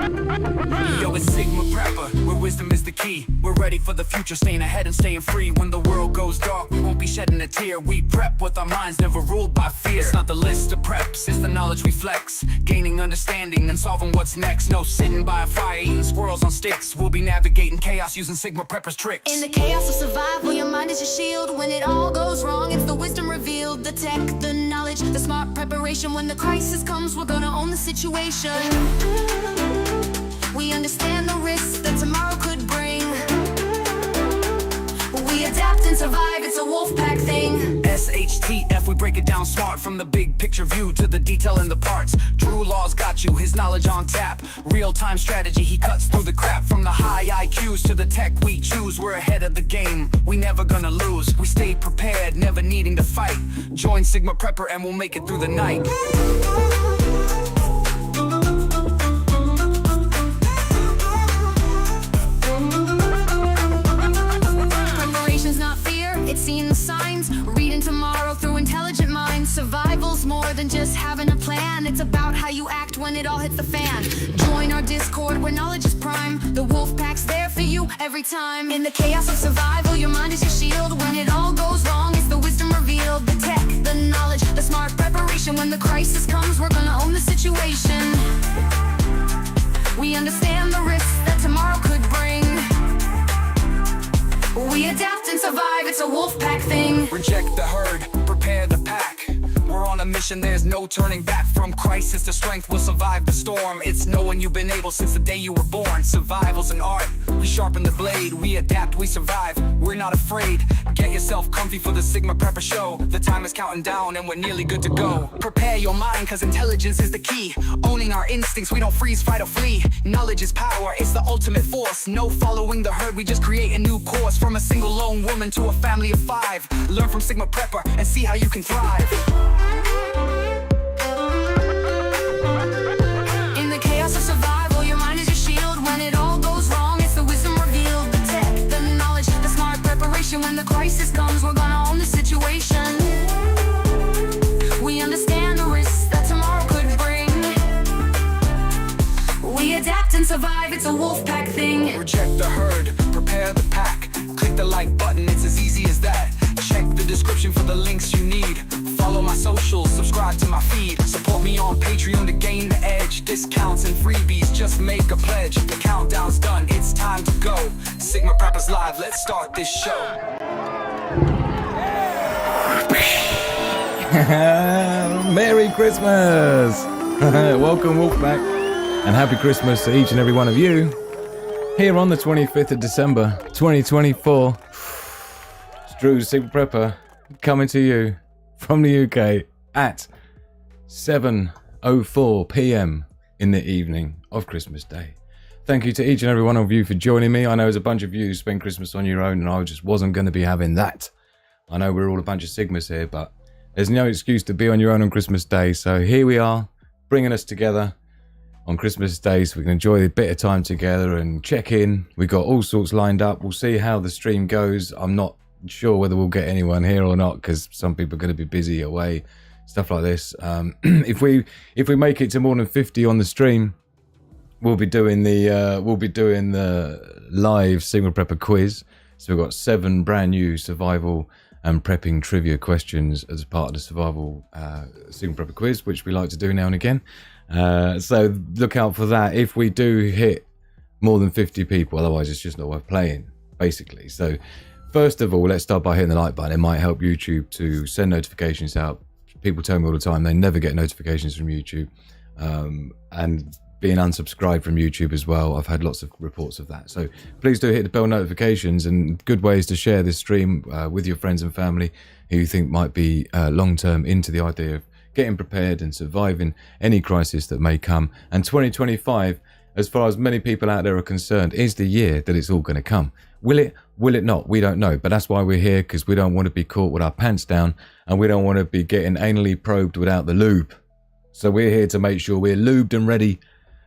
Yo, it's Sigma Prepper, where wisdom is the key. We're ready for the future, staying ahead and staying free. When the world goes dark, we won't be shedding a tear. We prep with our minds, never ruled by fear. It's not the list of preps, it's the knowledge we flex. Gaining understanding and solving what's next. No sitting by a fire, eating squirrels on sticks. We'll be navigating chaos using Sigma Prepper's tricks. In the chaos of survival, your mind is your shield. When it all goes wrong, it's the wisdom revealed. The tech, the knowledge, the smart preparation. When the crisis comes, we're gonna own the situation. We understand the risks that tomorrow could bring. We adapt and survive, it's a wolf pack thing. SHTF, we break it down smart. From the big picture view to the detail in the parts. Drew Law's got you, his knowledge on tap. Real-time strategy, he cuts through the crap. From the high IQs to the tech we choose. We're ahead of the game, we never gonna lose. We stay prepared, never needing to fight. Join Sigma Prepper and we'll make it through the night. It's seeing the signs, reading tomorrow through intelligent minds. Survival's more than just having a plan. It's about how you act when it all hits the fan. Join our Discord where knowledge is prime. The wolf pack's there for you every time. In the chaos of survival, your mind is your shield. When it all goes wrong, it's the wisdom revealed. The tech, the knowledge, the smart preparation. When the crisis comes, we're gonna own the situation. We understand the risks that tomorrow could bring. We adapt and survive, it's a wolf pack thing. Reject the herd, prepare the pack. We're on a mission, there's no turning back. From crisis to strength, we'll survive the storm. It's knowing you've been able since the day you were born. Survival's an art, we sharpen the blade. We adapt, we survive, we're not afraid. Get yourself comfy for the Sigma Prepper show. The time is counting down and we're nearly good to go. Prepare your mind, cause intelligence is the key. Owning our instincts, we don't freeze, fight or flee. Knowledge is power, it's the ultimate force. No following the herd, we just create a new course. From a single lone woman to a family of 5. Learn from Sigma Prepper and see how you can thrive. In the chaos of survival, your mind is your shield. When it all goes wrong, it's the wisdom revealed. The tech, the knowledge, the smart preparation. When the crisis comes, we're gonna own the situation. We understand the risks that tomorrow could bring. We adapt and survive, it's a wolf pack thing. Reject the herd, prepare the pack. Click the like button, it's as easy as that. Check the description for the links you need. Follow my socials, subscribe to my feed. Support me on Patreon to gain the edge. Discounts and freebies, just make a pledge. The countdown's done, it's time to go. Sigma Preppers Live, let's start this show. Merry Christmas! Welcome Wolfpack, and Happy Christmas to each and every one of you. Here on the 25th of December, 2024, it's Drew Sigma Prepper coming to you from the UK at 7:04 p.m. in the evening of Christmas Day. Thank you to each and every one of you for joining me. I know there's a bunch of you who spend Christmas on your own, and I just wasn't going to be having that. I know we're all a bunch of Sigmas here, but there's no excuse to be on your own on Christmas Day. So here we are, bringing us together on Christmas Day so we can enjoy a bit of time together and check in. We've got all sorts lined up. We'll see how the stream goes. I'm not sure whether we'll get anyone here or not because some people are going to be busy away, stuff like this. If we make it to more than 50 on the stream, we'll be doing the live Sigma Prepper quiz. So we've got 7 brand new survival and prepping trivia questions as part of the survival Sigma Prepper quiz, which we like to do now and again. So look out for that if we do hit more than 50 people, otherwise it's just not worth playing, basically. So first of all, let's start by hitting the like button. It might help YouTube to send notifications out. People tell me all the time they never get notifications from YouTube, and being unsubscribed from YouTube as well. I've had lots of reports of that. So please do hit the bell notifications, and good ways to share this stream with your friends and family who you think might be long-term into the idea of getting prepared and surviving any crisis that may come. And 2025, as far as many people out there are concerned, is the year that it's all going to come. Will it? Will it not? We don't know. But that's why we're here, because we don't want to be caught with our pants down, and we don't want to be getting anally probed without the lube. So we're here to make sure we're lubed and ready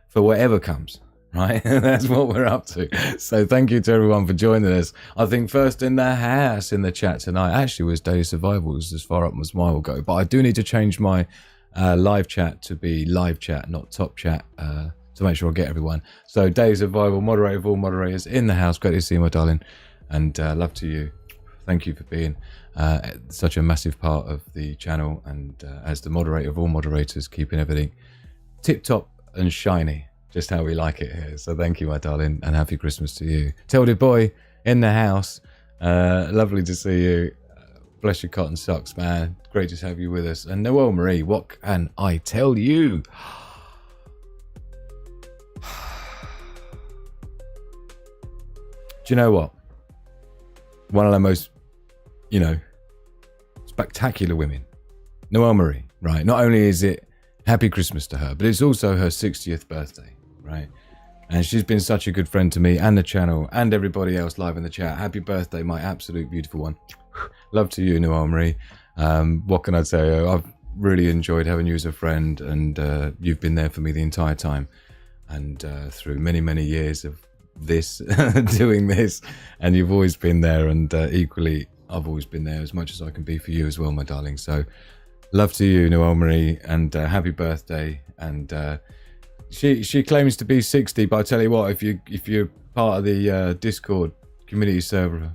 for whatever comes, right? That's what we're up to. So thank you to everyone for joining us. I think first in the house in the chat tonight actually was Daily Survivals, as far up as mine will go. But I do need to change my live chat to be live chat, not top chat, to make sure I get everyone. So Dave Survival, moderator of all moderators in the house. Great to see you, my darling, and love to you. Thank you for being such a massive part of the channel, and as the moderator of all moderators, keeping everything tip-top and shiny, just how we like it here. So thank you, my darling, and happy Christmas to you. Tildy boy in the house, lovely to see you. Bless your cotton socks, man. Great to have you with us. And Noelle Marie, what can I tell you? Do you know what? One of the most, you know, spectacular women, Noelle Marie, right? Not only is it happy Christmas to her, but it's also her 60th birthday, right? And she's been such a good friend to me and the channel and everybody else live in the chat. Happy birthday, my absolute beautiful one. Love to you, Noelle Marie. What can I tell you? I've really enjoyed having you as a friend, and you've been there for me the entire time, and through many, many years of this, doing this, and you've always been there, and equally, I've always been there as much as I can be for you as well, my darling. So love to you, Noelle Marie, and happy birthday. And she claims to be 60, but I tell you what, if you're part of the Discord community server,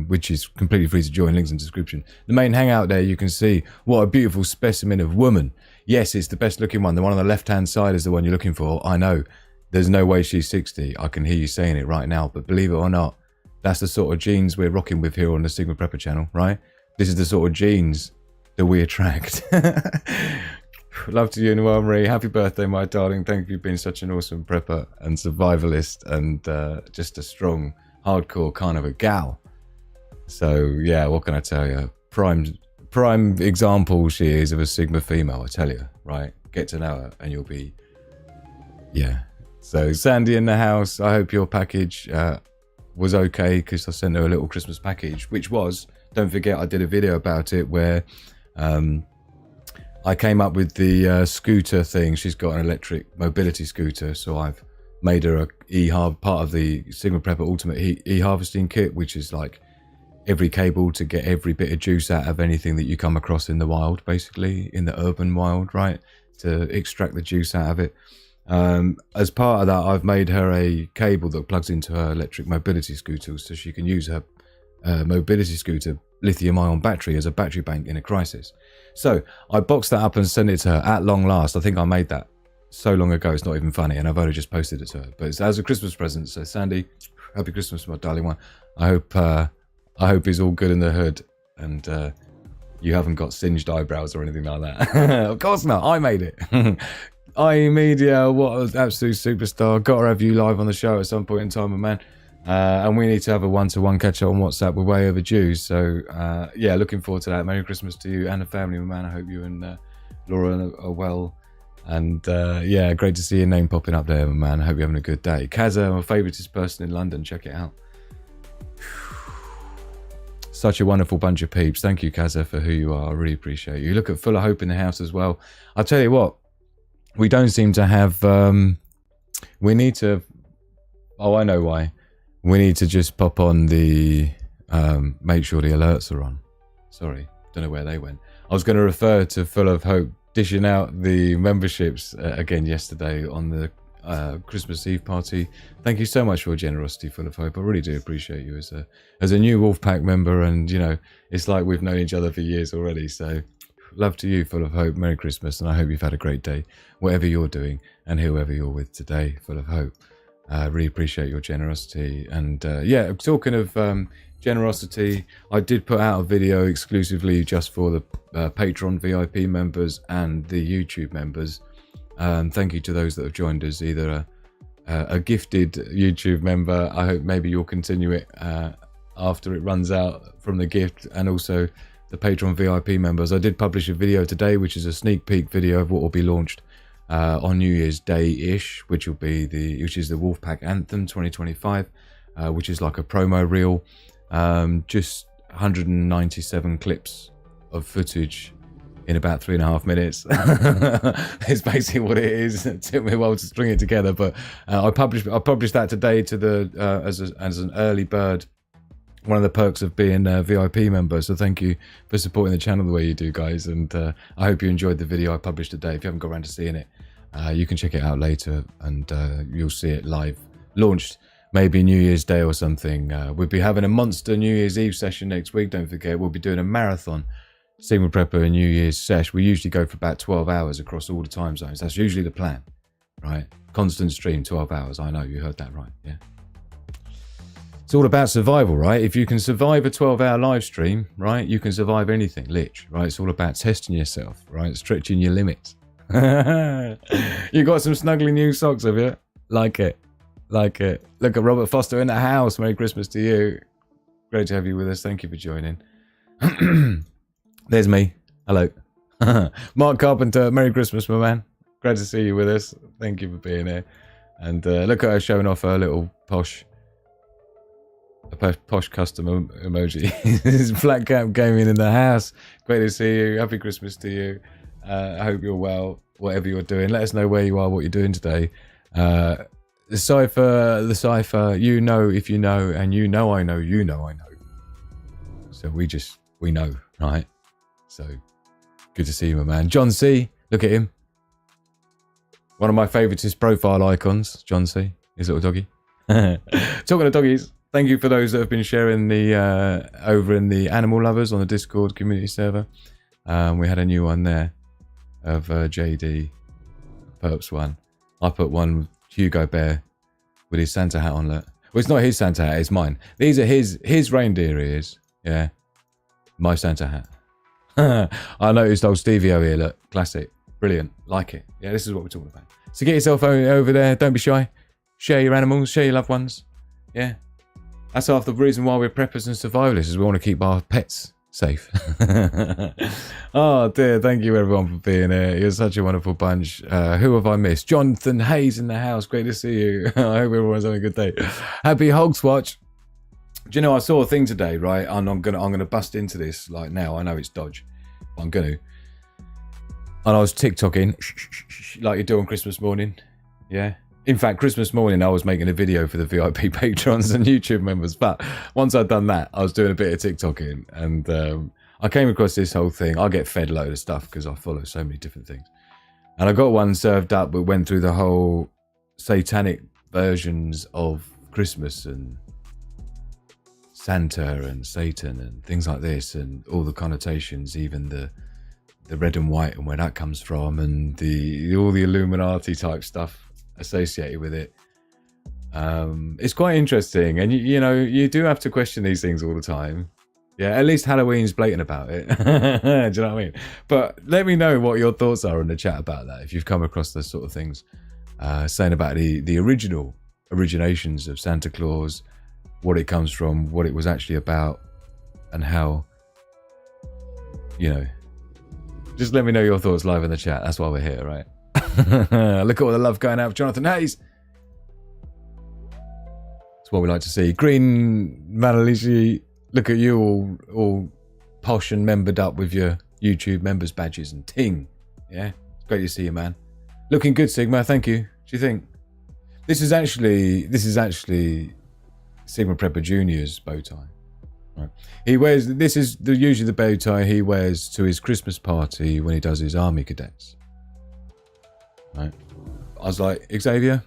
which is completely free to join, links in the description, the main hangout there, you can see what a beautiful specimen of woman. Yes, it's the best looking one. The one on the left hand side is the one you're looking for. I know there's no way she's 60. I can hear you saying it right now, but believe it or not, that's the sort of genes we're rocking with here on the Sigma Prepper channel, right? This is the sort of genes that we attract. Love to you, Noelle Marie. Happy birthday, my darling. Thank you for being such an awesome prepper and survivalist, and just a strong, hardcore kind of a gal. So yeah, what can I tell you? Prime example she is of a Sigma female, I tell you, right? Get to know her and you'll be, yeah. So Sandy in the house, I hope your package was okay, because I sent her a little Christmas package, which was, don't forget, I did a video about it where I came up with the scooter thing. She's got an electric mobility scooter, so I've made her a part of the Sigma Prepper Ultimate e-harvesting kit, which is like every cable to get every bit of juice out of anything that you come across in the wild, basically in the urban wild, right? To extract the juice out of it. As part of that, I've made her a cable that plugs into her electric mobility scooter, so she can use her mobility scooter lithium-ion battery as a battery bank in a crisis. So I boxed that up and sent it to her at long last. I think I made that so long ago, it's not even funny, and I've only just posted it to her. But it's as a Christmas present. So Sandy, happy Christmas, my darling one. I hope he's all good in the hood, and you haven't got singed eyebrows or anything like that. Of course not. I made it. iMedia, what an absolute superstar. Got to have you live on the show at some point in time, my man. And we need to have a one-to-one catch-up on WhatsApp. We're way overdue. So, yeah, looking forward to that. Merry Christmas to you and the family, my man. I hope you and Laura are well. And, yeah, great to see your name popping up there, my man. I hope you're having a good day. Kaza, my favouriteest person in London. Check it out. Such a wonderful bunch of peeps. Thank you, Kaza, for who you are. I really appreciate you. Look at Full of Hope in the house as well. I'll tell you what, we don't seem to have... we need to... Oh, I know why. We need to just pop on the... make sure the alerts are on. Sorry, don't know where they went. I was going to refer to Full of Hope dishing out the memberships again yesterday on the Christmas Eve party. Thank you so much for your generosity, Full of Hope. I really do appreciate you as a new Wolfpack member, and you know, it's like we've known each other for years already. So love to you, Full of Hope. Merry Christmas, and I hope you've had a great day, whatever you're doing and whoever you're with today. Full of Hope. Really appreciate your generosity. And yeah, talking of generosity, I did put out a video exclusively just for the Patreon VIP members and the YouTube members. Thank you to those that have joined us, either a gifted YouTube member. I hope maybe you'll continue it after it runs out from the gift, and also the Patreon VIP members. I did publish a video today, which is a sneak peek video of what will be launched on New Year's Day-ish, which is the Wolfpack Anthem 2025, which is like a promo reel. Just 197 clips of footage in about 3.5 minutes. It's basically what it is. It took me a while to string it together, but I published that today to the as an early bird. One of the perks of being a VIP member. So thank you for supporting the channel the way you do, guys. And I hope you enjoyed the video I published today. If you haven't got around to seeing it, You can check it out later, and you'll see it live, launched maybe New Year's Day or something. We'll be having a monster New Year's Eve session next week. Don't forget, we'll be doing a marathon Sigma Prepper New Year's sesh. We usually go for about 12 hours across all the time zones. That's usually the plan, right? Constant stream, 12 hours. I know, you heard that right, yeah. It's all about survival, right? If you can survive a 12-hour live stream, right, you can survive anything, right? It's all about testing yourself, right? Stretching your limits. You got some snuggly new socks, have you? Like it. Like it. Look at Robert Foster in the house. Merry Christmas to you. Great to have you with us. Thank you for joining. There's me. Hello. Mark Carpenter. Merry Christmas, my man. Great to see you with us. Thank you for being here. And look at her showing off her little posh custom emoji. This is Flat Cap Gaming in the house. Great to see you. Happy Christmas to you. I hope you're well, whatever you're doing. Let us know where you are, what you're doing today. The cipher, you know if you know, and you know I know, you know I know. So we know, right? So good to see you, my man. John C, look at him. One of my favourites is profile icons, John C, his little doggy. Talking of doggies, thank you for those that have been sharing the over in the Animal Lovers on the Discord community server. We had a new one there of JD Perps one. I put one with Hugo Bear with his Santa hat on. Look, well, it's not his Santa hat, it's mine. These are his reindeer ears. Yeah, my Santa hat. I noticed old Stevie-O here. Look, classic, brilliant, like it. Yeah, this is what we're talking about. So get yourself over there. Don't be shy. Share your animals. Share your loved ones. Yeah, that's half the reason why we're preppers and survivalists, is we want to keep our pets safe. Oh dear, thank you everyone for being here. You're such a wonderful bunch. Who have I missed? Jonathan Hayes in the house. Great to see you. I hope everyone's having a good day. Happy Hogs Watch. Do you know, I saw a thing today, right? And I'm gonna bust into this like now. I know it's dodge, but I'm gonna. And I was TikToking like you do on Christmas morning. Yeah. In fact, Christmas morning, I was making a video for the VIP patrons and YouTube members. But once I'd done that, I was doing a bit of TikToking. And I came across this whole thing. I get fed a load of stuff because I follow so many different things. And I got one served up that went through the whole satanic versions of Christmas and Santa and Satan and things like this, and all the connotations, even the red and white and where that comes from, and all the Illuminati type stuff associated with it. It's quite interesting, and you know, you do have to question these things all the time. Yeah, at least Halloween's blatant about it. Do you know what I mean? But let me know what your thoughts are in the chat about that, if you've come across those sort of things, saying about the originations of Santa Claus, what it comes from, what it was actually about, and how, you know, just let me know your thoughts live in the chat. That's why we're here, right? Look at all the love going out for Jonathan Hayes. That's what we like to see. Green Manalishi, look at you all posh and membered up with your YouTube members badges and ting. Yeah, it's great to see you, man. Looking good, Sigma. Thank you. What do you think? This is actually Sigma Prepper Junior's bow tie. Right. He wears, this is usually the bow tie he wears to his Christmas party when he does his army cadets. Right. I was like, Xavier,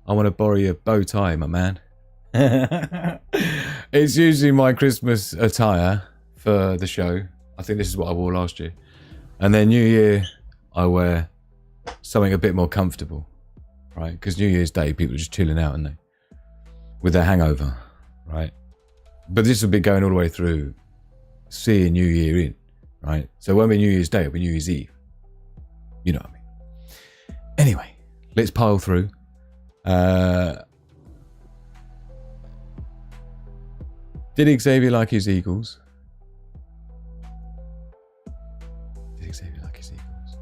I want to borrow your bow tie, my man. It's usually my Christmas attire for the show. I think this is what I wore last year. And then New Year, I wear something a bit more comfortable, right? Because New Year's Day, people are just chilling out, aren't they? With their hangover, right? But this will be going all the way through seeing New Year in, right? So when we're New Year's Day, it'll be New Year's Eve. You know what I mean? Anyway, let's pile through. Did Xavier like his Eagles? Did Xavier like his Eagles?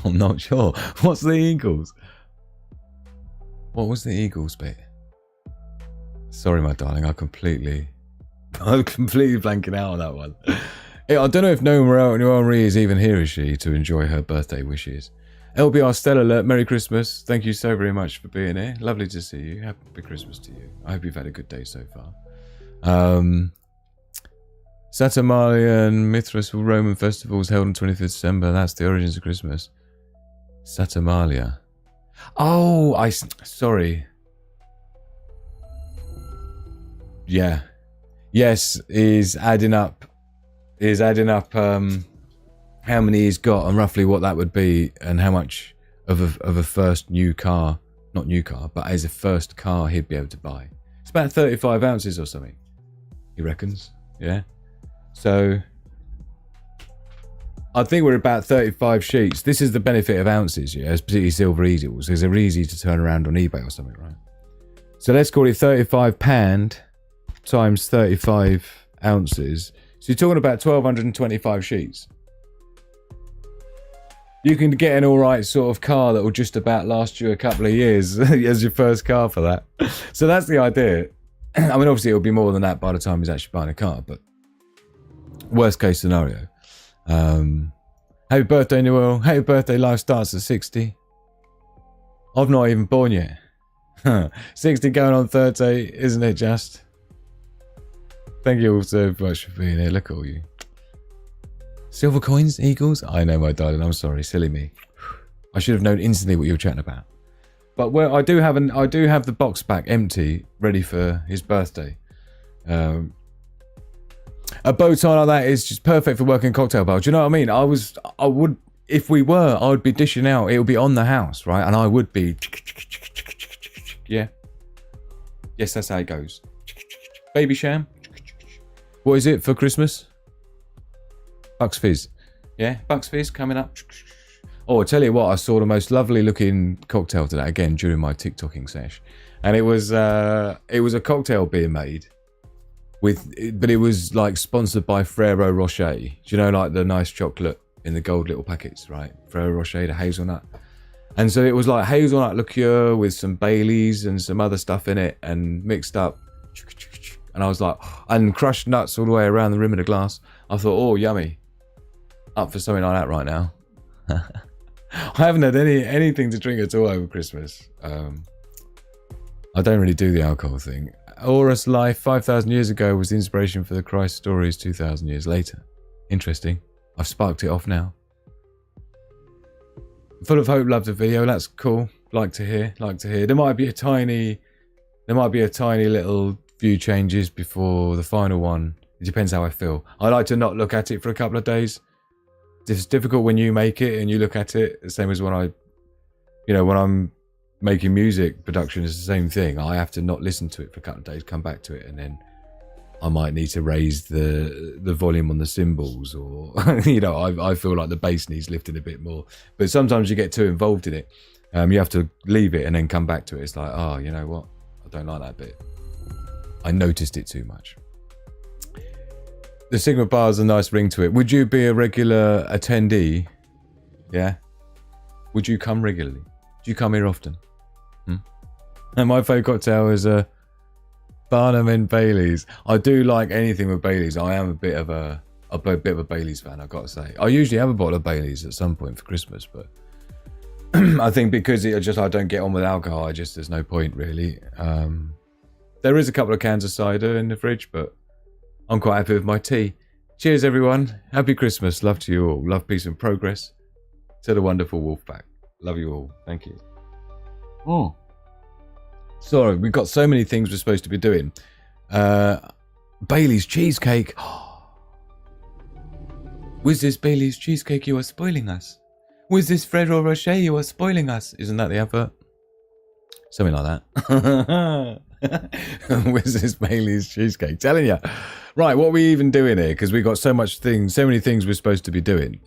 I'm not sure. What's the Eagles? What was the Eagles bit? Sorry, my darling. I'm completely blanking out on that one. Yeah, I don't know if Noel-Marie is even here, is she, to enjoy her birthday wishes. LBR Stella alert, Merry Christmas. Thank you so very much for being here. Lovely to see you. Happy Christmas to you. I hope you've had a good day so far. Saturnalia and Mithras Roman festivals held on 25th December. That's the origins of Christmas. Saturnalia. Oh, sorry. Yeah. Yes, is adding up how many he's got and roughly what that would be and how much of a first new car, not new car, but as a first car he'd be able to buy. It's about 35 ounces or something, he reckons. Yeah. So I think we're about 35 sheets. This is the benefit of ounces, yeah, particularly silver easels, because they're easy to turn around on eBay or something, right? So let's call it £35 times 35 ounces. So you're talking about 1,225 sheets. You can get an alright sort of car that will just about last you a couple of years as your first car for that. So that's the idea. I mean, obviously it'll be more than that by the time he's actually buying a car, but worst case scenario. Happy birthday, Noel. Happy birthday, life starts at 60. I've not even born yet. 60 going on 30, isn't it just? Thank you all so much for being here. Look at all you. Silver coins, eagles? I know, my darling. I'm sorry. Silly me. I should have known instantly what you were chatting about. But well, I do have the box back empty, ready for his birthday. A bow tie like that is just perfect for working cocktail bar. Do you know what I mean? I would, if we were, I would be dishing out. It would be on the house, right? And I would be, yeah. Yes, that's how it goes. Baby Sham. What is it for Christmas? Bucks Fizz. Yeah, Bucks Fizz coming up. Oh, I tell you what, I saw the most lovely looking cocktail today, again, during my TikToking sesh. And it was a cocktail being made but it was like sponsored by Ferrero Rocher. Do you know, like the nice chocolate in the gold little packets, right? Ferrero Rocher, the hazelnut. And so it was like hazelnut liqueur with some Baileys and some other stuff in it and mixed up. And I was like, and crushed nuts all the way around the rim of the glass. I thought, oh, yummy. Up for something like that right now. I haven't had anything to drink at all over Christmas. I don't really do the alcohol thing. Horus life 5,000 years ago was the inspiration for the Christ stories 2,000 years later. Interesting. I've sparked it off now. Full of Hope loved the video. That's cool. Like to hear. There might be a tiny little few changes before the final one. It depends how I feel. I like to not look at it for a couple of days. It's difficult when you make it and you look at it. The same as when when I'm making music production, is the same thing. I have to not listen to it for a couple of days, come back to it, and then I might need to raise the volume on the cymbals, or I feel like the bass needs lifting a bit more. But sometimes you get too involved in it. You have to leave it and then come back to it. It's like, oh, you know what? I don't like that bit. I noticed it too much. The Sigma bar has a nice ring to it. Would you be a regular attendee? Yeah. Would you come regularly? Do you come here often? And my favourite cocktail is a Barnum and Baileys. I do like anything with Baileys. I am a bit of a Baileys fan, I've got to say. I usually have a bottle of Baileys at some point for Christmas, but I think because I don't get on with alcohol, there's no point really. There is a couple of cans of cider in the fridge, but I'm quite happy with my tea. Cheers, everyone. Happy Christmas. Love to you all. Love, peace, and progress. To the wonderful Wolfpack. Love you all. Thank you. Sorry, we've got so many things we're supposed to be doing. Bailey's cheesecake. With this Bailey's cheesecake, you are spoiling us. With this Ferrero Rocher, you are spoiling us. Isn't that the advert? Something like that. With this Bailey's cheesecake. Telling you. Right, what are we even doing here? Because we've got so many things we're supposed to be doing.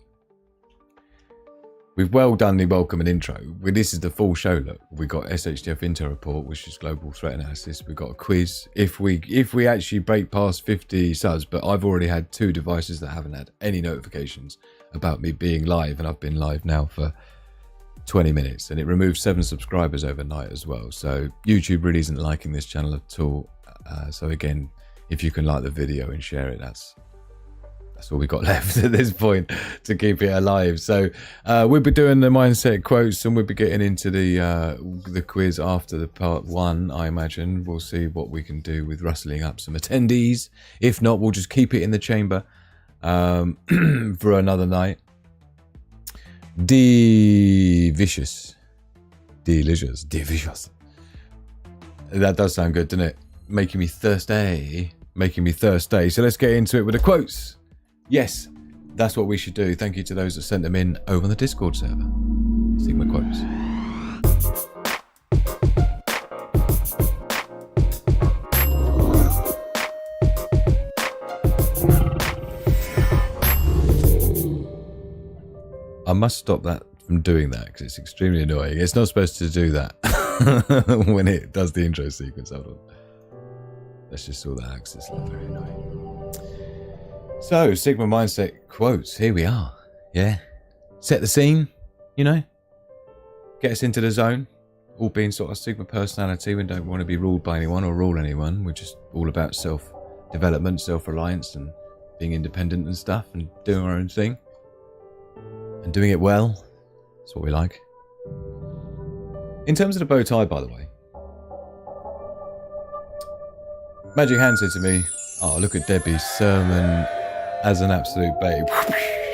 We've well done the welcome and intro. This is the full show, look. We've got SHTF Intel Report, which is Global Threat Analysis. We've got a quiz. If we actually break past 50 subs, but I've already had 2 devices that haven't had any notifications about me being live, and I've been live now for 20 minutes, and it removed 7 subscribers overnight as well. So YouTube really isn't liking this channel at all. So again, if you can like the video and share it, That's all we got left at this point to keep it alive. So we'll be doing the mindset quotes, and we'll be getting into the quiz after the part 1, I imagine. We'll see what we can do with rustling up some attendees. If not, we'll just keep it in the chamber for another night. Delicious. That does sound good, doesn't it? Making me thirsty. So let's get into it with the quotes. Yes, that's what we should do. Thank you to those that sent them in over on the Discord server. Sigma quotes. I must stop that from doing that because it's extremely annoying. It's not supposed to do that when it does the intro sequence. Hold on. Let's just sort that out because it's very annoying. So, Sigma Mindset quotes. Here we are. Yeah. Set the scene, you know. Get us into the zone. All being sort of Sigma personality. We don't want to be ruled by anyone or rule anyone. We're just all about self-development, self-reliance, and being independent and stuff, and doing our own thing. And doing it well. That's what we like. In terms of the bow tie, by the way, Magic Hand said to me, "Oh, look at Debbie's sermon as an absolute babe."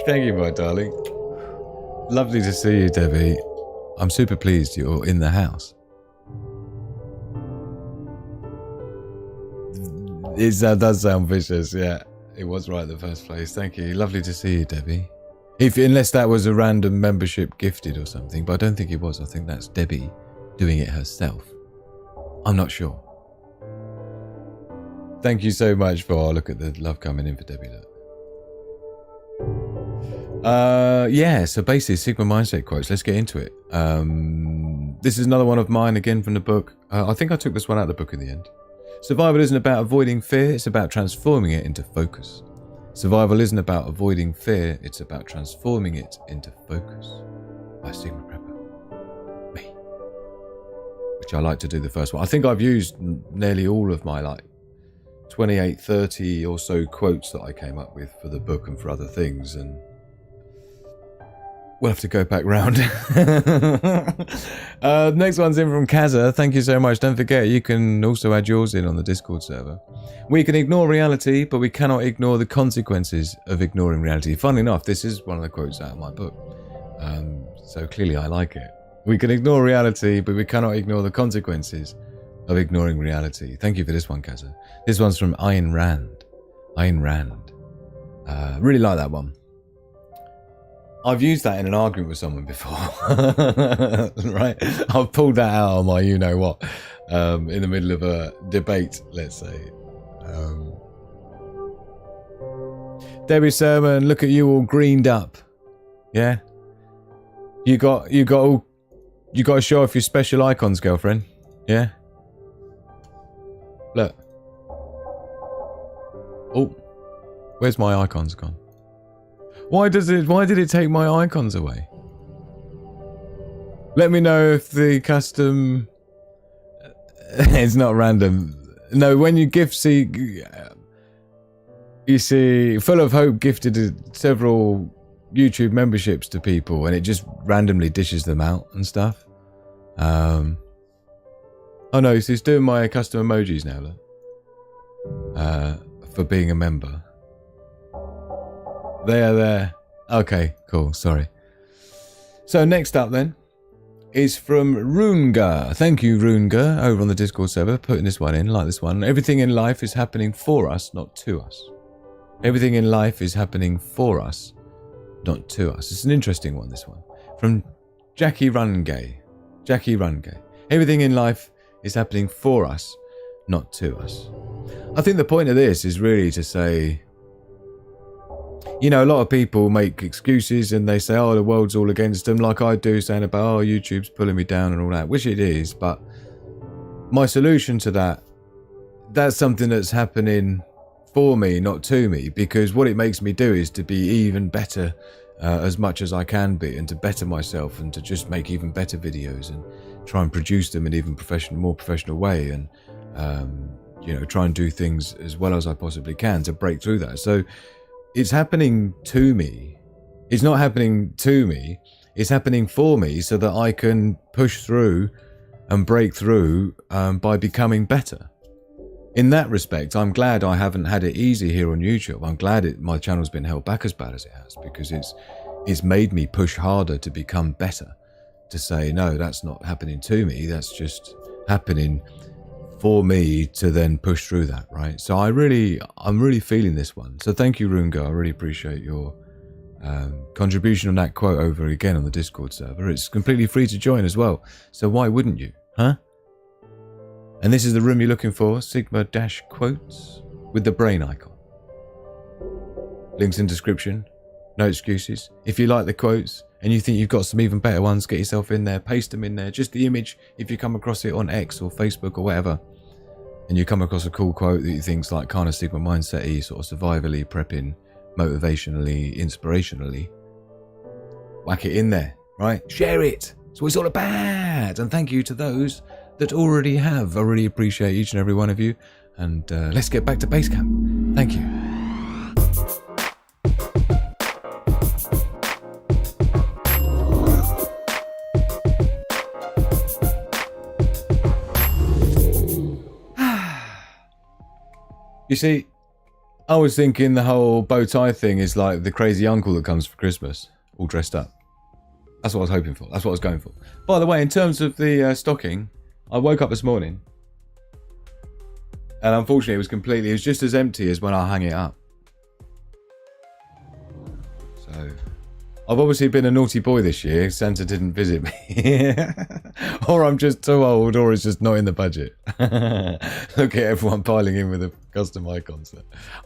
Thank you, my darling. Lovely to see you, Debbie. I'm super pleased you're in the house. It does sound vicious, yeah. It was right in the first place. Thank you. Lovely to see you, Debbie. Unless that was a random membership gifted or something, but I don't think it was. I think that's Debbie doing it herself. I'm not sure. Thank you so much for, look at the love coming in for Debbie. Look. Yeah, so basically Sigma Mindset quotes. Let's get into it. This is another one of mine, again from the book. I think I took this one out of the book in the end. Survival isn't about avoiding fear, it's about transforming it into focus. Survival isn't about avoiding fear, it's about transforming it into focus. By Sigma Prepper. Me. Which I like to do the first one. I think I've used nearly all of my 28, 30 or so quotes that I came up with for the book and for other things, and we'll have to go back round. Next one's in from Kaza. Thank you so much. Don't forget, you can also add yours in on the Discord server. We can ignore reality, but we cannot ignore the consequences of ignoring reality. Funnily enough, this is one of the quotes out of my book. So clearly I like it. We can ignore reality, but we cannot ignore the consequences of ignoring reality. Thank you for this one, Kaza. This one's from Ayn Rand. Ayn Rand. Really like that one. I've used that in an argument with someone before. Right? I've pulled that out on my you-know-what in the middle of a debate, let's say. Debbie Sermon, look at you all greened up. Yeah? You got to show off your special icons, girlfriend. Yeah? Look. Oh. Where's my icons gone? Why did it take my icons away? Let me know if the custom... It's not random. No, when you gift see... You see, Full of Hope gifted several YouTube memberships to people, and it just randomly dishes them out and stuff. Oh no, so it's doing my custom emojis now, look. For being a member. They are there. Okay, cool, sorry. So next up then is from Runga. Thank you, Runga, over on the Discord server, putting this one in, like this one. Everything in life is happening for us, not to us. Everything in life is happening for us, not to us. It's an interesting one, this one. From Jackie Rungay. Jackie Rungay. Everything in life is happening for us, not to us. I think the point of this is really to say, you know, a lot of people make excuses and they say, oh, the world's all against them, like I do, saying about, oh, YouTube's pulling me down and all that, which it is. But my solution to that, that's something that's happening for me, not to me, because what it makes me do is to be even better as much as I can be, and to better myself, and to just make even better videos and try and produce them in an even more professional way, and you know, try and do things as well as I possibly can to break through that. So it's happening to me. It's not happening to me. It's happening for me so that I can push through and break through by becoming better. In that respect, I'm glad I haven't had it easy here on YouTube. I'm glad my channel's been held back as bad as it has, because it's made me push harder to become better. To say, no, that's not happening to me. That's just happening for me to then push through that, right? So I'm really feeling this one. So thank you, Rungo. I really appreciate your contribution on that quote over again on the Discord server. It's completely free to join as well, so why wouldn't you, huh? And this is the room you're looking for, Sigma-quotes with the brain icon. Links in description, no excuses. If you like the quotes and you think you've got some even better ones, get yourself in there, paste them in there, just the image if you come across it on X or Facebook or whatever, and you come across a cool quote that you think's like kind of Sigma mindset-y, sort of survivally, prepping, motivationally, inspirationally, whack it in there, right? Share it. That's what it's all about. And thank you to those that already have. I really appreciate each and every one of you. And let's get back to base camp. Thank you. You see, I was thinking the whole bow tie thing is like the crazy uncle that comes for Christmas, all dressed up. That's what I was hoping for. That's what I was going for. By the way, in terms of the stocking, I woke up this morning, and unfortunately it was just as empty as when I hung it up. So, I've obviously been a naughty boy this year. Santa didn't visit me. Or I'm just too old, or it's just not in the budget. Look at everyone piling in with the custom icons.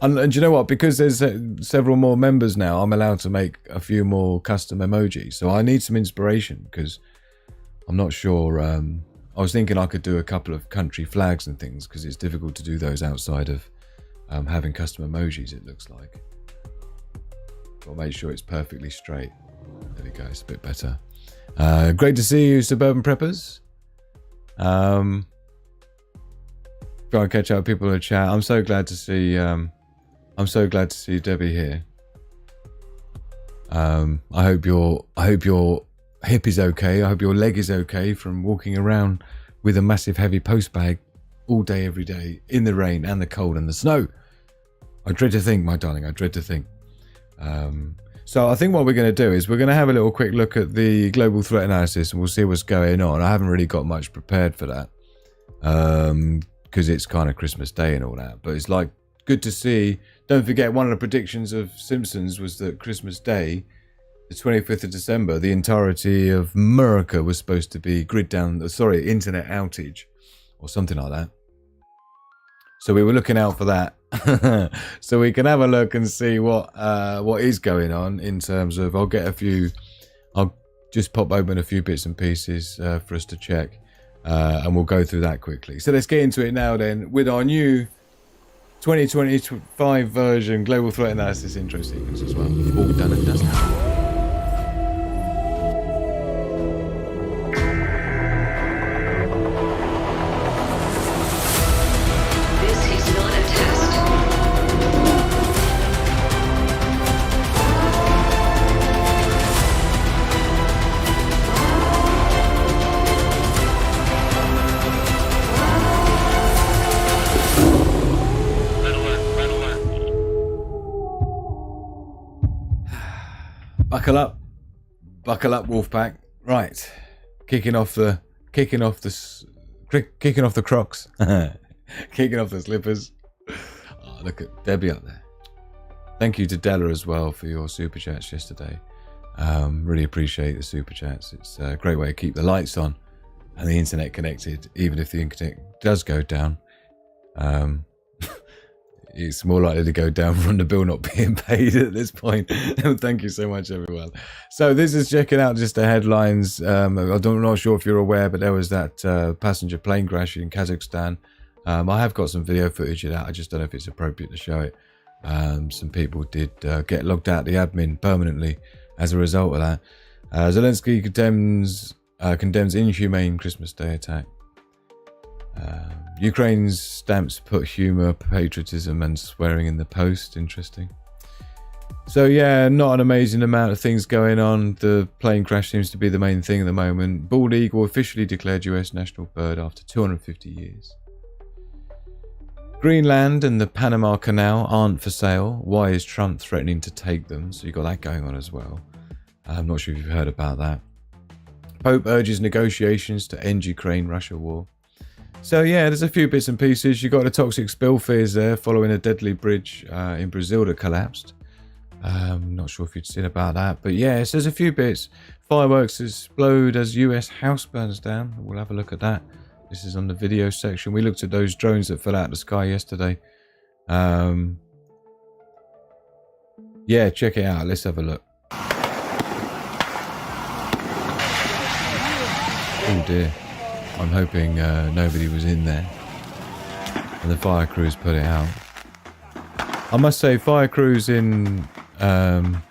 And do you know what? Because there's several more members now, I'm allowed to make a few more custom emojis. So I need some inspiration, because I'm not sure. I was thinking I could do a couple of country flags and things, because it's difficult to do those outside of having custom emojis, it looks like. I'll make sure it's perfectly straight. There we go, it's a bit better. Great to see you, Suburban Preppers. Trying to catch up with people in the chat. I'm so glad to see Debbie here. I hope your hip is okay. I hope your leg is okay from walking around with a massive heavy post bag all day, every day, in the rain and the cold and the snow. I dread to think, my darling, I dread to think. So I think what we're going to do is we're going to have a little quick look at the global threat analysis, and we'll see what's going on. I haven't really got much prepared for that, because it's kind of Christmas Day and all that, but it's like good to see. Don't forget, one of the predictions of Simpsons was that Christmas Day, the 25th of December, the entirety of America was supposed to be internet outage or something like that. So we were looking out for that. So we can have a look and see what is going on in terms of, I'll just pop open a few bits and pieces for us to check, and we'll go through that quickly. So let's get into it now then with our new 2025 version global threat analysis intro sequence as well. All done and dusted. Buckle up, Wolfpack. Right, kicking off the Crocs, kicking off the slippers. Oh, look at Debbie up there. Thank you to Della as well for your super chats yesterday. Really appreciate the super chats. It's a great way to keep the lights on and the internet connected, even if the internet does go down. It's more likely to go down from the bill not being paid at this point. Thank you so much, everyone. So this is checking out just the headlines. I'm not sure if you're aware, but there was that passenger plane crash in Kazakhstan. I have got some video footage of that. I just don't know if it's appropriate to show it. Some people did get logged out the admin permanently as a result of that. Zelensky condemns inhumane Christmas Day attack. Ukraine's stamps put humour, patriotism and swearing in the post. Interesting. So yeah, not an amazing amount of things going on. The plane crash seems to be the main thing at the moment. Bald eagle officially declared US national bird after 250 years. Greenland and the Panama Canal aren't for sale. Why is Trump threatening to take them? So you've got that going on as well. I'm not sure if you've heard about that. Pope urges negotiations to end Ukraine-Russia war. So yeah, there's a few bits and pieces. You've got the toxic spill fears there following a deadly bridge in Brazil that collapsed. Not sure if you'd seen about that. But yes, there's a few bits. Fireworks explode as US house burns down. We'll have a look at that. This is on the video section. We looked at those drones that fell out of the sky yesterday. Yeah, check it out. Let's have a look. Oh dear. I'm hoping nobody was in there. And the fire crews put it out. I must say, fire crews in the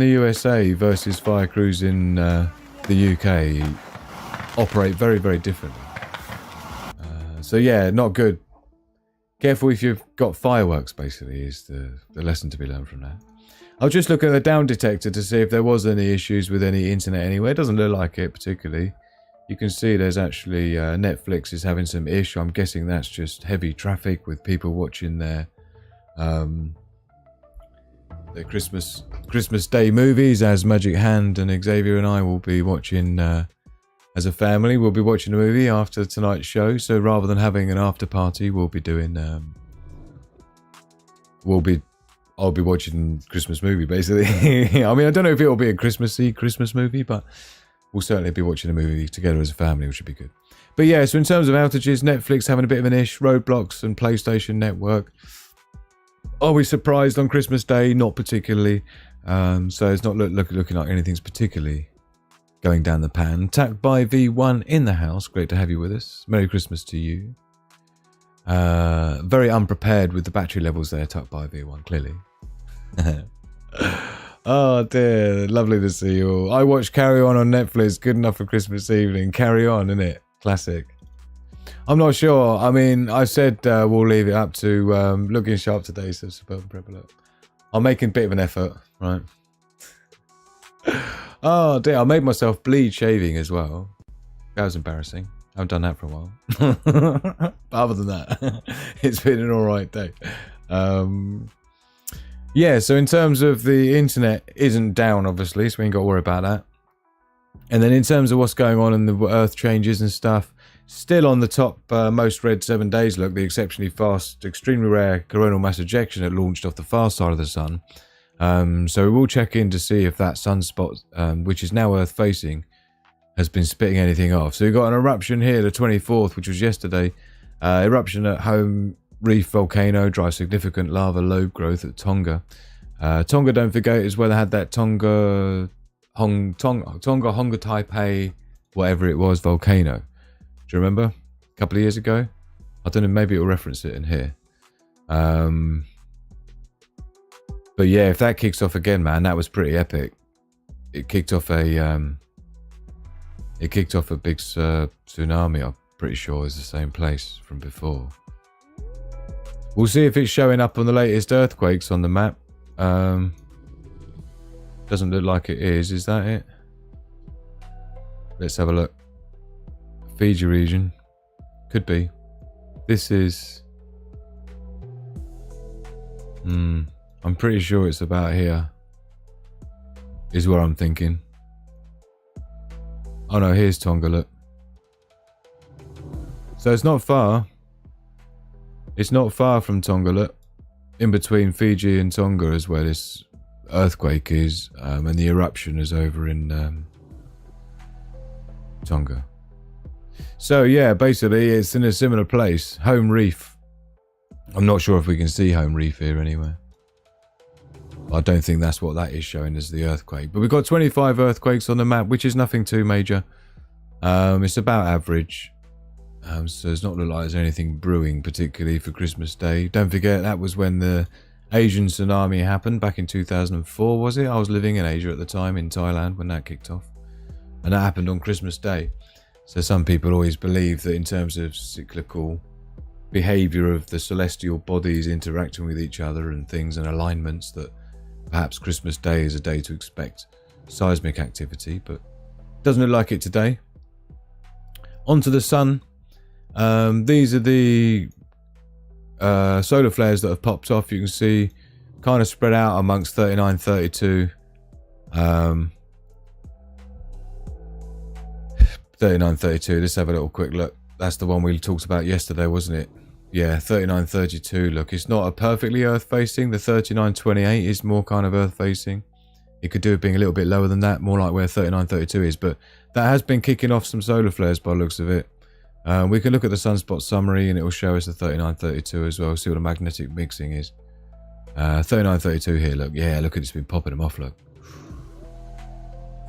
USA versus fire crews in the UK operate very, very differently. So yeah, not good. Careful if you've got fireworks, basically, is the lesson to be learned from that. I'll just look at the down detector to see if there was any issues with any internet anywhere. It doesn't look like it particularly. You can see there's actually Netflix is having some issue. I'm guessing that's just heavy traffic with people watching their Christmas Day movies, as Magic Hand and Xavier and I will be watching as a family. We'll be watching a movie after tonight's show. So rather than having an after party, we'll be doing I'll be watching Christmas movie basically. I mean, I don't know if it'll be a Christmassy Christmas movie, but we'll certainly be watching a movie together as a family, which would be good. But yeah, so in terms of outages, Netflix having a bit of an ish, Roblox and PlayStation Network. Are we surprised on Christmas Day? Not particularly. So it's not looking like anything's particularly going down the pan. Tacked by V1 in the house. Great to have you with us. Merry Christmas to you. Very unprepared with the battery levels there, Tucked by V1, clearly. Oh dear, lovely to see you all. I watched Carry On Netflix. Good enough for Christmas evening. Carry On, isn't it? Classic. I'm not sure. I mean, I said we'll leave it up to looking sharp today, so Suburban Prep Alert. I'm making a bit of an effort, right? Oh dear, I made myself bleed shaving as well. That was embarrassing. I haven't done that for a while. But other than that, it's been an alright day. Yeah, so in terms of the internet isn't down, obviously, so we ain't got to worry about that. And then in terms of what's going on in the Earth changes and stuff, still on the top most read 7 days, look, the exceptionally fast, extremely rare coronal mass ejection that launched off the far side of the sun. So we will check in to see if that sunspot, which is now Earth facing, has been spitting anything off. So we've got an eruption here, the 24th, which was yesterday. Eruption at Home Reef volcano drives significant lava lobe growth at Tonga. Tonga, don't forget, is where they had that Tonga Honga Taipei, whatever it was, volcano. Do you remember? A couple of years ago? I don't know, maybe it'll reference it in here. But yeah, if that kicks off again, man, that was pretty epic. It kicked off a big tsunami, I'm pretty sure is the same place from before. We'll see if it's showing up on the latest earthquakes on the map. Doesn't look like it is. Is that it? Let's have a look. Fiji region. Could be. This is... I'm pretty sure it's about here. Is what I'm thinking. Oh no, here's Tonga, look. So it's not far. It's not far from Tonga, look. In between Fiji and Tonga is where this earthquake is. And the eruption is over in Tonga. So yeah, basically it's in a similar place. Home Reef. I'm not sure if we can see Home Reef here anywhere. I don't think that's what that is showing as the earthquake. But we've got 25 earthquakes on the map, which is nothing too major. It's about average. So it's not like there's anything brewing particularly for Christmas Day. Don't forget, that was when the Asian tsunami happened back in 2004, was it? I was living in Asia at the time, in Thailand, when that kicked off. And that happened on Christmas Day. So some people always believe that in terms of cyclical behaviour of the celestial bodies interacting with each other and things and alignments, that perhaps Christmas Day is a day to expect seismic activity, but doesn't look like it today. Onto the sun. These are the solar flares that have popped off. You can see kind of spread out amongst 39, 32. 39, 32. Let's have a little quick look. That's the one we talked about yesterday, wasn't it? Yeah, 39, 32. Look, it's not a perfectly earth-facing. The 39, 28 is more kind of earth-facing. It could do it being a little bit lower than that, more like where 39, 32 is. But that has been kicking off some solar flares by the looks of it. We can look at the sunspot summary and it will show us the 39, 32 as well. See what the magnetic mixing is. 39, 32 here, look. Yeah, look at it's been popping them off, look.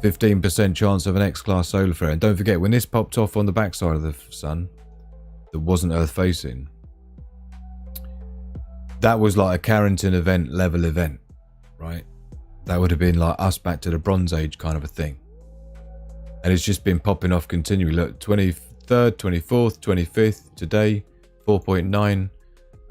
15% chance of an X-class solar flare. And don't forget, when this popped off on the backside of the sun, that wasn't Earth-facing, that was like a Carrington event level event, right? That would have been like us back to the Bronze Age kind of a thing. And it's just been popping off continually. Look, 23rd, 24th, 25th, today, 4.9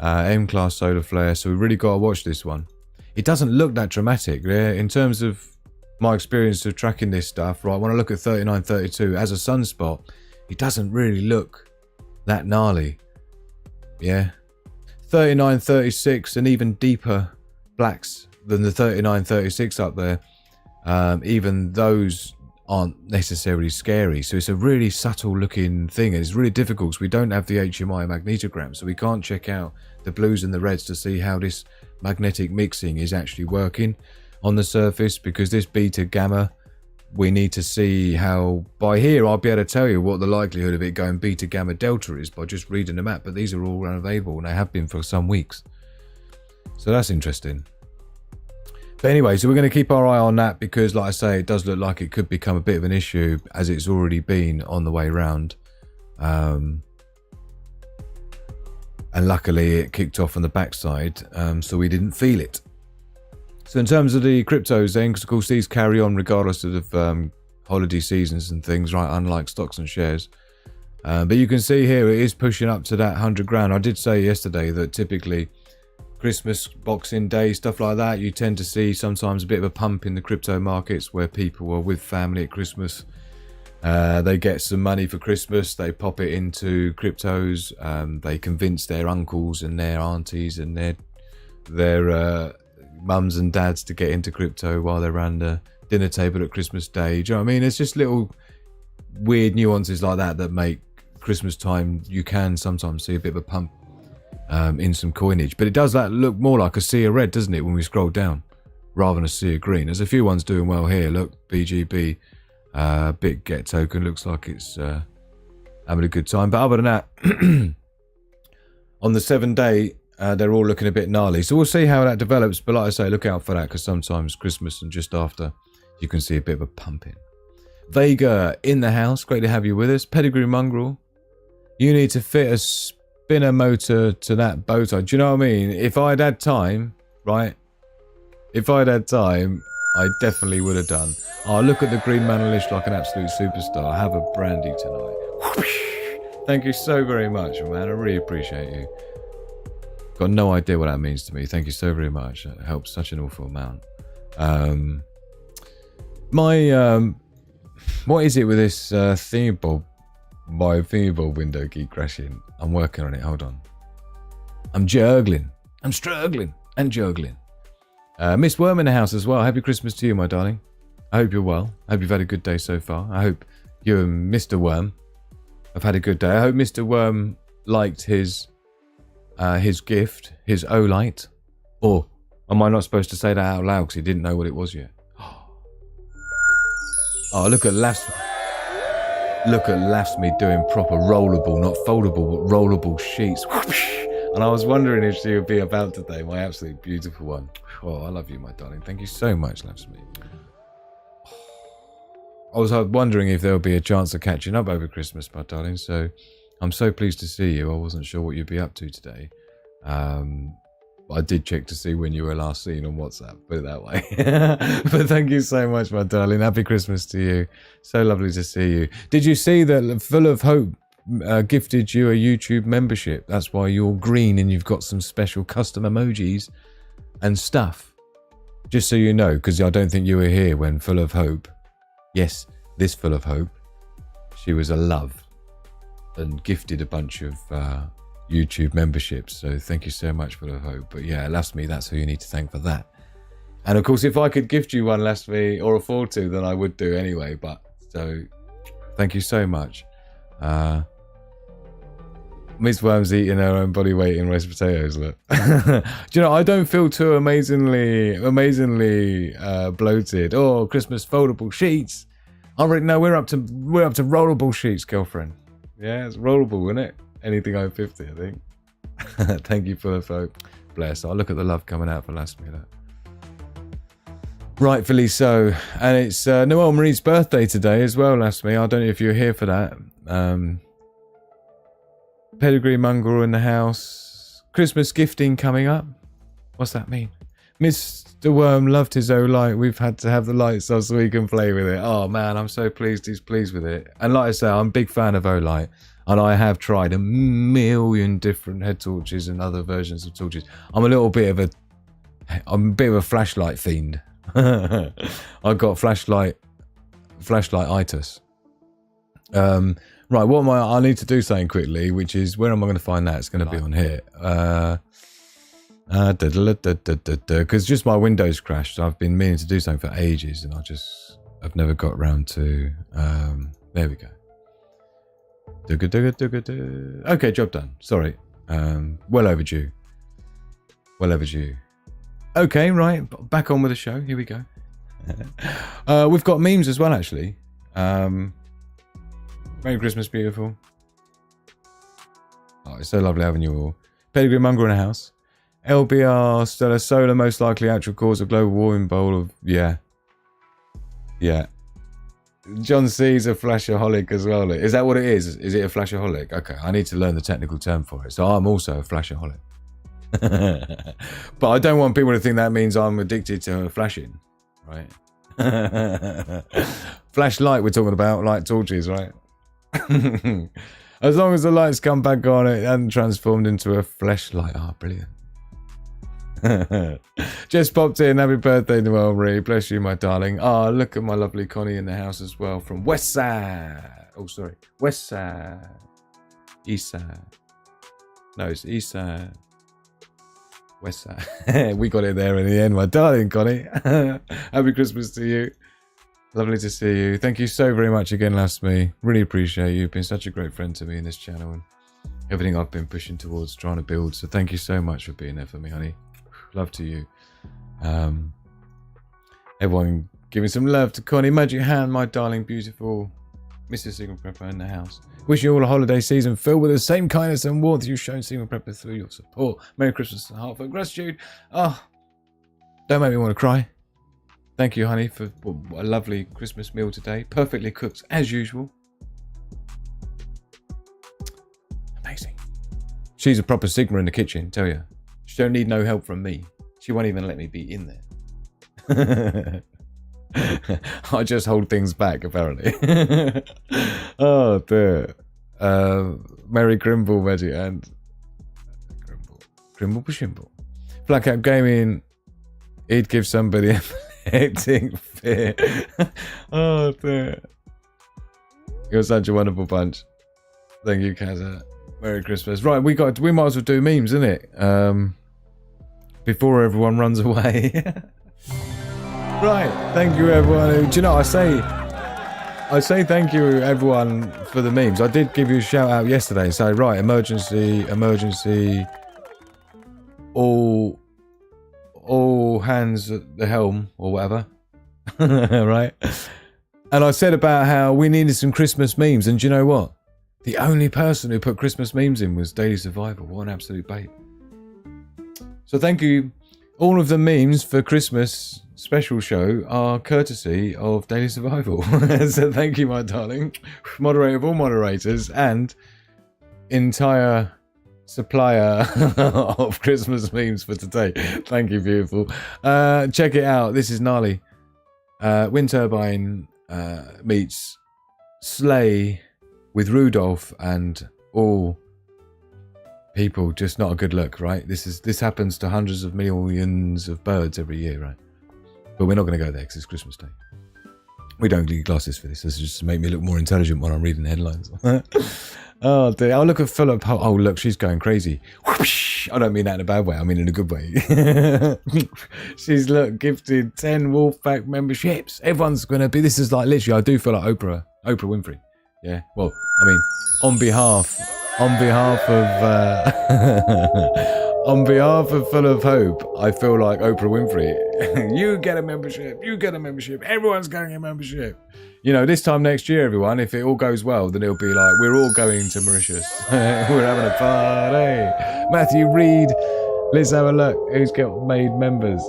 M-class solar flare. So we really got to watch this one. It doesn't look that dramatic. Yeah? In terms of my experience of tracking this stuff, right, when I look at 39, 32 as a sunspot, it doesn't really look that gnarly. Yeah. 39, 36 and even deeper blacks than the 39, 36 up there. Even those aren't necessarily scary. So it's a really subtle looking thing, and it's really difficult because we don't have the HMI magnetogram, so we can't check out the blues and the reds to see how this magnetic mixing is actually working on the surface, because this beta gamma, we need to see how, by here I'll be able to tell you what the likelihood of it going beta gamma delta is by just reading the map, but these are all unavailable and they have been for some weeks, so that's interesting. But anyway, so we're going to keep our eye on that, because like I say, it does look like it could become a bit of an issue, as it's already been on the way round. And luckily it kicked off on the backside, so we didn't feel it. So in terms of the cryptos then, because of course these carry on regardless of holiday seasons and things, right, unlike stocks and shares. But you can see here it is pushing up to that 100 grand. I did say yesterday that typically Christmas, Boxing Day, stuff like that, you tend to see sometimes a bit of a pump in the crypto markets where people are with family at Christmas. They get some money for Christmas, they pop it into cryptos, they convince their uncles and their aunties and their mums and dads to get into crypto while they're around the dinner table at Christmas Day. Do you know what I mean? It's just little weird nuances like that that make Christmas time, you can sometimes see a bit of a pump in some coinage, but it does that look more like a sea of red, doesn't it, when we scroll down, rather than a sea of green. There's a few ones doing well here. Look, BGB, BitGet token looks like it's having a good time, but other than that, on the 7-day, they're all looking a bit gnarly, so we'll see how that develops. But like I say, look out for that, because sometimes Christmas and just after you can see a bit of a pumping. Vega in the house, great to have you with us. Pedigree Mongrel, you need to fit a spinner motor to that bow tie. Do you know what I mean? If I'd had time, right? If I'd had time, I definitely would have done. Oh, look at the green manalish like an absolute superstar. Have a brandy tonight. Thank you so very much, man. I really appreciate you. Got no idea what that means to me. Thank you so very much. It helps such an awful amount. What is it with this theme bulb? My theme bulb window keep crashing. I'm working on it. Hold on. I'm juggling. I'm struggling and juggling. Miss Worm in the house as well. Happy Christmas to you, my darling. I hope you're well. I hope you've had a good day so far. I hope you and Mr. Worm have had a good day. I hope Mr. Worm liked his gift, his Olight. Or am I not supposed to say that out loud because he didn't know what it was yet? Oh, look at Lasme doing proper rollable, not foldable, but rollable sheets. And I was wondering if she would be about today, my absolute beautiful one. Oh, I love you, my darling. Thank you so much, Lasme. I was wondering if there would be a chance of catching up over Christmas, my darling. So I'm so pleased to see you. I wasn't sure what you'd be up to today. I did check to see when you were last seen on WhatsApp, put it that way. But thank you so much, my darling. Happy Christmas to you. So lovely to see you. Did you see that Full of Hope gifted you a YouTube membership? That's why you're green and you've got some special custom emojis and stuff. Just so you know, because I don't think you were here when Full of Hope, yes, this Full of Hope, she was a love and gifted a bunch of YouTube memberships. So thank you so much, Full of Hope. But yeah, Lasme, that's who you need to thank for that. And of course, if I could gift you one, Lasme, or afford to, then I would do anyway. But so thank you so much. Miss Worm's eating her own body weight in roast potatoes. Look, do you know? I don't feel too amazingly bloated. Oh, Christmas foldable sheets. I already know we're up to rollable sheets, girlfriend. Yeah, it's rollable, isn't it? Anything over 50, I think. Thank you for the folk. Bless. I look at the love coming out for Lasme. Look. Rightfully so, and it's Noelle Marie's birthday today as well, Lasme. I don't know if you're here for that. Pedigree mongrel in the house. Christmas gifting coming up. What's that mean? Mr. Worm loved his Olight. We've had to have the lights on so we can play with it. Oh man, I'm so pleased he's pleased with it. And like I say, I'm a big fan of Olight. And I have tried a million different head torches and other versions of torches. I'm a bit of a flashlight fiend. I've got flashlight-itis. Right, what am I need to do something quickly, which is, where am I going to find that? It's going to be on here. Because just my Windows crashed. I've been meaning to do something for ages, and I've never got around to, there we go. Okay, job done. Sorry. Well overdue. Okay, right, back on with the show. Here we go. We've got memes as well, actually. Merry Christmas, beautiful. Oh, it's so lovely having you all. Pedigree mongrel in a house. LBR Stellar Solar, most likely actual cause of global warming. Bowl of, yeah. John C's a flashaholic as well. Is that what it is? Is it a flashaholic? Okay, I need to learn the technical term for it. So I'm also a flashaholic. But I don't want people to think that means I'm addicted to flashing, right? Flashlight we're talking about, like torches, right? As long as the lights come back on, it hasn't transformed into a flashlight. Oh, brilliant. Just popped in. Happy birthday, Noelle Marie. Bless you, my darling. Oh, look at my lovely Connie in the house as well from West Side. Oh, sorry. West Side. East Side. No, it's East Side. West Side. We got it there in the end, my darling Connie. Happy Christmas to you. Lovely to see you. Thank you so very much again, Lasme. Really appreciate you. You've been such a great friend to me in this channel and everything I've been pushing towards trying to build. So thank you so much for being there for me, honey. Love to you. Everyone giving some love to Connie. Magic Hand, my darling, beautiful Mrs. Sigma Prepper in the house. Wish you all a holiday season filled with the same kindness and warmth you've shown Sigma Prepper through your support. Merry Christmas and heartfelt gratitude. Oh, don't make me want to cry. Thank you, honey, for a lovely Christmas meal today. Perfectly cooked, as usual. Amazing. She's a proper Sigma in the kitchen, tell you. She don't need no help from me. She won't even let me be in there. I just hold things back, apparently. Oh, dear. Merry Grimble, Magic, and Grimble Bashimble. Blackout Gaming, he'd give somebody a hectic fear. Oh, dear. You're such a wonderful bunch. Thank you, Kaza. Merry Christmas. Right, we might as well do memes, isn't it? Before everyone runs away. Right, thank you everyone. Do you know, I say thank you everyone for the memes. I did give you a shout out yesterday and say, right, emergency, all hands at the helm or whatever. Right? And I said about how we needed some Christmas memes, and do you know what? The only person who put Christmas memes in was Daily Survival. What an absolute babe. So thank you. All of the memes for Christmas special show are courtesy of Daily Survival. So thank you, my darling. Moderator of all moderators and entire supplier of Christmas memes for today. Thank you, beautiful. Check it out. This is gnarly. Wind Turbine meets Sleigh with Rudolph and all people. Just not a good look, right? This happens to hundreds of millions of birds every year, right? But we're not going to go there because it's Christmas Day. We don't need glasses for this. This is just to make me look more intelligent when I'm reading the headlines. Oh, dear. Oh, look at Philip. Oh, look, she's going crazy. Whoosh. I don't mean that in a bad way. I mean in a good way. She's, look, gifted 10 Wolfpack memberships. Everyone's going to be... This is like, literally, I do feel like Oprah Winfrey. Yeah. Well, I mean, on behalf of Full of Hope, I feel like Oprah Winfrey. You get a membership. You get a membership. Everyone's getting a membership. You know, this time next year, everyone, if it all goes well, then it'll be like, we're all going to Mauritius. We're having a party. Matthew Reed. Let's have a look. Who's got made members?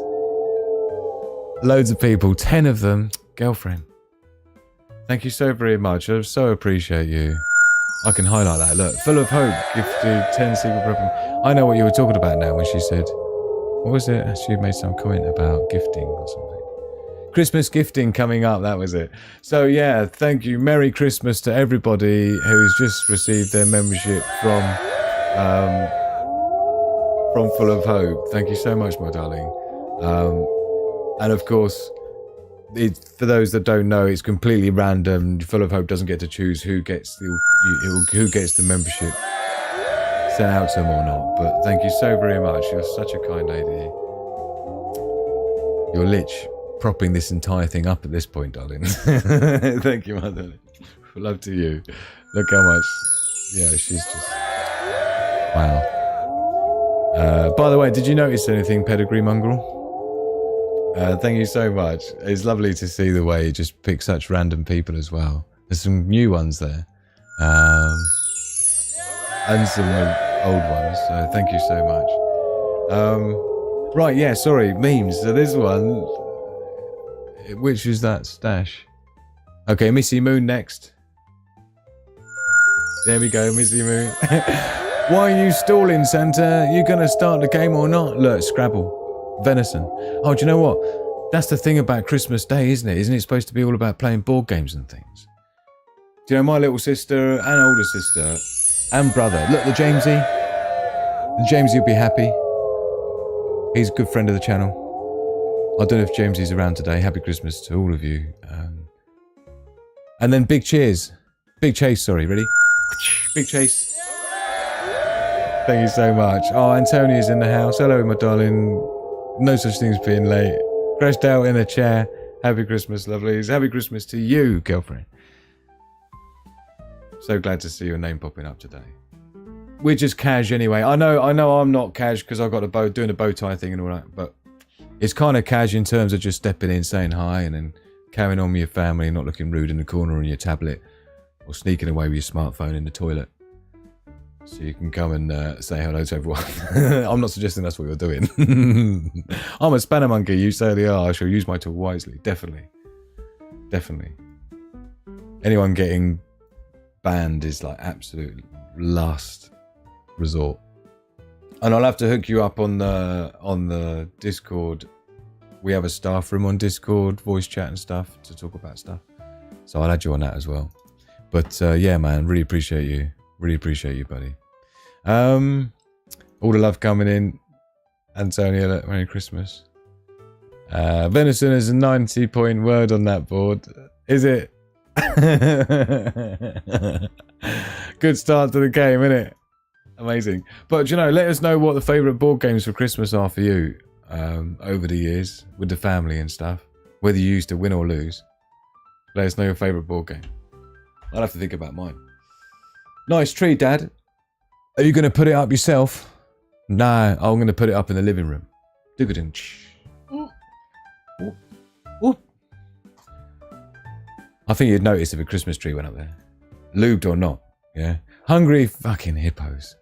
Loads of people. 10 of them. Girlfriend. Thank you so very much. I so appreciate you. I can highlight that. Look, Full of Hope gifted 10 secret prepping. I know what you were talking about now when she said, what was it? She made some comment about gifting or something. Christmas gifting coming up, that was it. So yeah, thank you. Merry Christmas to everybody who's just received their membership from Full of Hope. Thank you so much, my darling. And of course, for those that don't know, it's completely random. Full of Hope doesn't get to choose who gets the membership sent out to them or not. But thank you so very much. You're such a kind lady. You're lich propping this entire thing up at this point, darling. Thank you, my darling. Love to you. Look how much. Yeah, she's just. Wow. By the way, did you notice anything, Pedigree Mongrel? Thank you so much. It's lovely to see the way you just pick such random people as well. There's some new ones there. And some old ones. So thank you so much. Right, yeah, sorry. Memes. So this one... Which is that stash? Okay, Missy Moon next. There we go, Missy Moon. Why are you stalling, Santa? You gonna start the game or not? Look, Scrabble. Venison. Oh, do you know what? That's the thing about Christmas Day, isn't it? Isn't it supposed to be all about playing board games and things? Do you know my little sister and older sister and brother? Look, the Jamesy. The Jamesy will be happy. He's a good friend of the channel. I don't know if Jamesy's around today. Happy Christmas to all of you. And then big cheers. Big chase, sorry. Ready? Big chase. Thank you so much. Oh, Antonia's in the house. Hello, my darling. No such thing as being late. Crashed out in a chair. Happy Christmas, lovelies. Happy Christmas to you, girlfriend. So glad to see your name popping up today. We're just cash anyway. I know I'm not cash because I've got doing a bow tie thing and all that, but it's kind of cash in terms of just stepping in, saying hi, and then carrying on with your family and not looking rude in the corner on your tablet or sneaking away with your smartphone in the toilet. So you can come and say hello to everyone. I'm not suggesting that's what you're doing. I'm a spanner monkey. You say they are. I shall use my tool wisely. Definitely. Definitely. Anyone getting banned is like absolute last resort. And I'll have to hook you up on the Discord. We have a staff room on Discord, voice chat and stuff to talk about stuff. So I'll add you on that as well. But yeah, man, really appreciate you. Really appreciate you, buddy. All the love coming in. Antonia, Merry Christmas. Venison is a 90-point word on that board. Is it? Good start to the game, innit? Amazing. But, you know, let us know what the favourite board games for Christmas are for you over the years with the family and stuff. Whether you used to win or lose. Let us know your favourite board game. I'll have to think about mine. Nice tree, Dad. Are you going to put it up yourself? No, I'm going to put it up in the living room. Do-ga-ding. I think you'd notice if a Christmas tree went up there. Lubed or not, yeah? Hungry fucking hippos.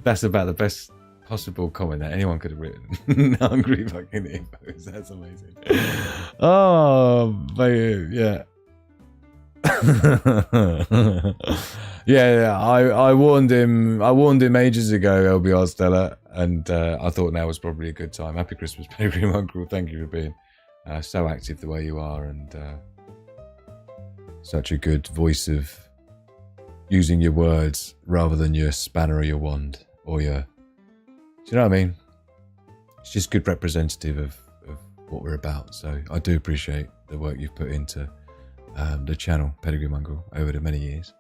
That's about the best possible comment that anyone could have written. Hungry fucking hippos. That's amazing. Oh, baby, yeah. Yeah, I warned him ages ago, LBR Stella, and I thought now was probably a good time. Happy Christmas, Baby Uncle. Thank you for being so active the way you are, and such a good voice of using your words rather than your spanner or your wand or your... Do you know what I mean? It's just good representative of what we're about. So I do appreciate the work you've put into the channel Pedigree Mongrel over the many years.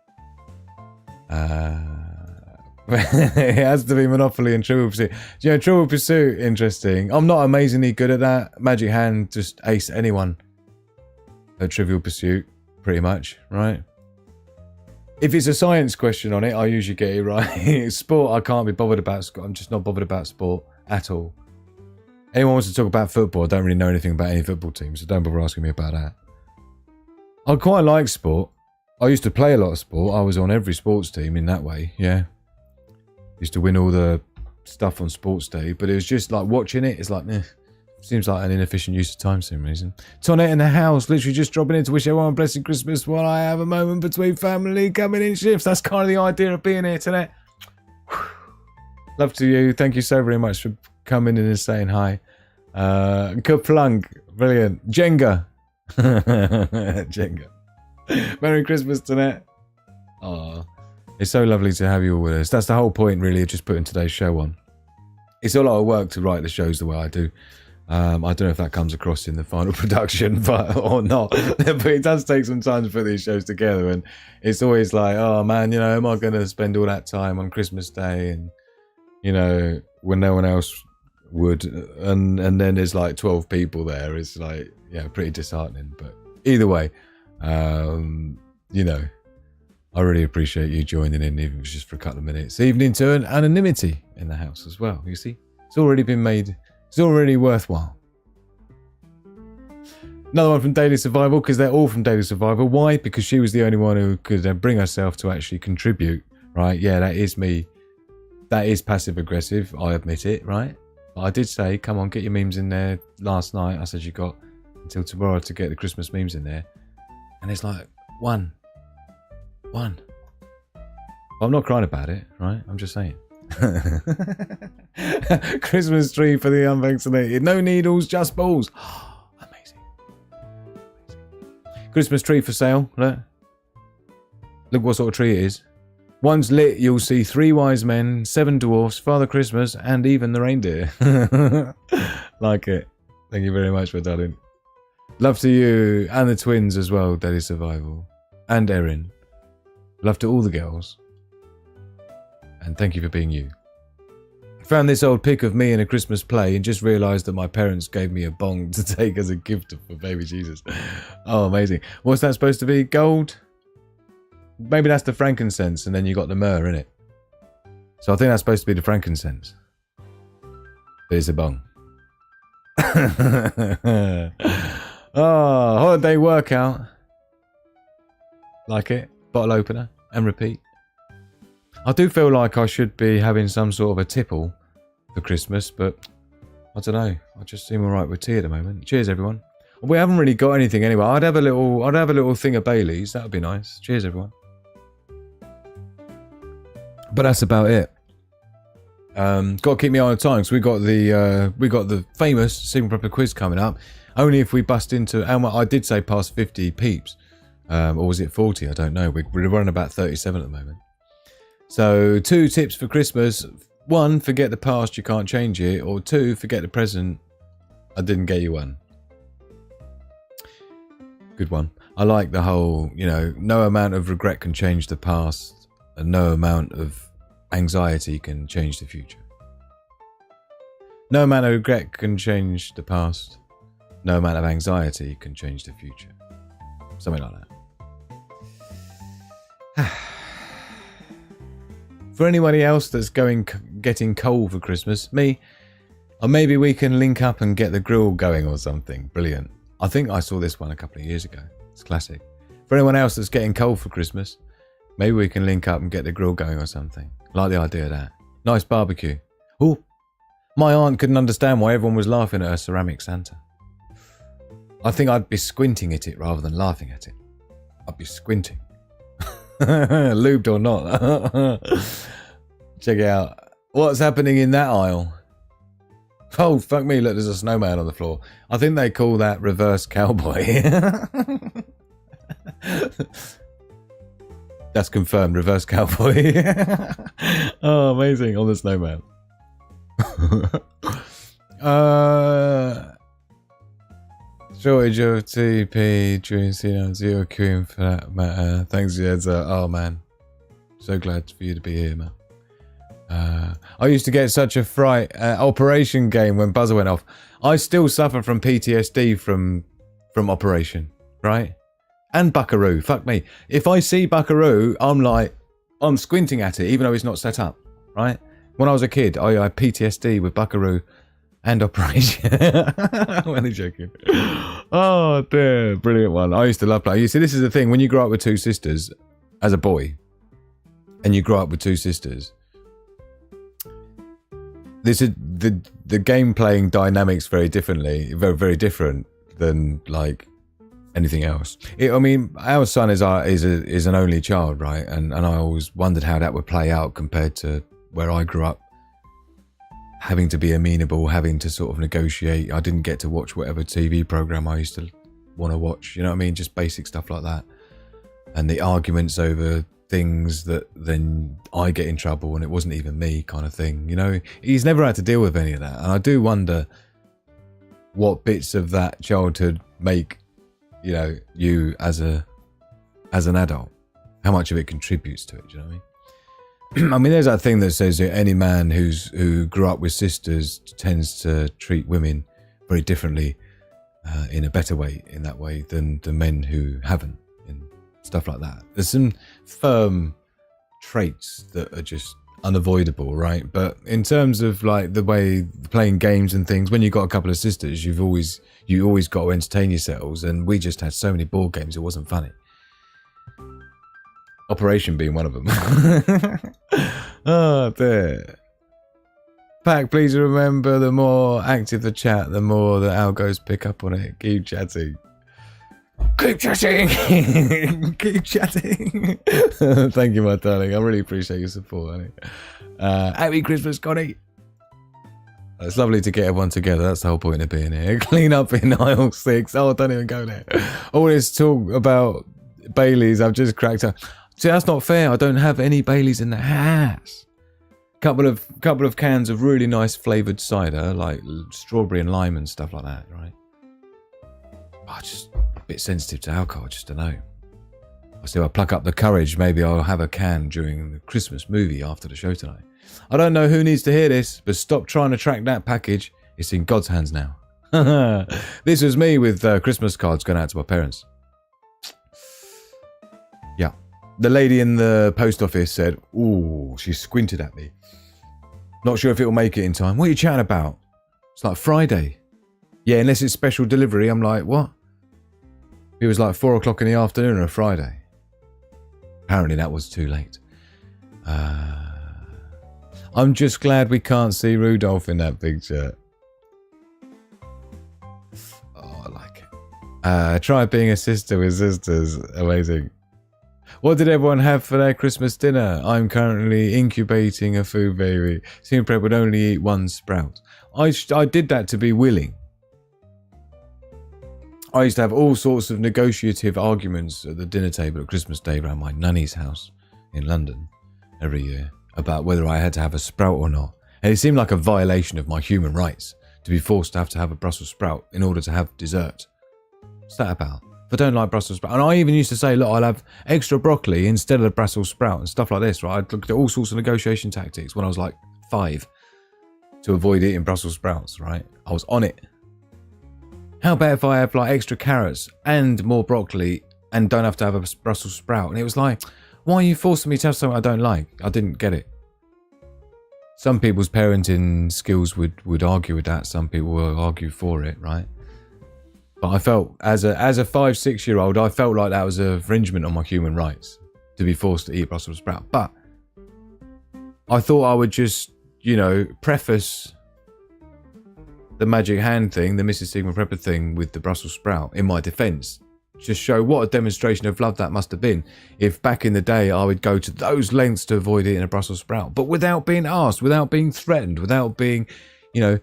It has to be Monopoly and Trivial Pursuit. You know, Trivial Pursuit, interesting. I'm not amazingly good at that. Magic Hand just ace anyone at Trivial Pursuit, pretty much, right? If it's a science question on it, I usually get it right. Sport, I can't be bothered about. I'm just not bothered about sport at all. Anyone wants to talk about football, I don't really know anything about any football team, so don't bother asking me about that. I quite like sport. I used to play a lot of sport. I was on every sports team in that way, yeah. Used to win all the stuff on sports day, but it was just like watching it, it's like, seems like an inefficient use of time for some reason. Tonette in the house, literally just dropping in to wish everyone a blessed Christmas while I have a moment between family coming in shifts. That's kind of the idea of being here, Tonette. Love to you. Thank you so very much for coming in and saying hi. Kaplunk, brilliant. Jenga. Jenga. Merry Christmas, Tonette. Aww. It's so lovely to have you all with us. That's the whole point, really, of just putting today's show on. It's a lot of work to write the shows the way I do. I don't know if that comes across in the final production or not. But it does take some time to put these shows together. And it's always like, oh, man, you know, am I going to spend all that time on Christmas Day? And, you know, when no one else would. And then there's like 12 people there. It's like, yeah, pretty disheartening. But either way, you know, I really appreciate you joining in, even if it's just for a couple of minutes. Evening to an anonymity in the house as well, you see. It's already been made. It's already worthwhile. Another one from Daily Survival, because they're all from Daily Survival. Why? Because she was the only one who could bring herself to actually contribute, right? Yeah, that is me. That is passive-aggressive, I admit it, right? But I did say, come on, get your memes in there last night. I said you got until tomorrow to get the Christmas memes in there. And it's like, one. I'm not crying about it, right? I'm just saying. Christmas tree for the unvaccinated. No needles, just balls. Amazing. Christmas tree for sale. Look what sort of tree it is. Once lit, you'll see 3 wise men, 7 dwarfs, Father Christmas, and even the reindeer. Like it. Thank you very much for darling. Love to you and the twins as well, Daily Survival. And Erin. Love to all the girls. And thank you for being you. Found this old pic of me in a Christmas play and just realised that my parents gave me a bong to take as a gift for baby Jesus. Oh, amazing. What's that supposed to be? Gold? Maybe that's the frankincense and then you got the myrrh in it. So I think that's supposed to be the frankincense. But it's a bong. Oh, holiday workout. Like it. Bottle opener. And repeat. I do feel like I should be having some sort of a tipple for Christmas, but I don't know. I just seem alright with tea at the moment. Cheers, everyone. We haven't really got anything anyway. I'd have a little thing of Bailey's. That would be nice. Cheers, everyone. But that's about it. Got to keep me on time because we got the famous Sigma Prepper quiz coming up. Only if we bust into. I did say past 50 peeps. Or was it 40? I don't know. We're running about 37 at the moment. So 2 tips for Christmas. 1, forget the past, you can't change it. Or 2, forget the present. I didn't get you one. Good one. I like the whole, you know, no amount of regret can change the past. And no amount of anxiety can change the future. No amount of regret can change the past. No amount of anxiety can change the future. Something like that. For anybody else that's getting coal for Christmas, me, or maybe we can link up and get the grill going or something. Brilliant. I think I saw this one a couple of years ago. It's classic. For anyone else that's getting coal for Christmas, maybe we can link up and get the grill going or something. I like the idea of that. Nice barbecue. Oh, my aunt couldn't understand why everyone was laughing at her ceramic Santa. I think I'd be squinting at it rather than laughing at it. I'd be squinting. Lubed or not. Check it out. What's happening in that aisle? Oh, fuck me, look, there's a snowman on the floor. I think they call that reverse cowboy. That's confirmed, reverse cowboy. Oh, amazing, on the snowman. Shortage of TP during zero queuing for that matter. Thanks, Yedza. Oh man, so glad for you to be here, man. I used to get such a fright Operation game when buzzer went off. I still suffer from PTSD from Operation, right? And Buckaroo. Fuck me. If I see Buckaroo, I'm squinting at it, even though it's not set up, right? When I was a kid, I had PTSD with Buckaroo and Operation. I'm only joking. Oh dear, brilliant one. I used to love playing. You see, this is the thing. When you grow up with two sisters, as a boy, and you grow up with two sisters, this is the game playing dynamics very differently, very very different than like anything else. I mean, our son is an only child, right? And I always wondered how that would play out compared to where I grew up, having to be amenable, having to sort of negotiate. I didn't get to watch whatever TV program I used to want to watch. You know what I mean? Just basic stuff like that, and the arguments over things that then I get in trouble and it wasn't even me kind of thing. You know, he's never had to deal with any of that, and I do wonder what bits of that childhood make, you know, you as an adult, how much of it contributes to it. Do you know what I mean? I mean, there's that thing that says that any man who grew up with sisters tends to treat women very differently, in a better way, in that way, than the men who haven't. Stuff like that. There's some firm traits that are just unavoidable, right? But in terms of like the way playing games and things, when you've got a couple of sisters, you always got to entertain yourselves, and we just had so many board games it wasn't funny. Operation being one of them. Oh dear. Pack, please remember, the more active the chat, the more the algos pick up on it. Keep chatting. Keep chatting. Keep chatting. Thank you, my darling. I really appreciate your support, honey. Happy Christmas, Connie. It's lovely to get everyone together. That's the whole point of being here. Clean up in aisle 6. Oh, don't even go there. All this talk about Baileys, I've just cracked up. See, that's not fair. I don't have any Baileys in the house. Couple of cans of really nice flavoured cider, like strawberry and lime and stuff like that, right? Oh, just a bit sensitive to alcohol, just don't know. I see if I pluck up the courage, maybe I'll have a can during the Christmas movie after the show tonight. I don't know who needs to hear this, but stop trying to track that package. It's in God's hands now. This was me with Christmas cards going out to my parents. Yeah. The lady in the post office said, ooh, she squinted at me. Not sure if it'll make it in time. What are you chatting about? It's like Friday. Yeah, unless it's special delivery. I'm like, what? It was like 4 o'clock in the afternoon on a Friday. Apparently that was too late. I'm just glad we can't see Rudolph in that picture. Oh, I like it. Try being a sister with sisters. Amazing. What did everyone have for their Christmas dinner? I'm currently incubating a food baby. Seeing Prep would only eat one sprout. I did that to be willing. I used to have all sorts of negotiative arguments at the dinner table at Christmas Day around my nanny's house in London every year about whether I had to have a sprout or not. And it seemed like a violation of my human rights to be forced to have a Brussels sprout in order to have dessert. What's that about? If I don't like Brussels sprout, and I even used to say, look, I'll have extra broccoli instead of the Brussels sprout and stuff like this, right? I'd looked at all sorts of negotiation tactics when I was like 5 to avoid eating Brussels sprouts, right? I was on it. How about if I have like extra carrots and more broccoli and don't have to have a Brussels sprout? And it was like, why are you forcing me to have something I don't like? I didn't get it. Some people's parenting skills would argue with that. Some people will argue for it, right? But I felt, as a 5-6-year-old, I felt like that was an infringement on my human rights to be forced to eat Brussels sprout. But I thought I would just, you know, preface the magic hand thing, the Mrs. Sigma Prepper thing with the Brussels sprout in my defence. Just show what a demonstration of love that must have been if back in the day I would go to those lengths to avoid eating a Brussels sprout, but without being asked, without being threatened, without being, you know,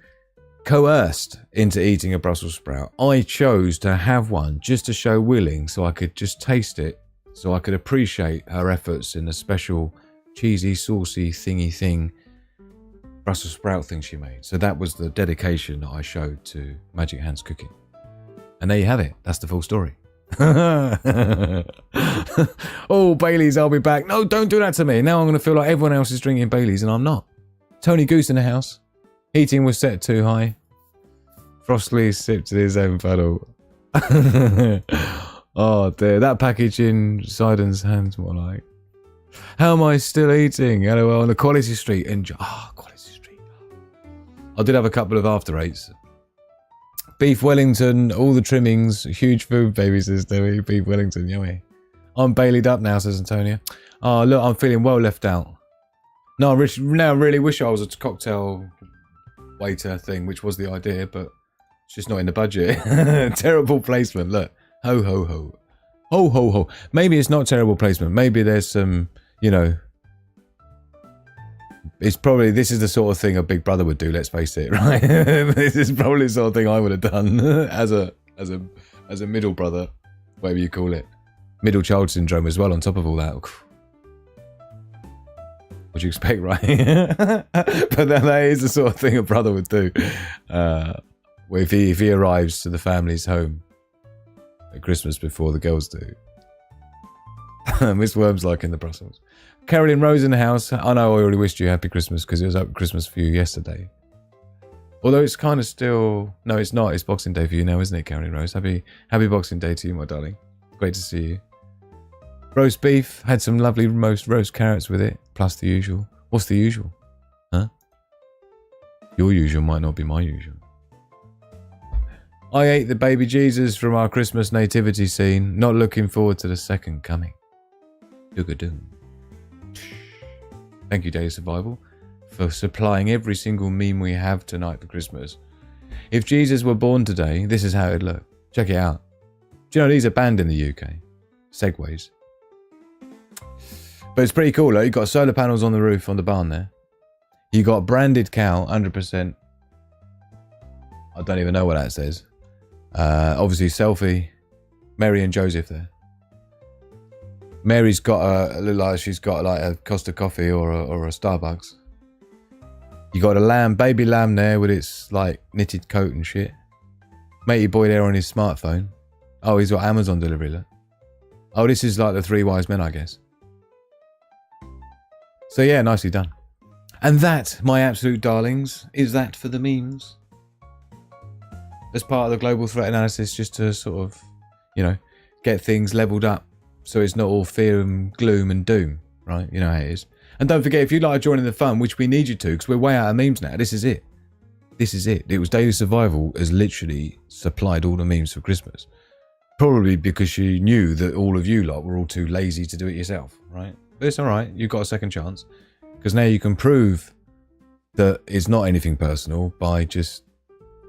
coerced into eating a Brussels sprout. I chose to have one just to show willing, so I could just taste it, so I could appreciate her efforts in the special cheesy, saucy, thingy thing Brussels sprout thing she made. So that was the dedication that I showed to Magic Hands cooking. And there you have it. That's the full story. Oh, Baileys, I'll be back. No, don't do that to me. Now I'm going to feel like everyone else is drinking Baileys and I'm not. Tony Goose in the house. Heating was set too high. Frostly sipped his own puddle. Oh dear, that package in Siden's hands more like. How am I still eating? LOL on the Quality Street. Quality Street. I did have a couple of after eights. Beef Wellington, all the trimmings, huge food, baby, says Dewey. Beef Wellington, yummy. I'm Baileyed up now, says Antonia. Oh, look, I'm feeling well left out. No, now I really wish I was a cocktail waiter thing, which was the idea, but it's just not in the budget. Terrible placement, look. Ho, ho, ho. Ho, ho, ho. Maybe it's not terrible placement. Maybe there's some, you know... It's probably, this is the sort of thing a big brother would do, let's face it, right? This is probably the sort of thing I would have done as a middle brother, whatever you call it. Middle child syndrome as well, on top of all that. What'd you expect, right? But that is the sort of thing a brother would do. If he arrives to the family's home at Christmas before the girls do. Miss Worm's like in the Brussels. Carolyn Rose in the house. I know I already wished you happy Christmas because it was up Christmas for you yesterday. Although it's kind of still... No, it's not. It's Boxing Day for you now, isn't it, Carolyn Rose? Happy Boxing Day to you, my darling. Great to see you. Roast beef. Had some lovely roast carrots with it. Plus the usual. What's the usual? Huh? Your usual might not be my usual. I ate the baby Jesus from our Christmas nativity scene. Not looking forward to the second coming. Dooga-doom. Thank you, Daily Survival, for supplying every single meme we have tonight for Christmas. If Jesus were born today, this is how it'd look. Check it out. Do you know these are banned in the UK? Segways. But it's pretty cool, though. You've got solar panels on the roof on the barn there. You got branded cow, 100%. I don't even know what that says. Obviously, selfie. Mary and Joseph there. Mary's got she's got like a Costa Coffee or a Starbucks. You got a lamb, baby lamb there with its like knitted coat and shit. Matey boy there on his smartphone. Oh, he's got Amazon delivery, look. Oh, this is like the Three Wise Men, I guess. So yeah, nicely done. And that, my absolute darlings, is that for the memes. As part of the global threat analysis, just to sort of, you know, get things leveled up. So it's not all fear and gloom and doom, right? You know how it is. And don't forget, if you'd like to join in the fun, which we need you to, because we're way out of memes now, this is it. This is it. It was Daily Survival has literally supplied all the memes for Christmas. Probably because she knew that all of you lot were all too lazy to do it yourself, right? But it's all right. You've got a second chance. Because now you can prove that it's not anything personal by just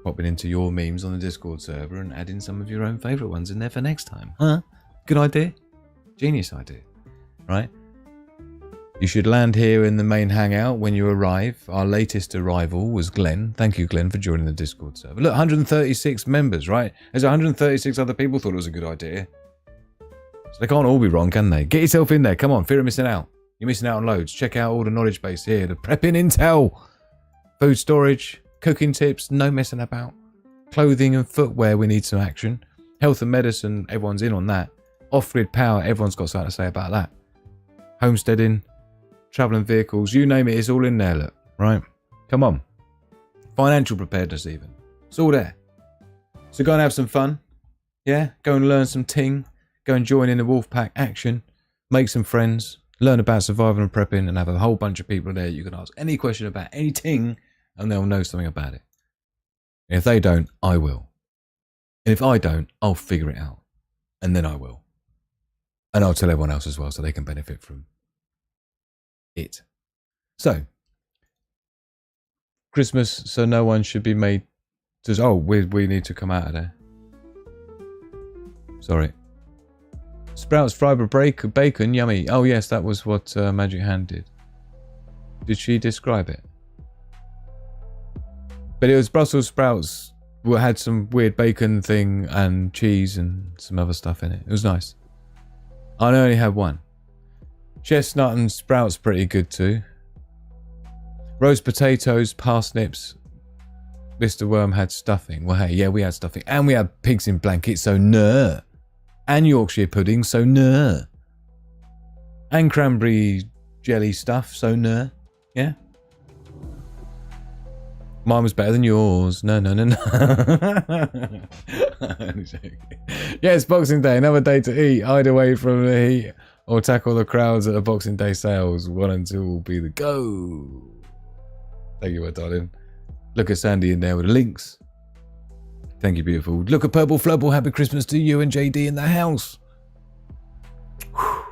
popping into your memes on the Discord server and adding some of your own favourite ones in there for next time. Huh? Good idea. Genius idea, right? You should land here in the main hangout when you arrive. Our latest arrival was Glenn. Thank you, Glenn, for joining the Discord server. Look, 136 members, right? There's 136 other people thought it was a good idea. So they can't all be wrong, can they? Get yourself in there. Come on, fear of missing out. You're missing out on loads. Check out all the knowledge base here. The prepping intel. Food storage. Cooking tips. No messing about. Clothing and footwear. We need some action. Health and medicine. Everyone's in on that. Off-grid power. Everyone's got something to say about that. Homesteading. Travelling vehicles. You name it. It's all in there, look. Right? Come on. Financial preparedness even. It's all there. So go and have some fun. Yeah? Go and learn some ting. Go and join in the Wolfpack action. Make some friends. Learn about survival and prepping and have a whole bunch of people there you can ask any question about anything and they'll know something about it. And if they don't, I will. And if I don't, I'll figure it out. And then I will. And I'll tell everyone else as well so they can benefit from it. So, Christmas, so no one should be made to... Oh, we need to come out of there. Sorry. Sprouts fried with bacon, yummy. Oh yes, that was what Magic Hand did. Did she describe it? But it was Brussels sprouts had some weird bacon thing and cheese and some other stuff in it. It was nice. I only had one. Chestnut and sprouts pretty good too. Roast potatoes, parsnips, Mr. Worm had stuffing. Well, hey, yeah, we had stuffing. And we had pigs in blankets, so no. And Yorkshire pudding, so no. And cranberry jelly stuff, so no. Yeah? Mine was better than yours. No. Yes, Boxing Day, another day to eat. Hide away from the heat or tackle the crowds at the Boxing Day sales. 1 and 2 will be the go. Thank you, my darling. Look at Sandy in there with the links. Thank you, beautiful. Look at Purple Flubble. Happy Christmas to you and JD in the house. Whew.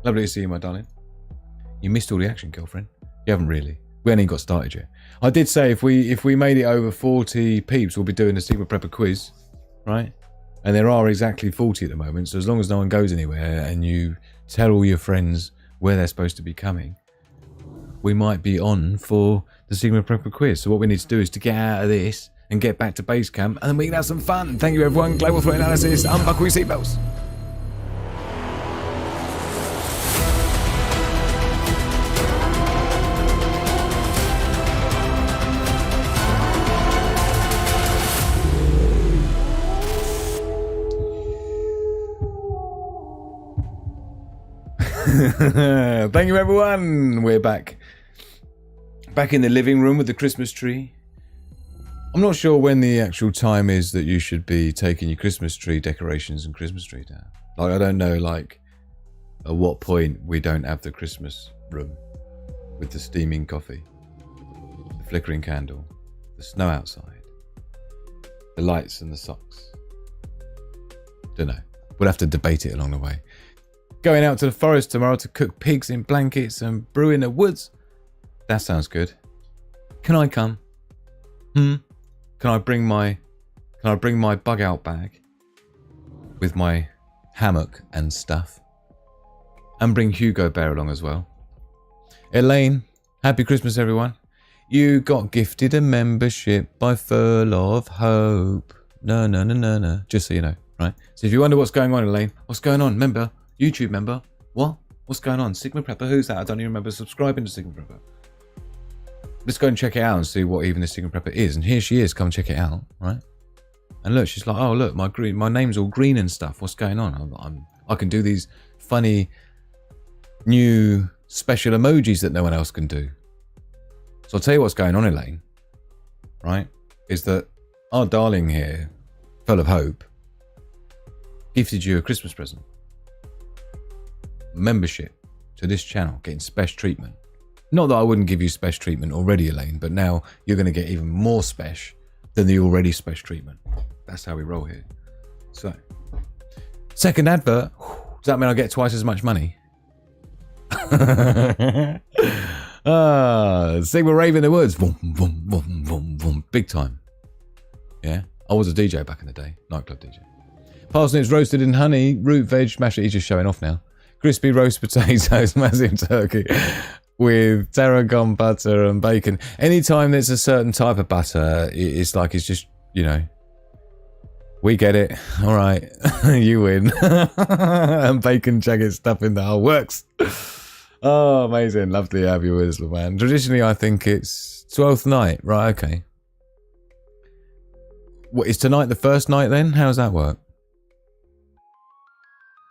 Lovely to see you, my darling. You missed all the action, girlfriend. You haven't really. We ain't even got started yet. I did say if we made it over 40 peeps, we'll be doing the Sigma Prepper quiz, right? And there are exactly 40 at the moment. So as long as no one goes anywhere and you tell all your friends where they're supposed to be coming, we might be on for the Sigma Prepper quiz. So what we need to do is to get out of this and get back to base camp, and then we can have some fun. Thank you, everyone. Global Threat Analysis. Unbuckle your seatbelts. Thank you, everyone. We're back in the living room with the Christmas tree. I'm not sure when the actual time is that you should be taking your Christmas tree decorations and Christmas tree down. Like, I don't know, like, at what point we don't have the Christmas room with the steaming coffee, the flickering candle, the snow outside, the lights and the socks. Don't know. We'll have to debate it along the way. Going out to the forest tomorrow to cook pigs in blankets and brew in the woods. That sounds good. Can I come? Can I bring my bug out bag with my hammock and stuff? And bring Hugo Bear along as well. Elaine, happy Christmas, everyone. You got gifted a membership by Furl of Hope. No. Just so you know, right? So if you wonder what's going on, Elaine, what's going on? Member, YouTube member. What? What's going on? Sigma Prepper? Who's that? I don't even remember subscribing to Sigma Prepper. Let's go and check it out and see what even the Sigma Prepper is. And here she is. Come check it out, right? And look, she's like, oh look, my name's all green and stuff. What's going on? I can do these funny new special emojis that no one else can do. So I'll tell you what's going on, Elaine. Right? Is that our darling here, Full of Hope, gifted you a Christmas present. Membership to this channel, getting special treatment. Not that I wouldn't give you special treatment already, Elaine, but now you're going to get even more special than the already special treatment. That's how we roll here. So, second advert. Does that mean I get twice as much money? Sigma Rave in the Woods. Vroom, vroom, vroom, vroom, vroom. Big time. Yeah. I was a DJ back in the day. Nightclub DJ. Parsnips roasted in honey. Root veg. Mash it. He's just showing off now. Crispy roast potatoes. Massive turkey. With tarragon butter and bacon. Anytime there's a certain type of butter, it's like it's just, you know, we get it. All right. You win. And bacon jagged stuff in the whole works. Oh, amazing. Lovely to have you with us, man. Traditionally, I think it's 12th night. Right, okay. What, is tonight the first night then? How does that work?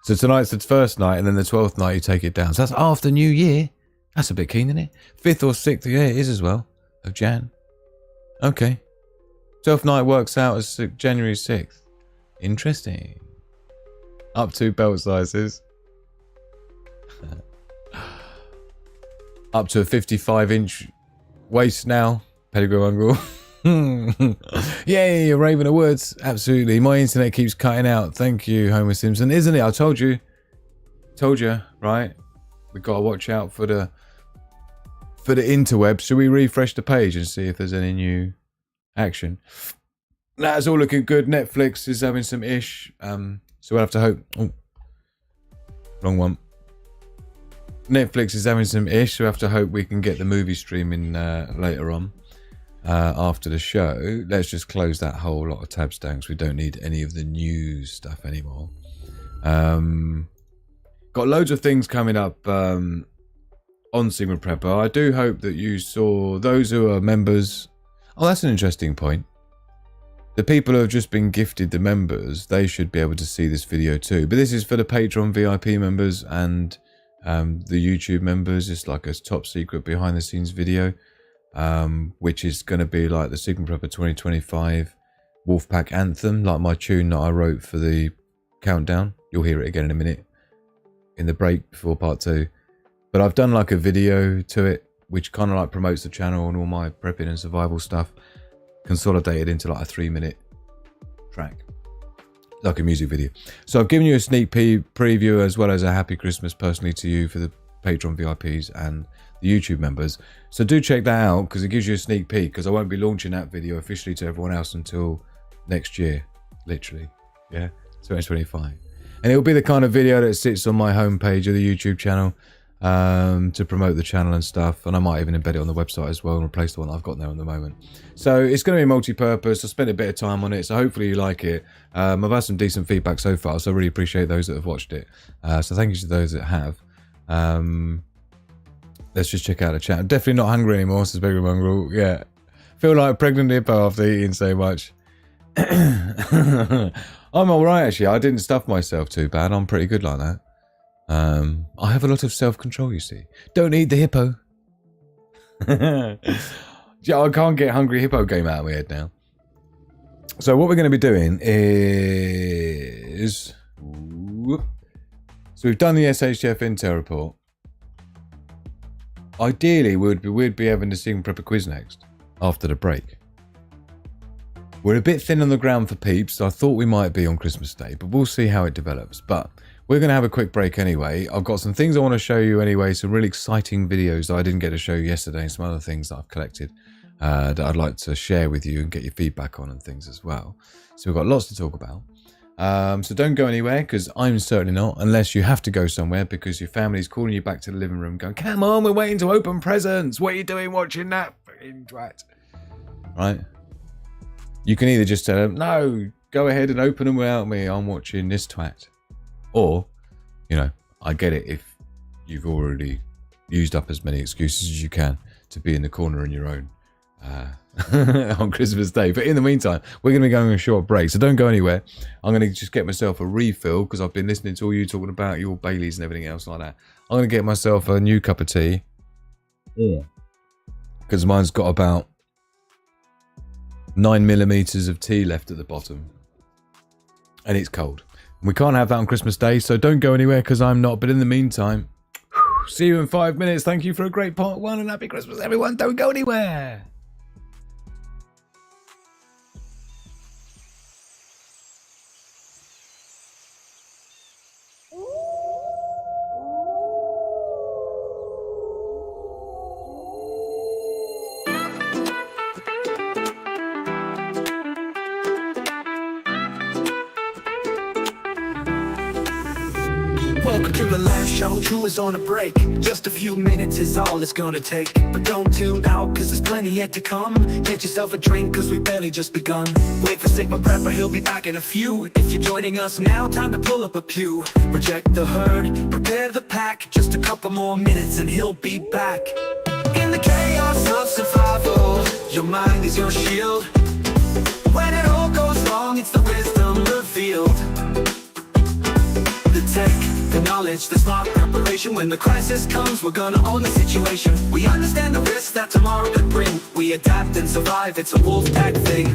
So tonight's the first night, and then the 12th night you take it down. So that's after New Year. That's a bit keen, isn't it? 5th or 6th, yeah, it is as well, of Jan. Okay. 12th night works out as January 6th. Interesting. Up 2 belt sizes. Up to a 55-inch waist now. Pedigree Uncle. Yay, Raven of Woods. Absolutely. My internet keeps cutting out. Thank you, Homer Simpson. Isn't it? I told you. Told you, right? We've got to watch out for the interwebs. Should we refresh the page and see if there's any new action? That's all looking good. Netflix is having some ish. So we'll have to hope. Oh, wrong one. Netflix is having some ish. So we'll have to hope we can get the movie streaming later on after the show. Let's just close that whole lot of tabs down because we don't need any of the news stuff anymore. Got loads of things coming up on Sigma Prepper. I do hope that you saw those who are members. Oh, that's an interesting point. The people who have just been gifted the members, they should be able to see this video too. But this is for the Patreon VIP members and the YouTube members. It's like a top secret behind the scenes video, which is going to be like the Sigma Prepper 2025 Wolfpack Anthem, like my tune that I wrote for the countdown. You'll hear it again in a minute in the break before part 2. But I've done like a video to it, which kind of like promotes the channel and all my prepping and survival stuff, consolidated into like a 3-minute track, like a music video. So I've given you a sneak preview as well as a happy Christmas personally to you for the Patreon VIPs and the YouTube members. So do check that out because it gives you a sneak peek, because I won't be launching that video officially to everyone else until next year, literally, yeah, 2025. And it'll be the kind of video that sits on my homepage of the YouTube channel to promote the channel and stuff, and I might even embed it on the website as well and replace the one I've got there at the moment. So it's going to be multi-purpose. I spent a bit of time on it, so hopefully you like it. I've had some decent feedback so far, so I really appreciate those that have watched it. So thank you to those that have. Let's just check out the chat. I'm definitely not hungry anymore, says Beggar Mongrel. Yeah, feel like a pregnant hippo after eating so much. I'm alright actually. I didn't stuff myself too bad. I'm pretty good like that. I have a lot of self-control, you see. Don't eat the hippo. Yeah, I can't get Hungry Hippo game out of my head now. So what we're going to be doing is... So we've done the SHF Intel report. Ideally, we'd be having the Sigma Prepper quiz next, after the break. We're a bit thin on the ground for peeps, so I thought we might be on Christmas Day, but we'll see how it develops. But we're going to have a quick break anyway. I've got some things I want to show you anyway, some really exciting videos that I didn't get to show you yesterday, and some other things that I've collected that I'd like to share with you and get your feedback on and things as well. So we've got lots to talk about. So don't go anywhere, because I'm certainly not, unless you have to go somewhere because your family's calling you back to the living room going, come on, we're waiting to open presents. What are you doing watching that fucking twat? Right? You can either just tell them, no, go ahead and open them without me. I'm watching this twat. Or, you know, I get it if you've already used up as many excuses as you can to be in the corner on your own on Christmas Day. But in the meantime, we're going to be going on a short break, so don't go anywhere. I'm going to just get myself a refill because I've been listening to all you talking about your Baileys and everything else like that. I'm going to get myself a new cup of tea. Yeah. Because mine's got about 9mm of tea left at the bottom. And it's cold. We can't have that on Christmas Day, so don't go anywhere because I'm not. But in the meantime, see you in 5 minutes. Thank you for a great part 1 and happy Christmas, everyone. Don't go anywhere. Welcome to the last show, True is on a break. Just a few minutes is all it's gonna take. But don't tune out, cause there's plenty yet to come. Get yourself a drink, cause we barely just begun. Wait for Sigma Prepper, he'll be back in a few. If you're joining us now, time to pull up a pew. Reject the herd, prepare the pack. Just a couple more minutes and he'll be back. In the chaos of survival, your mind is your shield. When it all goes wrong, it's the wisdom revealed. The tech, the knowledge, the smart preparation. When the crisis comes, we're gonna own the situation. We understand the risks that tomorrow could bring. We adapt and survive, it's a Wolfpack thing.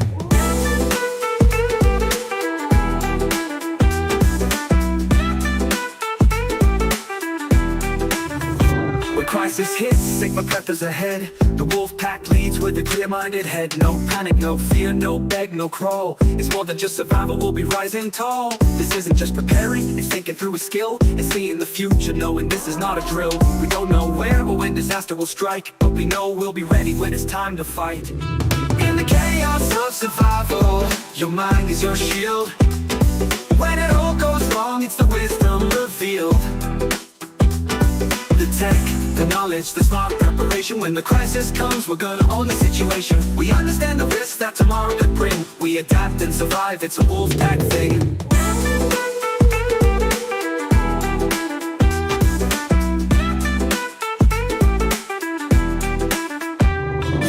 When crisis hits, Sigma Prepper's ahead. The Wolfpack leads with a clear-minded head. No panic, no fear, no beg, no crawl. It's more than just survival, we'll be rising tall. This isn't just preparing, it's thinking through a skill. It's seeing the future, knowing this is not a drill. We don't know where or when disaster will strike, but we know we'll be ready when it's time to fight. In the chaos of survival, your mind is your shield. When it all goes wrong, it's the wisdom revealed. The tech, the knowledge, the smart preparation. When the crisis comes, we're gonna own the situation. We understand the risks that tomorrow could bring. We adapt and survive, it's a Wolfpack thing.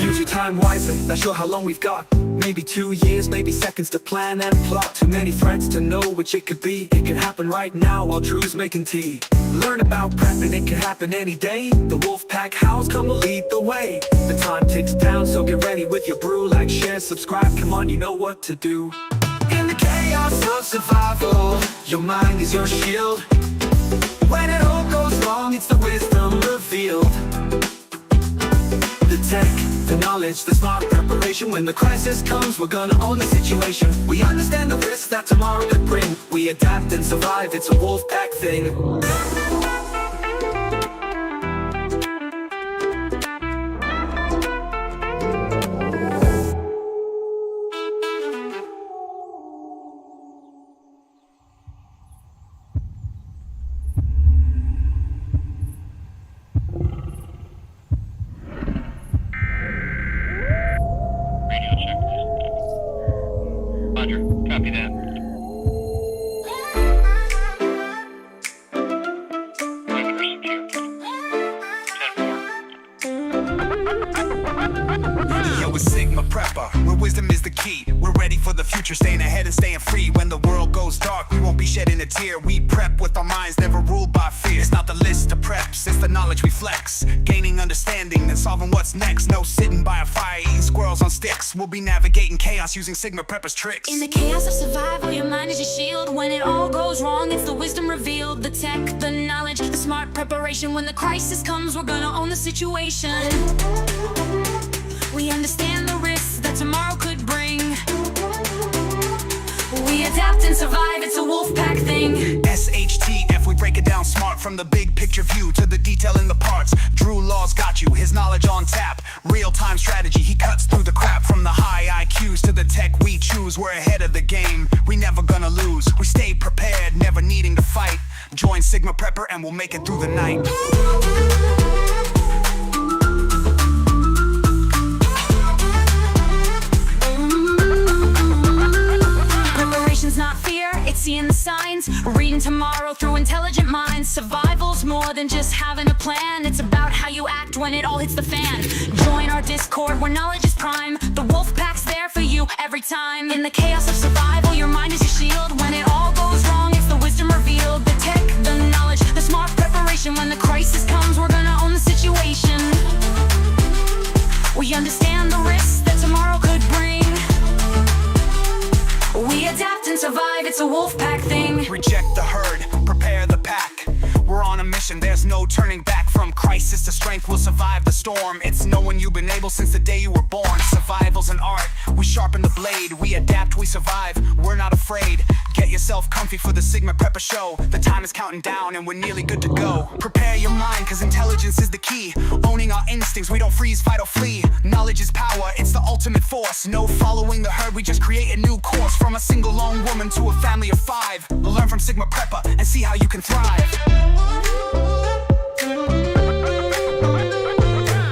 Use your time wisely, not sure how long we've got. Maybe 2 years, maybe seconds to plan and plot. Too many threats to know which it could be. It can happen right now while Drew's making tea. Learn about prepping, it can happen any day. The Wolfpack House come to lead the way. The time ticks down, so get ready with your brew. Like, share, subscribe, come on, you know what to do. In the chaos of survival, your mind is your shield. When it all goes wrong, it's the wisdom revealed. The tech, the knowledge, the smart preparation. When the crisis comes, we're gonna own the situation. We understand the risks that tomorrow could bring. We adapt and survive, it's a Wolfpack thing. Radio check. Roger, copy that. Weather secure. 10-4. Yo, it's Sigma Prepper, where wisdom is the key. We're ready for the future, staying ahead and staying free. When the world goes dark, we won't be shedding a tear. We prep with our minds, never ruled by fear. It's not the list of preps, it's the knowledge we flex. Gaining understanding, then solving what's next. No sitting by a fire, eating squirrels on sticks. We'll be navigating chaos using Sigma Prepper's tricks. In the chaos of survival, your mind is your shield. When it all goes wrong, it's the wisdom revealed. The tech, the knowledge, the smart preparation. When the crisis comes, we're gonna own the situation. We understand the risks that tomorrow could bring. We adapt and survive, it's a Wolfpack thing. SHTF, we break it down smart. From the big picture view to the detail in the parts. Drew Law's got you, his knowledge on tap. Real-time strategy, he cuts through the crap. From the high IQs to the tech we choose. We're ahead of the game, we never gonna lose. We stay prepared, never needing to fight. Join Sigma Prepper and we'll make it through the night. Preparation's not fear, it's seeing the signs. Reading tomorrow through intelligent minds. Survival's more than just having a plan. It's about how you act when it all hits the fan. Join our Discord where knowledge is prime. The Wolfpack's there for you every time. In the chaos of survival, your mind is your shield. When it all goes wrong, it's the wisdom revealed. The tech, the knowledge, the smart preparation. When the crisis comes, we're gonna own the situation. We understand the risks that tomorrow could bring. We adapt and survive, it's a Wolfpack thing. Reject the herd, prepare the pack. We're on a mission, there's no turning back. From crisis to strength, we'll survive the storm. It's knowing you've been able since the day you were born. Survival's an art, we sharpen the blade. We adapt, we survive, we're not afraid. Get yourself comfy for the Sigma Prepper show. The time is counting down and we're nearly good to go. Prepare your mind, cause intelligence is the key. Owning our instincts, we don't freeze, fight or flee. Knowledge is power, it's the ultimate force. No following the herd, we just create a new course. From a single lone woman to a family of 5. Learn from Sigma Prepper and see how you can thrive.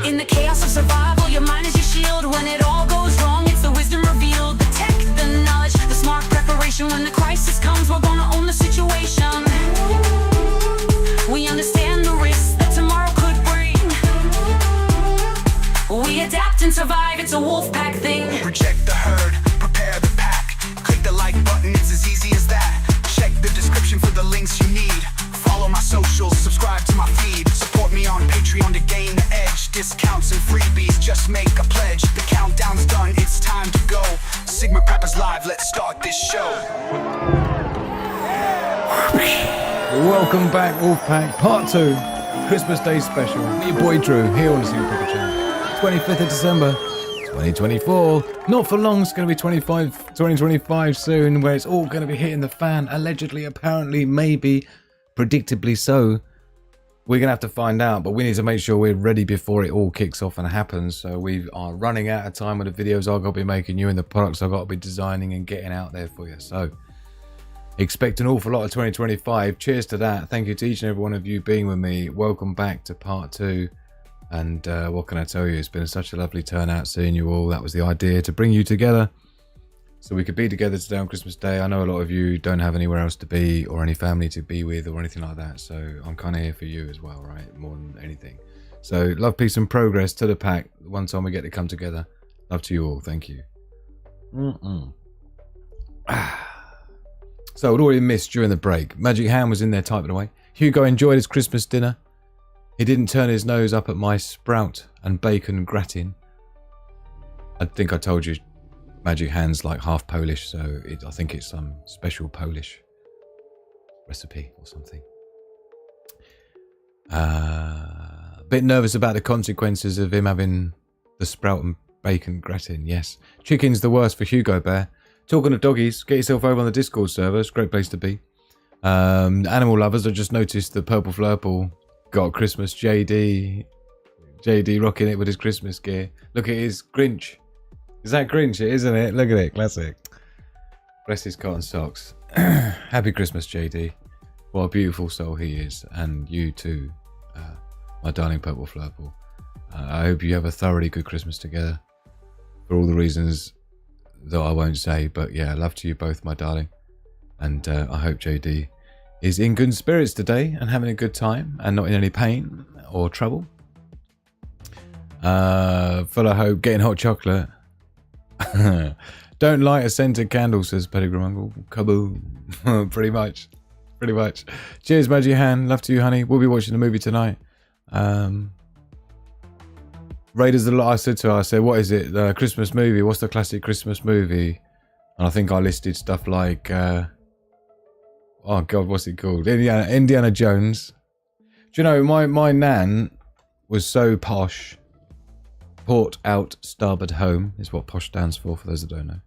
In the chaos of survival, your mind is your shield. When it all goes wrong, it's the wisdom revealed. The tech, the knowledge, the smart preparation. When the crisis comes, we're gonna own the situation. We understand the risks that tomorrow could bring. We adapt and survive, it's a Wolfpack thing. Reject the herd, prepare the pack. Click the like button, it's as easy as that. Check the description for the links you need. Follow my socials, subscribe to my feed. Support me on Patreon to gain the edge. Discounts and freebies, just make a pledge. The countdown's done, it's time to go. Sigma Preppers Live, let's start this show. Welcome back, Wolfpack, part 2, Christmas Day special. Your boy Drew, here on the Sigma Prepper channel. 25th of December, 2024. Not for long, it's going to be 2025 soon, where it's all going to be hitting the fan. Allegedly, apparently, maybe, predictably so. We're going to have to find out, but we need to make sure we're ready before it all kicks off and happens. So we are running out of time with the videos I've got to be making you and the products I've got to be designing and getting out there for you. So expect an awful lot of 2025. Cheers to that. Thank you to each and every one of you being with me. Welcome back to part 2. And what can I tell you? It's been such a lovely turnout seeing you all. That was the idea, to bring you together so we could be together today on Christmas Day. I know a lot of you don't have anywhere else to be or any family to be with or anything like that. So I'm kind of here for you as well, right? More than anything. So love, peace and progress to the pack. One time we get to come together. Love to you all. Thank you. So I'd already missed during the break. Magic Hand was in there typing away. Hugo enjoyed his Christmas dinner. He didn't turn his nose up at my sprout and bacon gratin. I think I told you Magic Hand's like half Polish, so I think it's some special Polish recipe or something. Bit nervous about the consequences of him having the sprout and bacon gratin. Yes. Chicken's the worst for Hugo Bear. Talking of doggies, get yourself over on the Discord server. It's a great place to be. Animal lovers, I just noticed that Purple Flurple got Christmas JD rocking it with his Christmas gear. Look at his Grinch. Is that Grinch, isn't it? Look at it. Classic. Bless his cotton socks. Happy Christmas, JD. What a beautiful soul he is. And you too, my darling Purple Flurple. I hope you have a thoroughly good Christmas together. For all the reasons that I won't say. But yeah, love to you both, my darling. And I hope JD is in good spirits today and having a good time and not in any pain or trouble. Full of hope, getting hot chocolate. Don't light a scented candle, says Pedigree Mungle. Kaboom. Pretty much. Cheers, Magic Hand. Love to you, honey. We'll be watching the movie tonight. Raiders of the Lost. I said to her, I said, what is it? The Christmas movie. What's the classic Christmas movie? And I think I listed stuff like, oh God, what's it called? Indiana Jones. Do you know, my nan was so posh. Port out, starboard home is what posh stands for those that don't know.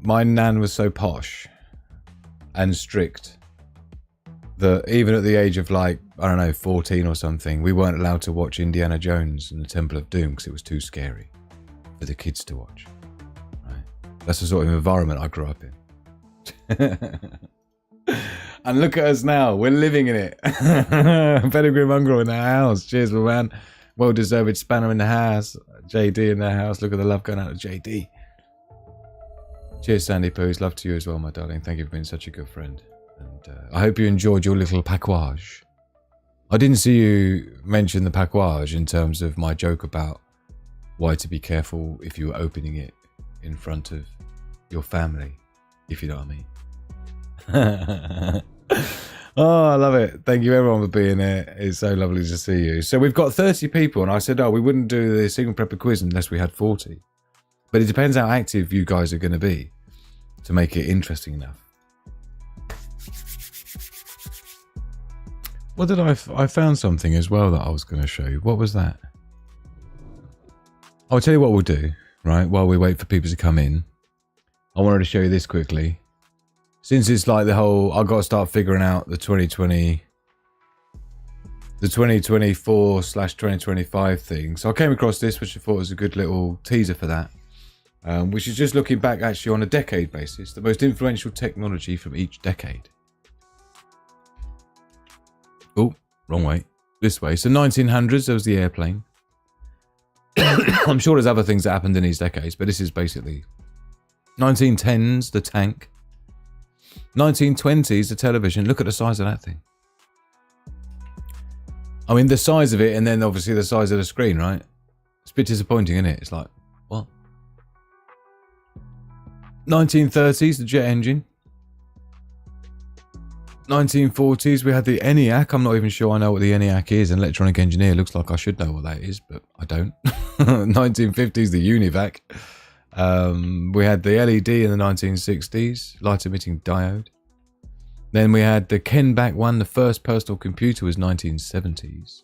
My nan was so posh and strict that even at the age of like, I don't know, 14 or something, we weren't allowed to watch Indiana Jones and the Temple of Doom because it was too scary for the kids to watch. Right? That's the sort of environment I grew up in. And look at us now, we're living in it. Pedigree Mongrel in the house. Cheers, my man. Well-deserved spanner in the house. JD in the house. Look at the love going out to JD. Cheers, Sandy Poos. Love to you as well, my darling. Thank you for being such a good friend. And I hope you enjoyed your little packwage. I didn't see you mention the packwage in terms of my joke about why to be careful if you were opening it in front of your family, if you know what I mean. Oh, I love it. Thank you everyone for being here. It's so lovely to see you. So we've got 30 people and I said, we wouldn't do the Single Prepper quiz unless we had 40. But it depends how active you guys are going to be to make it interesting enough. What did I found something as well that I was going to show you. What was that? I'll tell you what we'll do, right? While we wait for people to come in. I wanted to show you this quickly. Since it's like the whole, I've got to start figuring out the 2024/2025 thing. So I came across this, which I thought was a good little teaser for that. Which is just looking back actually on a decade basis, the most influential technology from each decade. Oh, wrong way. This way. So 1900s, there was the airplane. I'm sure there's other things that happened in these decades, but this is basically 1910s, the tank. 1920s, the television. Look at the size of that thing. I mean, the size of it, and then obviously the size of the screen, right? It's a bit disappointing, isn't it? It's like, what? 1930s, the jet engine. 1940s, we had the ENIAC. I'm not even sure I know what the ENIAC is. An electronic engineer. Looks like I should know what that is, but I don't. 1950s, the UNIVAC. We had the LED in the 1960s, light emitting diode. Then we had the Kenback one, the first personal computer was 1970s.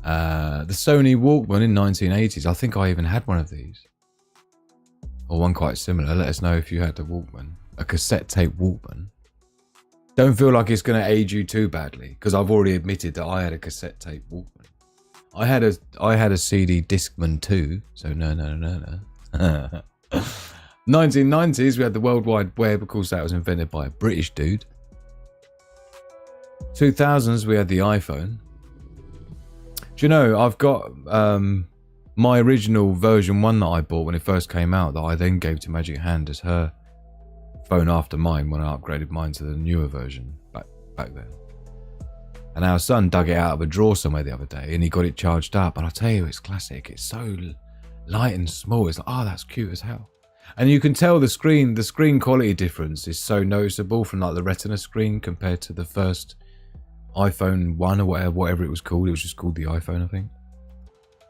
The Sony Walkman in 1980s. I think I even had one of these. Or one quite similar. Let us know if you had the Walkman. A cassette tape Walkman. Don't feel like it's going to age you too badly, because I've already admitted that I had a cassette tape Walkman. I had a CD Discman too, so no. 1990s, we had the World Wide Web. Of course, that was invented by a British dude. 2000s, we had the iPhone. Do you know, I've got my original version 1 that I bought when it first came out, that I then gave to Magic Hand as her phone after mine when I upgraded mine to the newer version back then. And our son dug it out of a drawer somewhere the other day, and he got it charged up. And I tell you, it's classic. It's so light and small. It's like, oh, that's cute as hell. And you can tell the screen quality difference is so noticeable from like the Retina screen compared to the first iPhone 1 or whatever it was called. It was just called the iPhone, I think.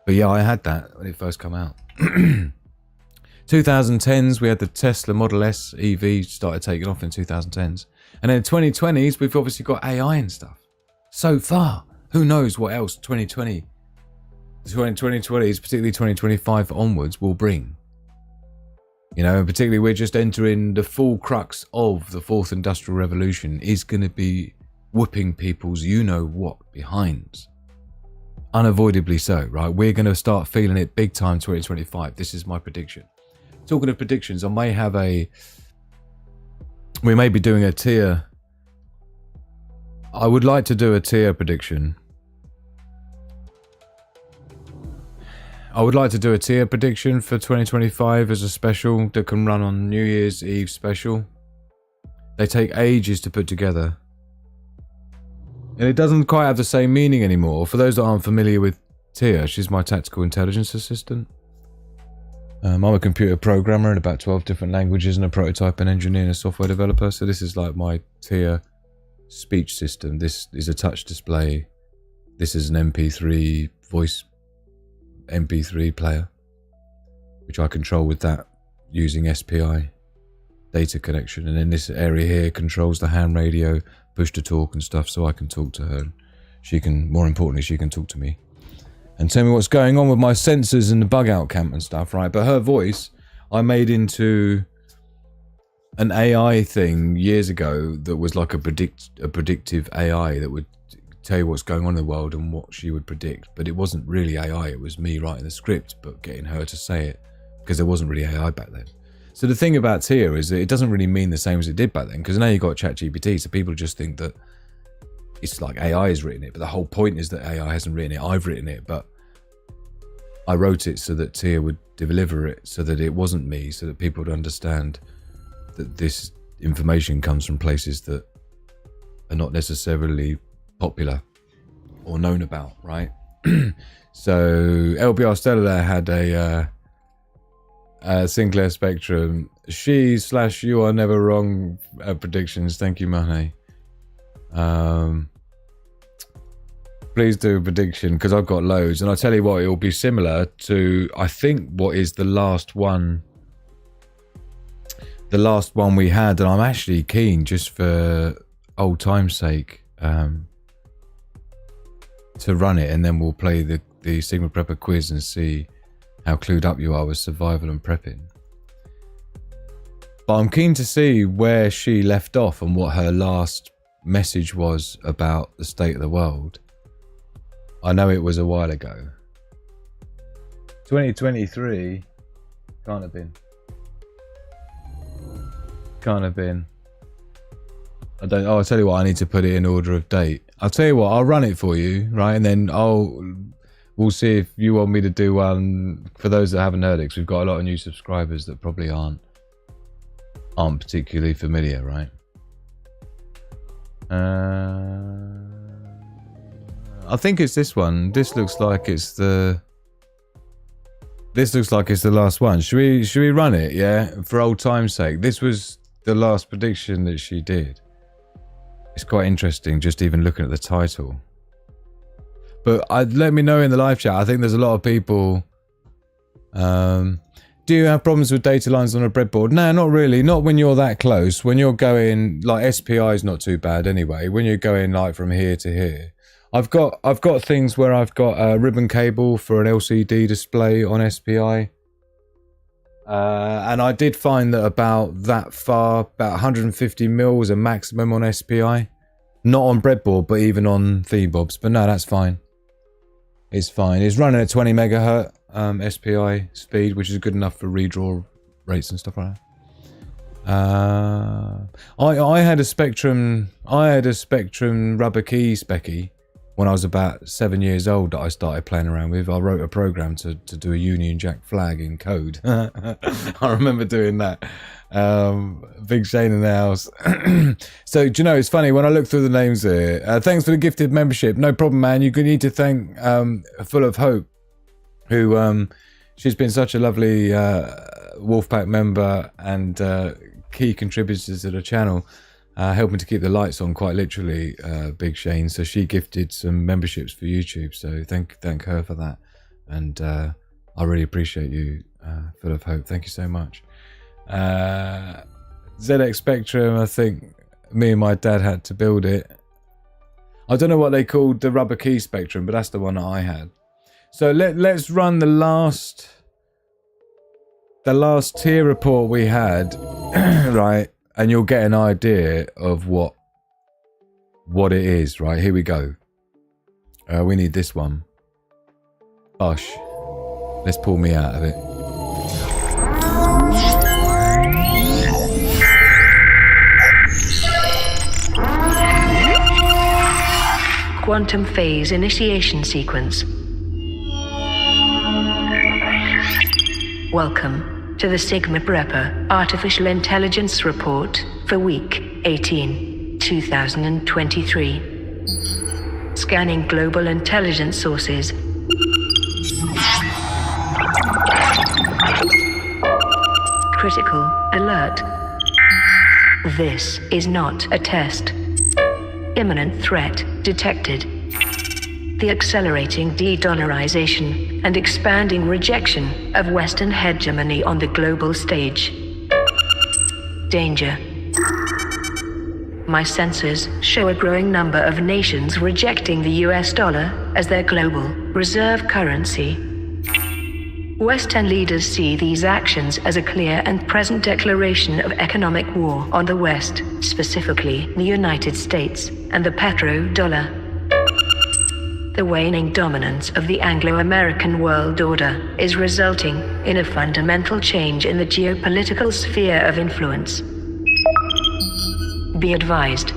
But yeah, I had that when it first came out. 2010s, we had the Tesla Model S EV started taking off in 2010s. And then 2020s, we've obviously got AI and stuff. So far, who knows what else 2020s, particularly 2025 onwards, will bring. You know, and particularly we're just entering the full crux of the fourth industrial revolution is going to be whooping people's you-know-what behinds. Unavoidably so, right? We're going to start feeling it big time 2025. This is my prediction. Talking of predictions, we may be doing a tier. I would like to do a tier prediction. I would like to do a tier prediction for 2025 as a special that can run on New Year's Eve special. They take ages to put together. And it doesn't quite have the same meaning anymore. For those that aren't familiar with Tia, she's my tactical intelligence assistant. I'm a computer programmer in about 12 different languages and a prototype and engineer and a software developer. So this is like my Tia speech system. This is a touch display. This is an MP3 voice MP3 player, which I control with that using SPI data connection. And then this area here controls the ham radio, push to talk and stuff, so I can talk to her. She can, more importantly, she can talk to me and tell me what's going on with my sensors and the bug out camp and stuff, right? But her voice, I made into an AI thing years ago that was like a predictive AI that would tell you what's going on in the world and what she would predict. But it wasn't really AI, it was me writing the script but getting her to say it, because there wasn't really AI back then. So the thing about Tia is that it doesn't really mean the same as it did back then, because now you've got ChatGPT, so people just think that it's like AI has written it, but the whole point is that AI hasn't written it, I've written it, but I wrote it so that Tia would deliver it, so that it wasn't me, so that people would understand that this information comes from places that are not necessarily popular or known about, right? So LBR Stellar had a Sinclair Spectrum. You are never wrong predictions. Thank you, Mane. Please do a prediction, because I've got loads, and I'll tell you what, it will be similar to, I think, what is the last one we had, and I'm actually keen, just for old time's sake, to run it, and then we'll play the Sigma Prepper quiz and see how clued up you are with survival and prepping. But I'm keen to see where she left off and what her last message was about the state of the world. I know it was a while ago. 2023 can't have been. Can't have been. I'll tell you what, I need to put it in order of date. I'll tell you what, I'll run it for you, right? And then we'll see if you want me to do one for those that haven't heard it, because we've got a lot of new subscribers that probably aren't particularly familiar, right? I think it's this one. This looks like it's the last one. Should we run it? Yeah, for old time's sake. This was the last prediction that she did. It's quite interesting, just even looking at the title. But let me know in the live chat. I think there's a lot of people. Do you have problems with data lines on a breadboard? No, not really. Not when you're that close. When you're going, like, SPI is not too bad anyway. When you're going like from here to here. I've got things where I've got a ribbon cable for an LCD display on SPI. And I did find that about that far, about 150 mil was a maximum on SPI. Not on breadboard, but even on Thebobs. But no, that's fine. It's fine. It's running at 20 megahertz SPI speed, which is good enough for redraw rates and stuff like that. I had a Spectrum rubber key specky when I was about 7 years old that I started playing around with. I wrote a program to do a Union Jack flag in code. I remember doing that. Big Shane in the house. So, do you know, it's funny when I look through the names here. Thanks for the gifted membership. No problem, man. You need to thank Full of Hope, who she's been such a lovely Wolfpack member and key contributor to the channel, helping to keep the lights on, quite literally, Big Shane. So she gifted some memberships for YouTube. So thank her for that. And I really appreciate you, Full of Hope. Thank you so much. ZX Spectrum, I think me and my dad had to build it. I don't know what they called the rubber key Spectrum, but that's the one that I had. So let's run the last tier report we had, right? And you'll get an idea of what it is, right? Here we go. We need this one. Gosh, let's pull me out of it. Quantum phase initiation sequence. Welcome to the Sigma Prepper Artificial Intelligence Report for week 18, 2023. Scanning global intelligence sources. Critical alert. This is not a test. Imminent threat detected. The accelerating de-dollarization and expanding rejection of Western hegemony on the global stage. Danger. My sensors show a growing number of nations rejecting the US dollar as their global reserve currency. Western leaders see these actions as a clear and present declaration of economic war on the West, specifically the United States and the petrodollar. The waning dominance of the Anglo-American world order is resulting in a fundamental change in the geopolitical sphere of influence. Be advised,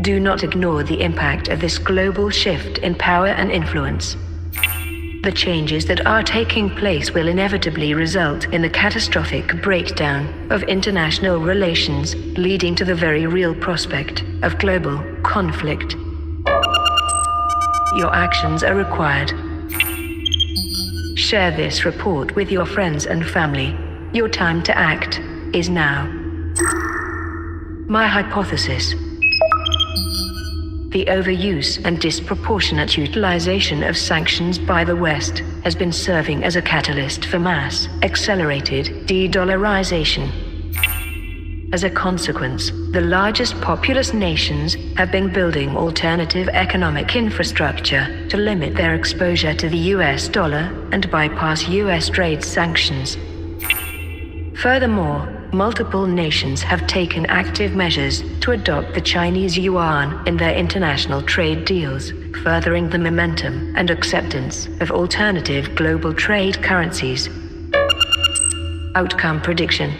do not ignore the impact of this global shift in power and influence. The changes that are taking place will inevitably result in the catastrophic breakdown of international relations, leading to the very real prospect of global conflict. Your actions are required. Share this report with your friends and family. Your time to act is now. My hypothesis. The overuse and disproportionate utilization of sanctions by the West has been serving as a catalyst for mass, accelerated de-dollarization. As a consequence, the largest populous nations have been building alternative economic infrastructure to limit their exposure to the US dollar and bypass US trade sanctions. Furthermore, multiple nations have taken active measures to adopt the Chinese yuan in their international trade deals, furthering the momentum and acceptance of alternative global trade currencies. Outcome prediction.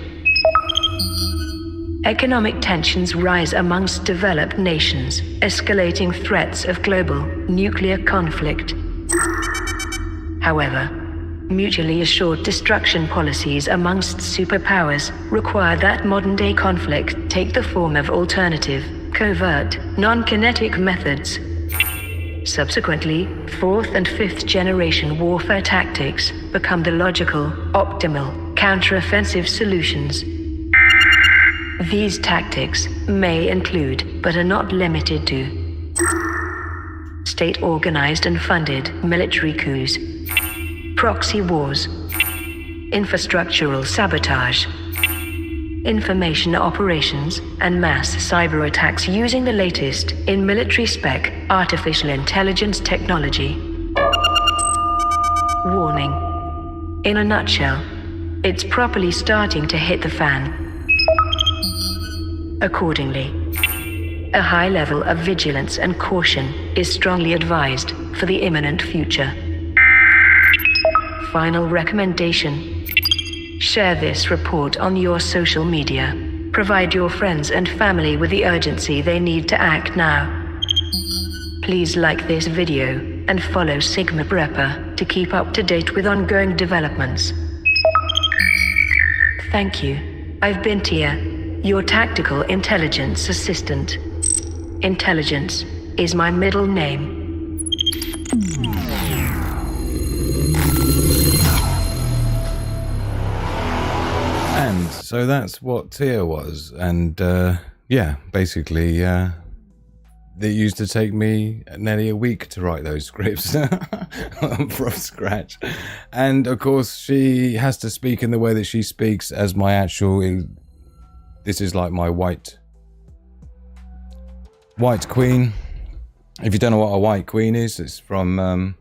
Economic tensions rise amongst developed nations, escalating threats of global nuclear conflict. However, mutually assured destruction policies amongst superpowers require that modern-day conflict take the form of alternative, covert, non-kinetic methods. Subsequently, fourth and fifth generation warfare tactics become the logical, optimal, counteroffensive solutions. These tactics may include, but are not limited to, state-organized and funded military coups, proxy wars, infrastructural sabotage, information operations, and mass cyber attacks using the latest in military spec artificial intelligence technology. Warning. In a nutshell, it's properly starting to hit the fan. Accordingly, a high level of vigilance and caution is strongly advised for the imminent future. Final recommendation. Share this report on your social media. Provide your friends and family with the urgency they need to act now. Please like this video and follow Sigma Prepper to keep up to date with ongoing developments. Thank you. I've been Tia, your tactical intelligence assistant. Intelligence is my middle name. And so that's what Tia was. And yeah, basically, it used to take me nearly a week to write those scripts from scratch. And of course, she has to speak in the way that she speaks as my actual. This is like my white queen. If you don't know what a white queen is, it's from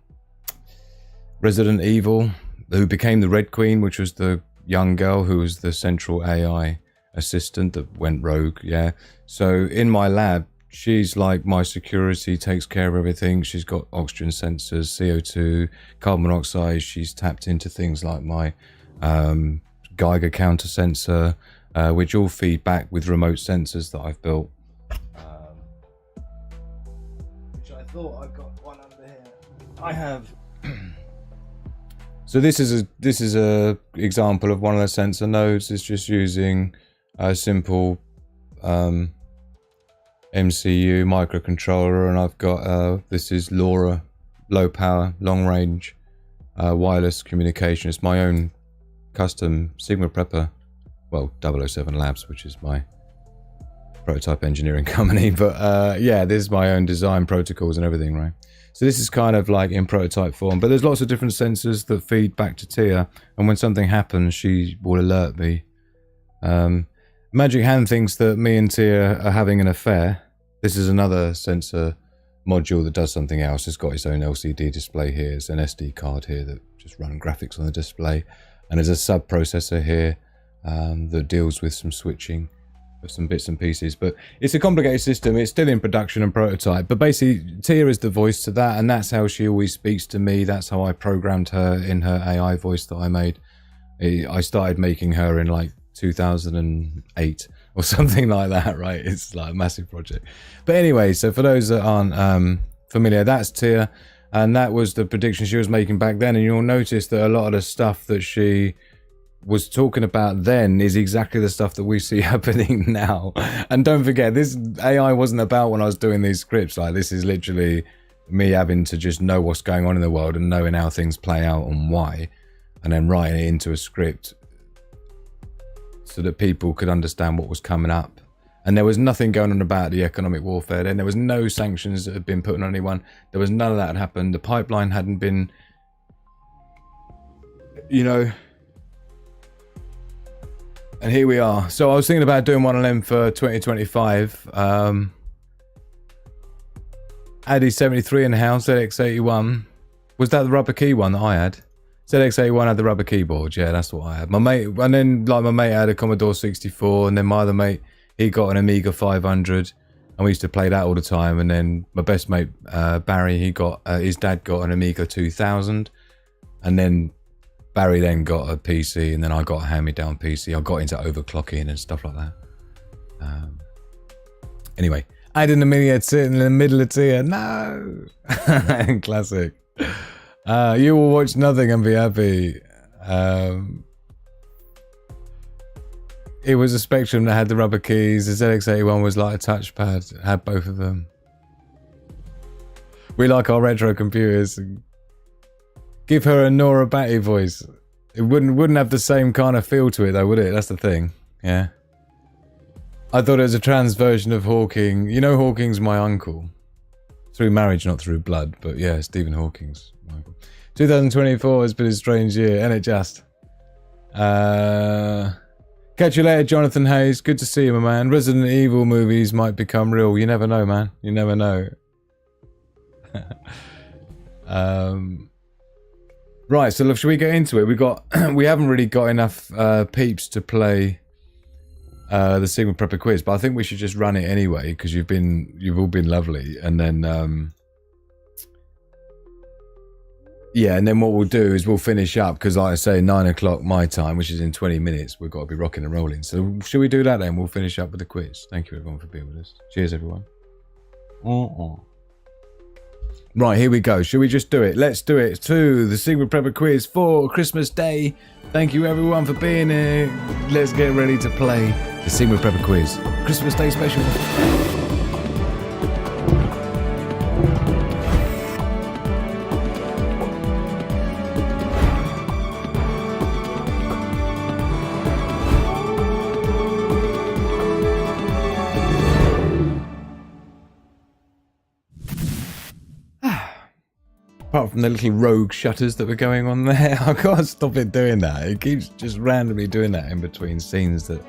Resident Evil, who became the Red Queen, which was the young girl who was the central AI assistant that went rogue. Yeah. So in my lab, she's like my security, takes care of everything. She's got oxygen sensors, CO2, carbon monoxide. She's tapped into things like my Geiger counter sensor, which all feed back with remote sensors that I've built. Which I thought I've got one under here. I have. So this is a example of one of the sensor nodes. It's just using a simple MCU microcontroller, and I've got this is LoRa, low power, long range wireless communication. It's my own custom Sigma Prepper, well, 007 Labs, which is my prototype engineering company. But yeah, this is my own design protocols and everything, right? So this is kind of like in prototype form, but there's lots of different sensors that feed back to Tia, and when something happens, she will alert me. Magic Hand thinks that me and Tia are having an affair. This is another sensor module that does something else. It's got its own LCD display here. It's an SD card here that just runs graphics on the display, and there's a sub processor here that deals with some switching of some bits and pieces. But it's a complicated system. It's still in production and prototype, but basically Tia is the voice to that, and that's how she always speaks to me. That's how I programmed her in her AI voice that I made. I started making her in like 2008 or something like that, right? It's like a massive project. But anyway, so for those that aren't familiar, that's Tia, and that was the prediction she was making back then. And you'll notice that a lot of the stuff that she was talking about then is exactly the stuff that we see happening now. And don't forget, this AI wasn't about when I was doing these scripts. Like, this is literally me having to just know what's going on in the world and knowing how things play out and why, and then writing it into a script so that people could understand what was coming up. And there was nothing going on about the economic warfare then. There was no sanctions that had been put on anyone. There was none of that had happened. The pipeline hadn't been, you know. And here we are. So I was thinking about doing one of them for 2025. Addy 73 in the house, ZX81. Was that the rubber key one that I had? ZX81 had the rubber keyboard. Yeah, that's what I had. My mate, and then like my mate had a Commodore 64, and then my other mate, he got an Amiga 500, and we used to play that all the time. And then my best mate, Barry, he got his dad got an Amiga 2000, and then Barry then got a PC, and then I got a hand-me-down PC. I got into overclocking and stuff like that. Anyway, I didn't mean it sitting in the middle of Tia. No! Classic. You will watch nothing and be happy. It was a Spectrum that had the rubber keys. The ZX81 was like a touchpad. It had both of them. We like our retro computers. Give her a Nora Batty voice. It wouldn't have the same kind of feel to it though, would it? That's the thing. Yeah. I thought it was a trans version of Hawking. You know, Hawking's my uncle. Through marriage, not through blood, but yeah, Stephen Hawking's my uncle. 2024 has been a strange year, and it just. Catch you later, Jonathan Hayes. Good to see you, my man. Resident Evil movies might become real. You never know, man. You never know. Right, so look, should we get into it? We haven't really got enough peeps to play the Sigma Prepper quiz, but I think we should just run it anyway because you've all been lovely, and then yeah, and then what we'll do is we'll finish up because, like I say, 9 o'clock my time, which is in 20 minutes. We've got to be rocking and rolling. So should we do that then? We'll finish up with the quiz. Thank you everyone for being with us. Cheers, everyone. Right, here we go. Should we just do it? Let's do it. To the Sigma Prepper quiz for Christmas Day. Thank you everyone for being here. Let's get ready to play the Sigma Prepper quiz. Christmas Day special. Apart from the little rogue shutters that were going on there, I can't stop it doing that. It keeps just randomly doing that in between scenes that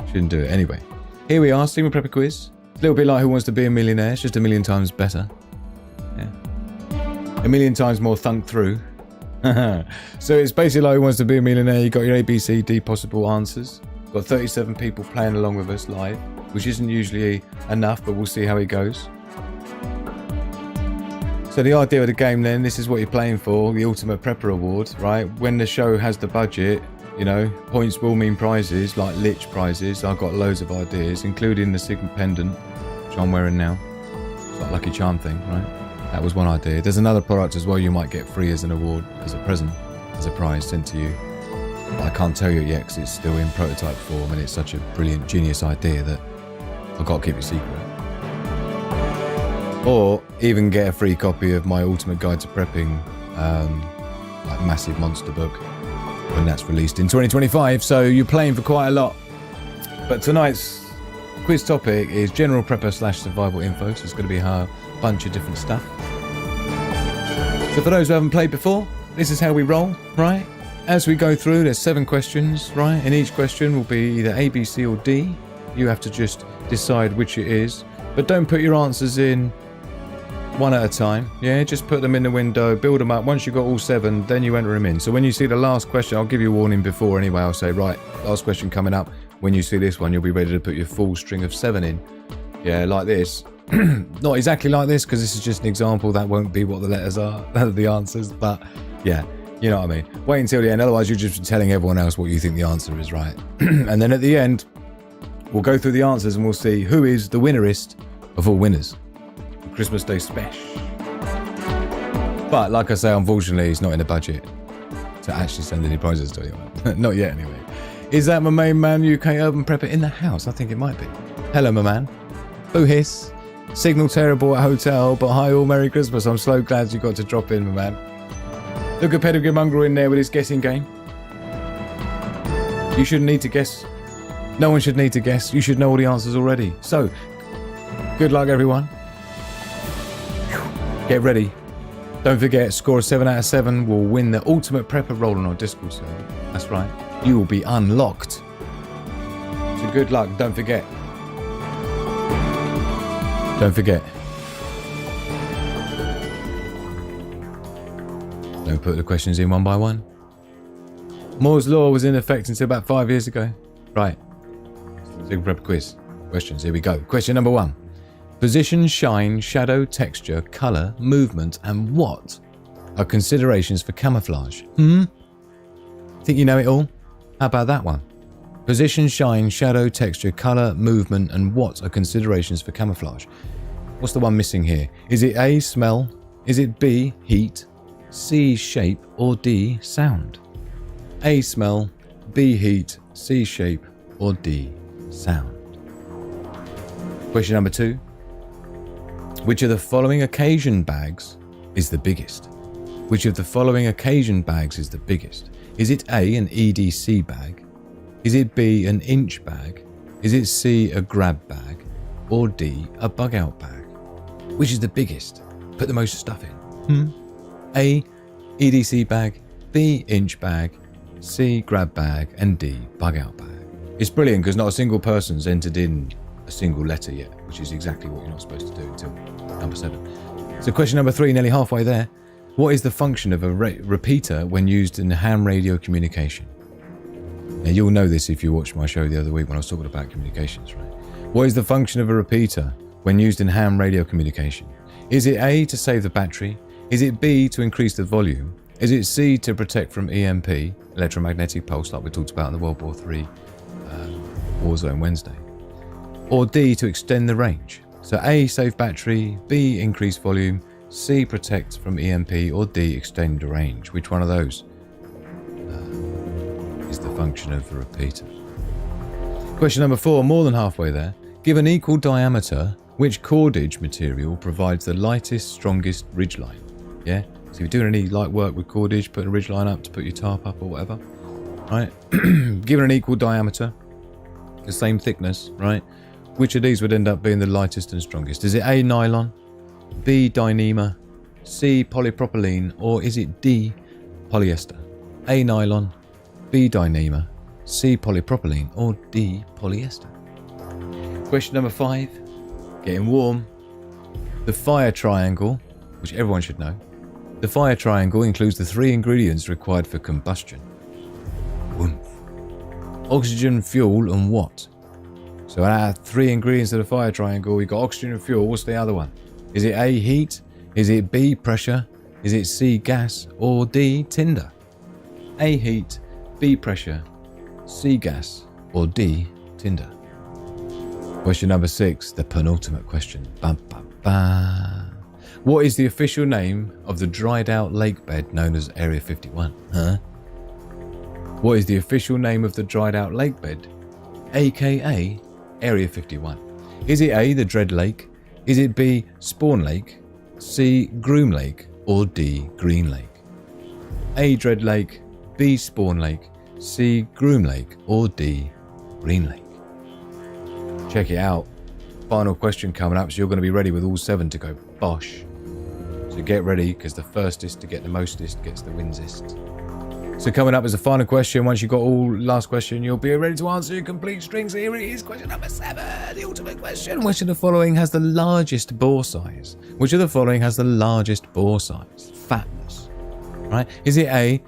shouldn't do it. Anyway, here we are, Sigma Prepper quiz. A little bit like Who Wants to Be a Millionaire, it's just a million times better. Yeah. A million times more thunk through. So it's basically like Who Wants to Be a Millionaire. You got your A, B, C, D possible answers. Got 37 people playing along with us live, which isn't usually enough, but we'll see how it goes. So the idea of the game then, this is what you're playing for, the Ultimate Prepper Award, right? When the show has the budget, you know, points will mean prizes, like Lich prizes. I've got loads of ideas, including the Sigma pendant, which I'm wearing now. It's like a Lucky Charm thing, right? That was one idea. There's another product as well you might get free as an award, as a present, as a prize sent to you. I can't tell you it yet because it's still in prototype form and it's such a brilliant, genius idea that I've got to keep it secret. Or even get a free copy of my Ultimate Guide to Prepping, like massive monster book, when that's released in 2025. So you're playing for quite a lot. But tonight's quiz topic is general prepper / survival info. So it's going to be a bunch of different stuff. So for those who haven't played before, this is how we roll, right? As we go through, there's 7 questions, right? And each question will be either A, B, C, or D. You have to just decide which it is. But don't put your answers in one at a time. Yeah, just put them in the window, build them up. Once you've got all 7, then you enter them in. So when you see the last question, I'll give you a warning before anyway. I'll say, right, last question coming up. When you see this one, you'll be ready to put your full string of 7 in. Yeah, like this. Not exactly like this, because this is just an example. That won't be what the letters are, the answers. But yeah, you know what I mean. Wait until the end. Otherwise, you're just telling everyone else what you think the answer is, right? And then at the end, we'll go through the answers and we'll see who is the winnerist of all winners. Christmas Day special. But like I say, unfortunately, it's not in the budget to actually send any prizes to anyone. Not yet, anyway. Is that my main man, UK Urban Prepper, in the house? I think it might be. Hello, my man. Boo hiss. Signal terrible at hotel, but hi all, Merry Christmas. I'm so glad you got to drop in, my man. Look at Pedigree Mongrel in there with his guessing game. You shouldn't need to guess. No one should need to guess. You should know all the answers already. So, good luck, everyone. Get ready. Don't forget, score a 7 out of 7 will win the Ultimate Prepper role on our Discord server. That's right. You will be unlocked. So good luck. Don't forget. Don't forget. Don't put the questions in one by one. Moore's Law was in effect until about 5 years ago. Right. Sigma Prepper quiz. Questions. Here we go. Question number 1. Position, shine, shadow, texture, colour, movement, and what are considerations for camouflage? Think you know it all? How about that one? Position, shine, shadow, texture, colour, movement, and what are considerations for camouflage? What's the one missing here? Is it A, smell? Is it B, heat? C, shape? Or D, sound? A, smell. B, heat. C, shape. Or D, sound? Question number 2. Which of the following occasion bags is the biggest? Which of the following occasion bags is the biggest? Is it A, an EDC bag? Is it B, an inch bag? Is it C, a grab bag? Or D, a bug out bag? Which is the biggest? Put the most stuff in. A, EDC bag, B, inch bag, C, grab bag, and D, bug out bag. It's brilliant because not a single person's entered in a single letter yet, which is exactly what you're not supposed to do until number 7. So question number 3, nearly halfway there. What is the function of a repeater when used in ham radio communication? Now you'll know this if you watched my show the other week when I was talking about communications, right? What is the function of a repeater when used in ham radio communication? Is it A, to save the battery? Is it B, to increase the volume? Is it C, to protect from EMP, electromagnetic pulse, like we talked about in the World War III Warzone Wednesday? Or D, to extend the range? So A, save battery, B, increase volume, C. Protect from EMP, or D. Extend range? Which one of those is the function of the repeater? Question number 4, more than halfway there. Given equal diameter, which cordage material provides the lightest, strongest ridgeline? Yeah? So if you're doing any light work with cordage, putting a ridgeline up to put your tarp up or whatever, right? Given an equal diameter, the same thickness, right? Which of these would end up being the lightest and strongest? Is it A, nylon, B, Dyneema, C, polypropylene, or is it D, polyester? A, nylon, B, Dyneema, C, polypropylene, or D, polyester? Question number 5, getting warm. The fire triangle, which everyone should know. The fire triangle includes the 3 ingredients required for combustion. Oomph. Oxygen, fuel, and what? So out of 3 ingredients of the fire triangle, we got oxygen and fuel. What's the other one? Is it A, heat? Is it B, pressure? Is it C, gas? Or D, tinder? A, heat, B, pressure, C, gas, or D, tinder? Question number 6, the penultimate question. Bum, bum, bum. What is the official name of the dried out lake bed known as Area 51? Huh? What is the official name of the dried out lake bed, aka Area 51? Is it A, the Dread Lake? Is it B, Spawn Lake? C, Groom Lake? Or D, Green Lake? A, Dread Lake, B, Spawn Lake, C, Groom Lake, or D, Green Lake? Check it out. Final question coming up, so you're going to be ready with all 7 to go bosh. So get ready, because the firstest to get the mostest gets the winsest. So coming up is the final question. Once you've got all last question, you'll be ready to answer your complete strings. Here it is, question number 7, the ultimate question. Which of the following has the largest bore size? Which of the following has the largest bore size? Fatness. Right? Is it A,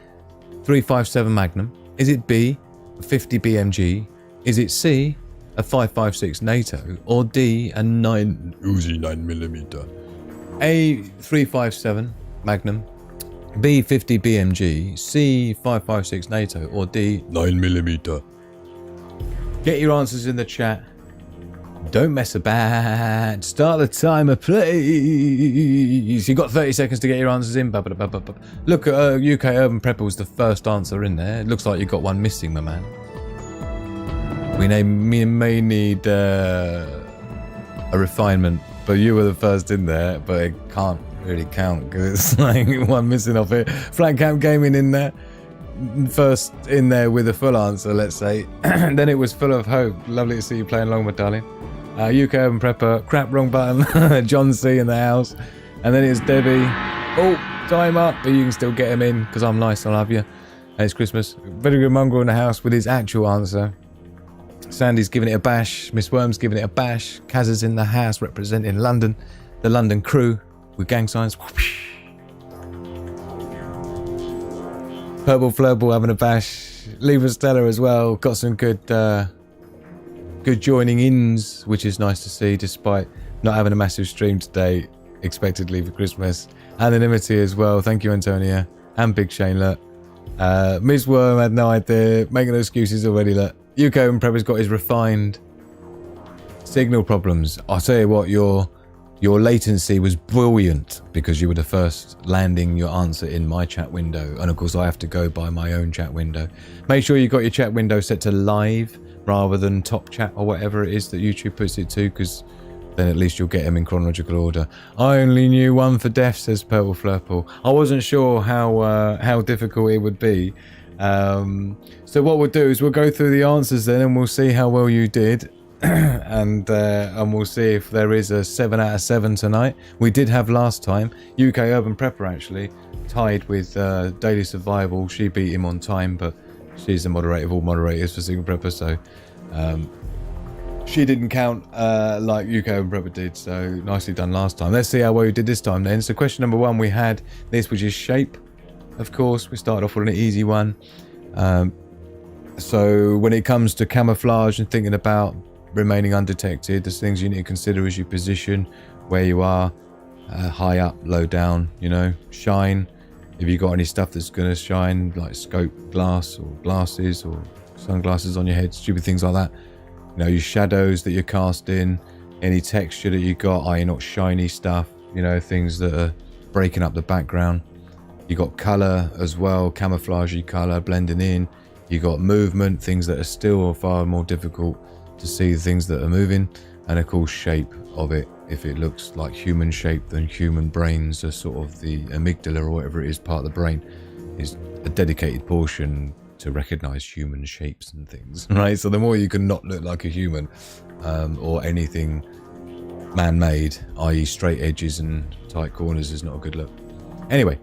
357 Magnum? Is it B, 50 BMG? Is it C, a 5.56 NATO? Or D, a 9 Uzi 9mm? A, 357 Magnum, B, 50 BMG, C, 5.56 NATO, or D, 9mm? Get your answers in the chat. Don't mess about. Start the timer, please. You've got 30 seconds to get your answers in. Look at UK Urban Prepper was the first answer in there. It looks like you got one missing, my man. We may need a refinement, but you were the first in there, but it can't really count because it's like one missing off it. Flat Camp Gaming in there, first in there with a full answer, let's say. And then it was Full of Hope. Lovely to see you playing along, my darling. UK Urban Prepper, crap, wrong button. John C in the house. And then it's Debbie. Oh, time up, but you can still get him in because I'm nice, I love you. And it's Christmas. Very good mongrel in the house with his actual answer. Sandy's giving it a bash. Miss Worm's giving it a bash. Kaz is in the house representing London. The London crew with gang signs. Purple Flurple having a bash. Libra Stella as well. Got some good joining ins, which is nice to see despite not having a massive stream today, expectedly for Christmas. Anonymity as well. Thank you, Antonia. And Big Shane, look. Miss Worm had no idea. Making excuses already, look. UK Urban Prepper's got his refined signal problems. I'll tell you what, your latency was brilliant because you were the first landing your answer in my chat window. And of course, I have to go by my own chat window. Make sure you got your chat window set to live rather than top chat or whatever it is that YouTube puts it to, because then at least you'll get them in chronological order. I only knew one for death, says Purple Flurple. I wasn't sure how difficult it would be. So what we'll do is we'll go through the answers then and we'll see how well you did. and we'll see if there is a 7 out of 7 tonight. We did have last time. UK Urban Prepper actually tied with Daily Survival. She beat him on time, but she's the moderator of all moderators for Single Prepper, so she didn't count like UK Urban Prepper did, so nicely done last time. Let's see how well you did this time then. So question number 1, we had this, which is shape. Of course, we started off with an easy one. So when it comes to camouflage and thinking about remaining undetected, there's things you need to consider as you position, where you are, high up, low down, you know, shine. If you got any stuff that's going to shine, like scope glass or glasses or sunglasses on your head, stupid things like that. You know, your shadows that you're casting, any texture that you got, i.e. not shiny stuff, you know, things that are breaking up the background. You got color as well, camouflagey color blending in. You got movement, things that are still far more difficult to see, things that are moving, and of course shape of it. If it looks like human shape, then human brains are sort of the amygdala or whatever it is, part of the brain is a dedicated portion to recognize human shapes and things, right? So the more you can not look like a human or anything man-made, i.e. straight edges and tight corners, is not a good look. Anyway,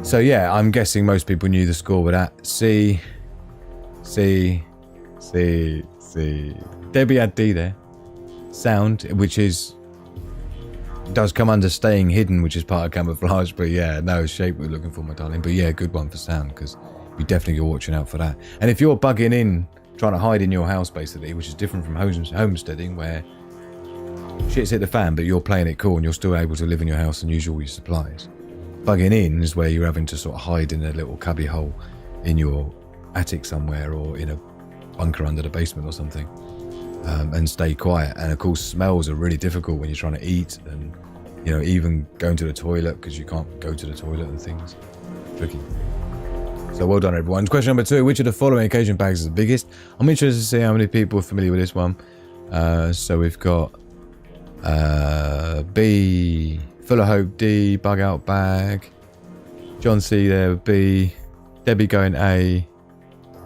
so yeah, I'm guessing most people knew the score with that. C. Debbie had D there. Sound, which does come under staying hidden, which is part of camouflage, but yeah, no, shape we're looking for, my darling. But yeah, good one for sound, because you definitely are watching out for that. And if you're bugging in, trying to hide in your house basically, which is different from homesteading, where shit's hit the fan, but you're playing it cool and you're still able to live in your house and use all your supplies. Bugging in is where you're having to sort of hide in a little cubby hole in your attic somewhere, or in a bunker under the basement or something, and stay quiet. And of course, smells are really difficult when you're trying to eat, and you know, even going to the toilet, because you can't go to the toilet and things. Tricky. So well done, everyone. Question number 2: which of the following occasion bags is the biggest? I'm interested to see how many people are familiar with this one. So we've got B, Full of Hope D, Bug Out Bag. John C there with B. Debbie going A.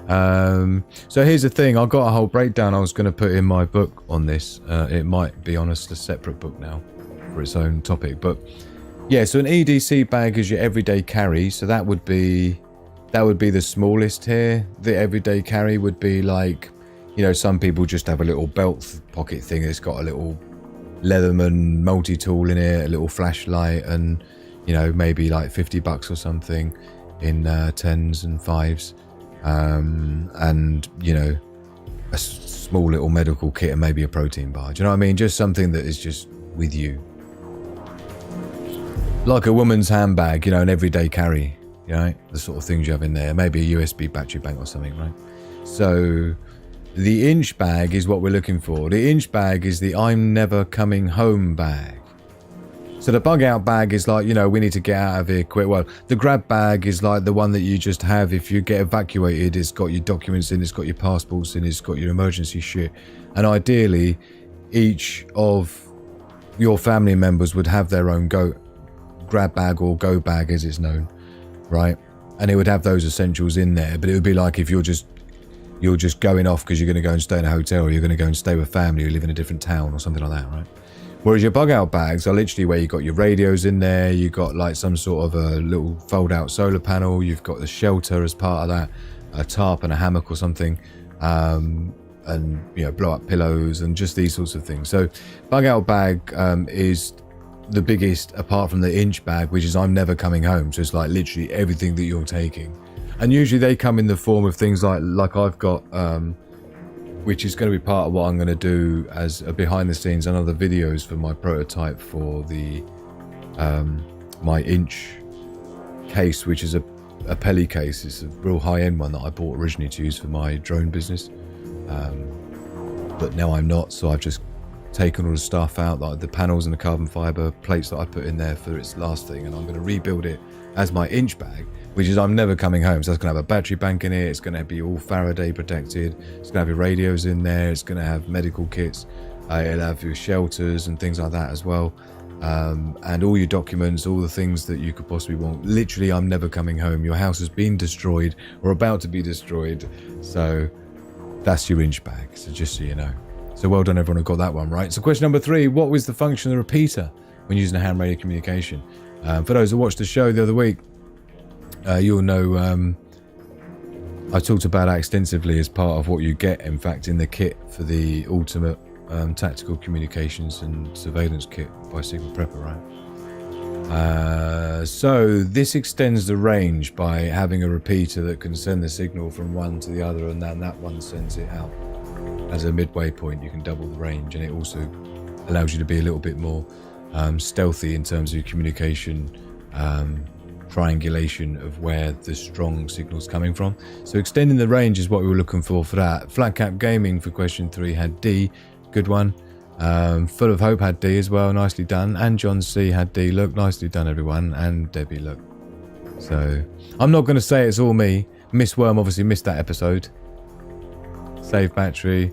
So here's the thing, I've got a whole breakdown I was going to put in my book on this. It might be honest a separate book now for its own topic, but yeah, so an EDC bag is your everyday carry, so that would be the smallest here. The everyday carry would be like, you know, some people just have a little belt pocket thing that's got a little Leatherman multi-tool in it, a little flashlight, and you know, maybe like $50 or something in 10s and 5s. And you know, a small little medical kit and maybe a protein bar. Do you know what I mean? Just something that is just with you, like a woman's handbag, you know, an everyday carry, you know, the sort of things you have in there. Maybe a USB battery bank or something, right? So the inch bag is what we're looking for. The inch bag is the I'm never coming home bag. So the bug out bag is like, you know, we need to get out of here quick. Well, the grab bag is like the one that you just have if you get evacuated. It's got your documents in, it's got your passports in, it's got your emergency shit. And ideally, each of your family members would have their own grab bag or go bag as it's known, right? And it would have those essentials in there. But it would be like if you're just going off because you're going to go and stay in a hotel, or you're going to go and stay with family who live in a different town or something like that, right? Whereas your bug out bags are literally where you got your radios in there, you got like some sort of a little fold out solar panel, you've got the shelter as part of that, a tarp and a hammock or something, and you know, blow up pillows and just these sorts of things. So bug out bag is the biggest apart from the inch bag, which is I'm never coming home. So it's like literally everything that you're taking. And usually they come in the form of things like I've got, which is going to be part of what I'm going to do as a behind the scenes and other videos for my prototype for the my inch case, which is a Peli case. It's a real high-end one that I bought originally to use for my drone business, but now I'm not, so I've just taken all the stuff out, like the panels and the carbon fiber plates that I put in there for its last thing, and I'm going to rebuild it as my inch bag, which is I'm never coming home. So it's going to have a battery bank in it, it's going to be all Faraday protected, it's going to have your radios in there, it's going to have medical kits, it'll have your shelters and things like that as well, and all your documents, all the things that you could possibly want. Literally, I'm never coming home. Your house has been destroyed or about to be destroyed, so that's your inch bag, so just so you know. So well done everyone who got that one right. So question number 3, what was the function of the repeater when using a ham radio communication? For those who watched the show the other week, you'll know I talked about that extensively as part of what you get, in fact, in the kit for the ultimate tactical communications and surveillance kit by Signal Prepper, right? So this extends the range by having a repeater that can send the signal from one to the other, and then that one sends it out as a midway point. You can double the range, and it also allows you to be a little bit more stealthy in terms of your communication triangulation of where the strong signal's coming from. So extending the range is what we were looking for that. Flat Cap Gaming for question 3 had D, good one. Full of Hope had D as well, nicely done. And John C had D. Look, nicely done, everyone. And Debbie, look. So, I'm not going to say it's all me. Miss Worm obviously missed that episode. Save battery.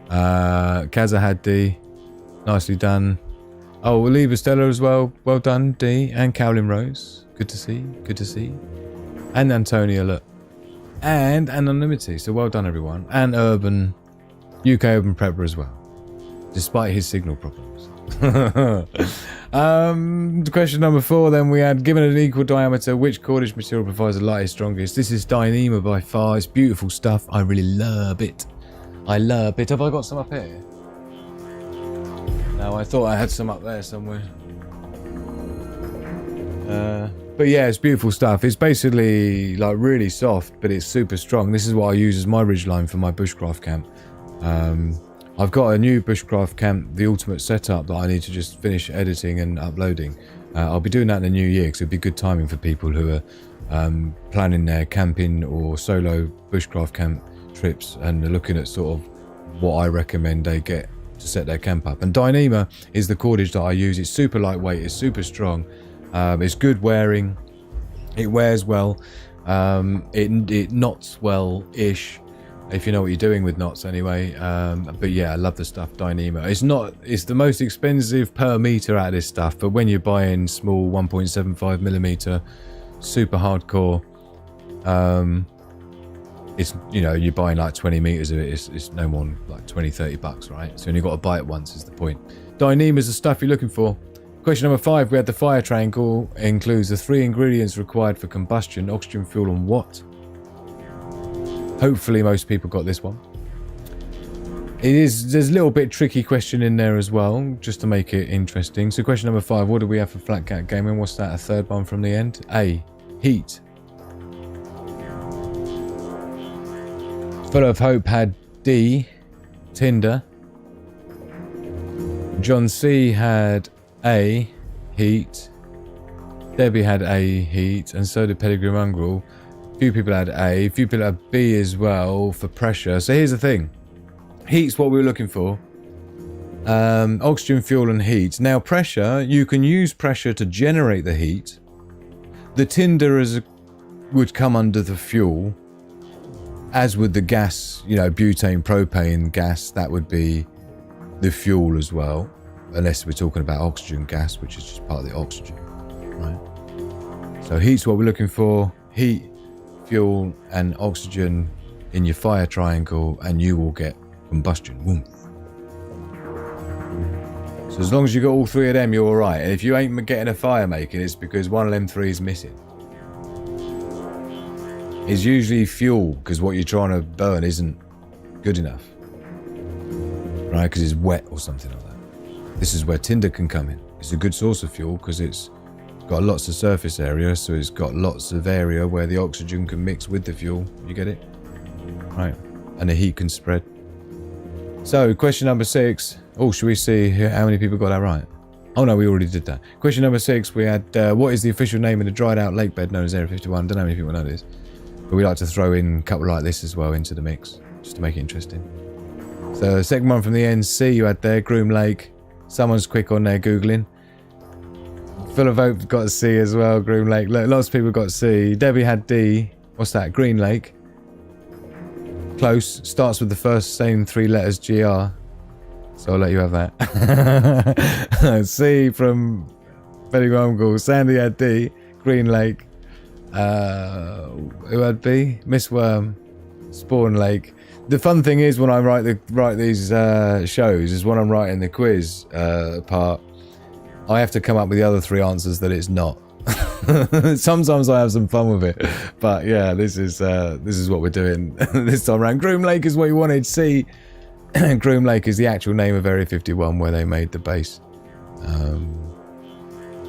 Kaza had D. Nicely done. Oh, we'll leave Stella as well. Well done, D. And Cowlin Rose. Good to see. Good to see. And Antonia, look. And Anonymity. So well done, everyone. And Urban. UK Urban Prepper as well. Despite his signal problems. Question number 4 then, we had, given an equal diameter, which cordage material provides the lightest, strongest? This is Dyneema by far. It's beautiful stuff. I really love it. I love it. Have I got some up here? No, I thought I had some up there somewhere. But yeah, it's beautiful stuff. It's basically like really soft, but it's super strong. This is what I use as my ridgeline for my bushcraft camp. I've got a new bushcraft camp, the ultimate setup, that I need to just finish editing and uploading. I'll be doing that in the new year because it'd be good timing for people who are planning their camping or solo bushcraft camp trips and are looking at sort of what I recommend they get to set their camp up. And Dyneema is the cordage that I use. It's super lightweight, it's super strong, it's good wearing, it wears well, it knots well-ish, if you know what you're doing with knots anyway. But yeah, I love the stuff, Dyneema. It's the most expensive per meter out of this stuff, but when you're buying small 1.75 millimeter super hardcore, it's, you know, you're buying like 20 meters of it, it's no more than like 20-30 bucks, right? So you got to buy it once is the point. Dyneema is the stuff you're looking for. Question number 5, we had the fire triangle. It includes the 3 ingredients required for combustion: oxygen, fuel, and what? Hopefully most people got this one. There's a little bit tricky question in there as well, just to make it interesting. So question number 5, what do we have for Flat Cat Gaming? What's that, a third one from the end? A, heat. Full of Hope had D, Tinder. John C had A, heat. Debbie had A, heat, and so did Pedigree Mongrel. Few people had A, few people had B as well for pressure. So here's the thing. Heat's what we were looking for. Oxygen, fuel, and heat. Now pressure, you can use pressure to generate the heat. The tinder would come under the fuel, as would the gas, you know, butane, propane gas, that would be the fuel as well. Unless we're talking about oxygen gas, which is just part of the oxygen, right? So heat's what we're looking for. Heat, fuel, and oxygen in your fire triangle, and you will get combustion. Woof. So as long as you got all 3 of them, you're all right. And if you ain't getting a fire making, it's because one of them 3 is missing. It's usually fuel, because what you're trying to burn isn't good enough, right? Because it's wet or something like that. This is where tinder can come in. It's a good source of fuel because it's got lots of surface area, so it's got lots of area where the oxygen can mix with the fuel. You get it? Right. And the heat can spread. So, question number 6. Oh, should we see how many people got that right? Oh no, we already did that. Question number 6, we had, what is the official name of the dried out lake bed known as Area 51? Don't know how many people know this. But we like to throw in a couple like this as well into the mix, just to make it interesting. So, second one from the NC you had there, Groom Lake. Someone's quick on there Googling. Full of Hope got a C as well, Groom Lake. Lots of people got C. Debbie had D. What's that? Green Lake. Close. Starts with the first same 3 letters, GR. So I'll let you have that. C from Betty Rumgle. Sandy had D. Green Lake. Who had B? Miss Worm. Spawn Lake. The fun thing is when I write these shows is when I'm writing the quiz part, I have to come up with the other 3 answers that it's not. Sometimes I have some fun with it, but yeah, this is what we're doing this time around. Groom Lake is what you wanted. C. Groom Lake is the actual name of Area 51 where they made the base,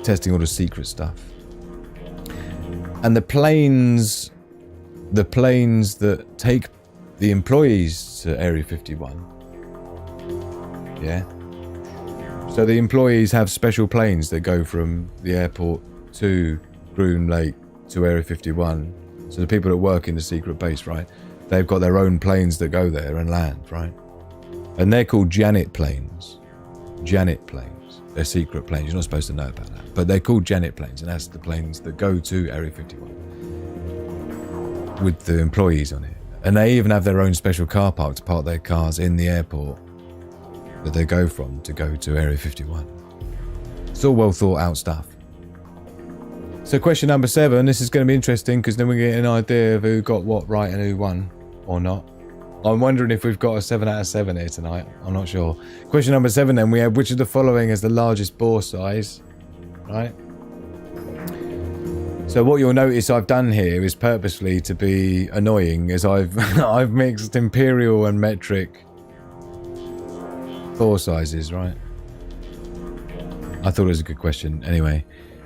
testing all the secret stuff. And the planes that take the employees to Area 51. Yeah. So the employees have special planes that go from the airport to Groom Lake to Area 51. So the people that work in the secret base, right? They've got their own planes that go there and land, right? And they're called Janet planes. Janet planes. They're secret planes. You're not supposed to know about that. But they're called Janet planes, and that's the planes that go to Area 51 with the employees on it. And they even have their own special car park to park their cars in the airport that they go from to go to Area 51. It's all well thought out stuff. So question number 7, this is going to be interesting because then we get an idea of who got what right and who won or not. I'm wondering if we've got a 7 out of 7 here tonight. I'm not sure. Question number 7 then, we have which of the following is the largest bore size, right? So what you'll notice I've done here is purposely to be annoying, as I've I've mixed imperial and metric bore sizes, right? I thought it was a good question. Anyway,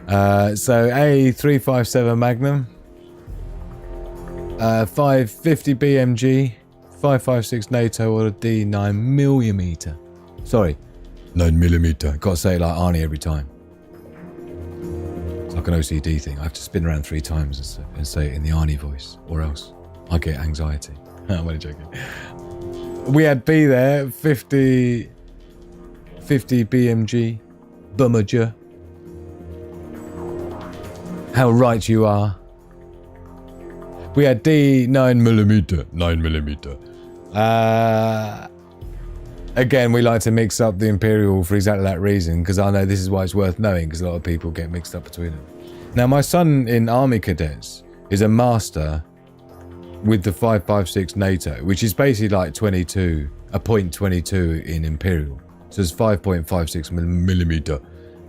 so A 357 Magnum, 550 BMG, 556 NATO, or a D 9mm. Sorry, 9mm. Got to say it like Arnie every time. It's like an OCD thing. I have to spin around 3 times and say it in the Arnie voice, or else I get anxiety. I'm only joking. We had B there, 50 BMG, Bummager. How right you are. We had D 9mm. Again, we like to mix up the Imperial for exactly that reason, because I know this is why it's worth knowing, because a lot of people get mixed up between them. Now, my son in Army Cadets is a master with the 556 NATO, which is basically like 22, a .22 in Imperial. So it's 5.56 millimeter,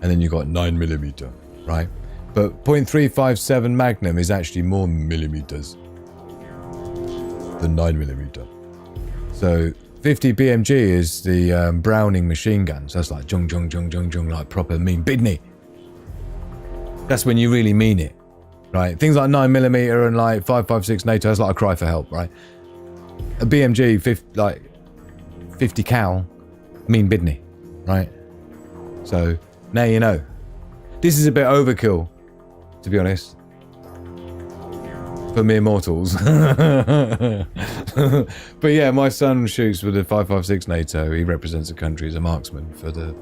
and then you got 9mm, right? But .357 Magnum is actually more millimeters than 9mm. So 50 BMG is the Browning machine gun. So that's like jung, jung, jung, jung, jung, like proper mean bidney. That's when you really mean it, right? Things like 9mm and like 556 NATO, that's like a cry for help, right? A BMG, 50 cal, mean bidney, right? So now you know. This is a bit overkill, to be honest, for mere mortals. But yeah, my son shoots with the 556 NATO. He represents the country as a marksman for the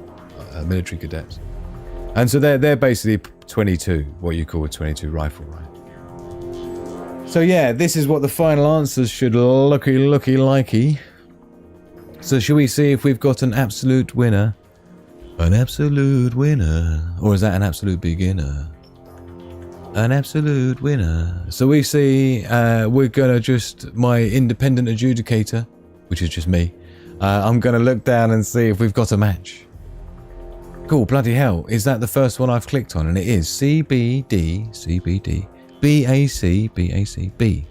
military cadets. And so they're basically 22, what you call a 22 rifle, right? So yeah, this is what the final answers should looky likey. So shall we see if we've got an absolute winner? An absolute winner. Or is that an absolute beginner? An absolute winner. So we see, we're gonna just, my independent adjudicator, which is just me, I'm gonna look down and see if we've got a match. Cool, bloody hell. Is that the first one I've clicked on? And it is CBD, BAC, B.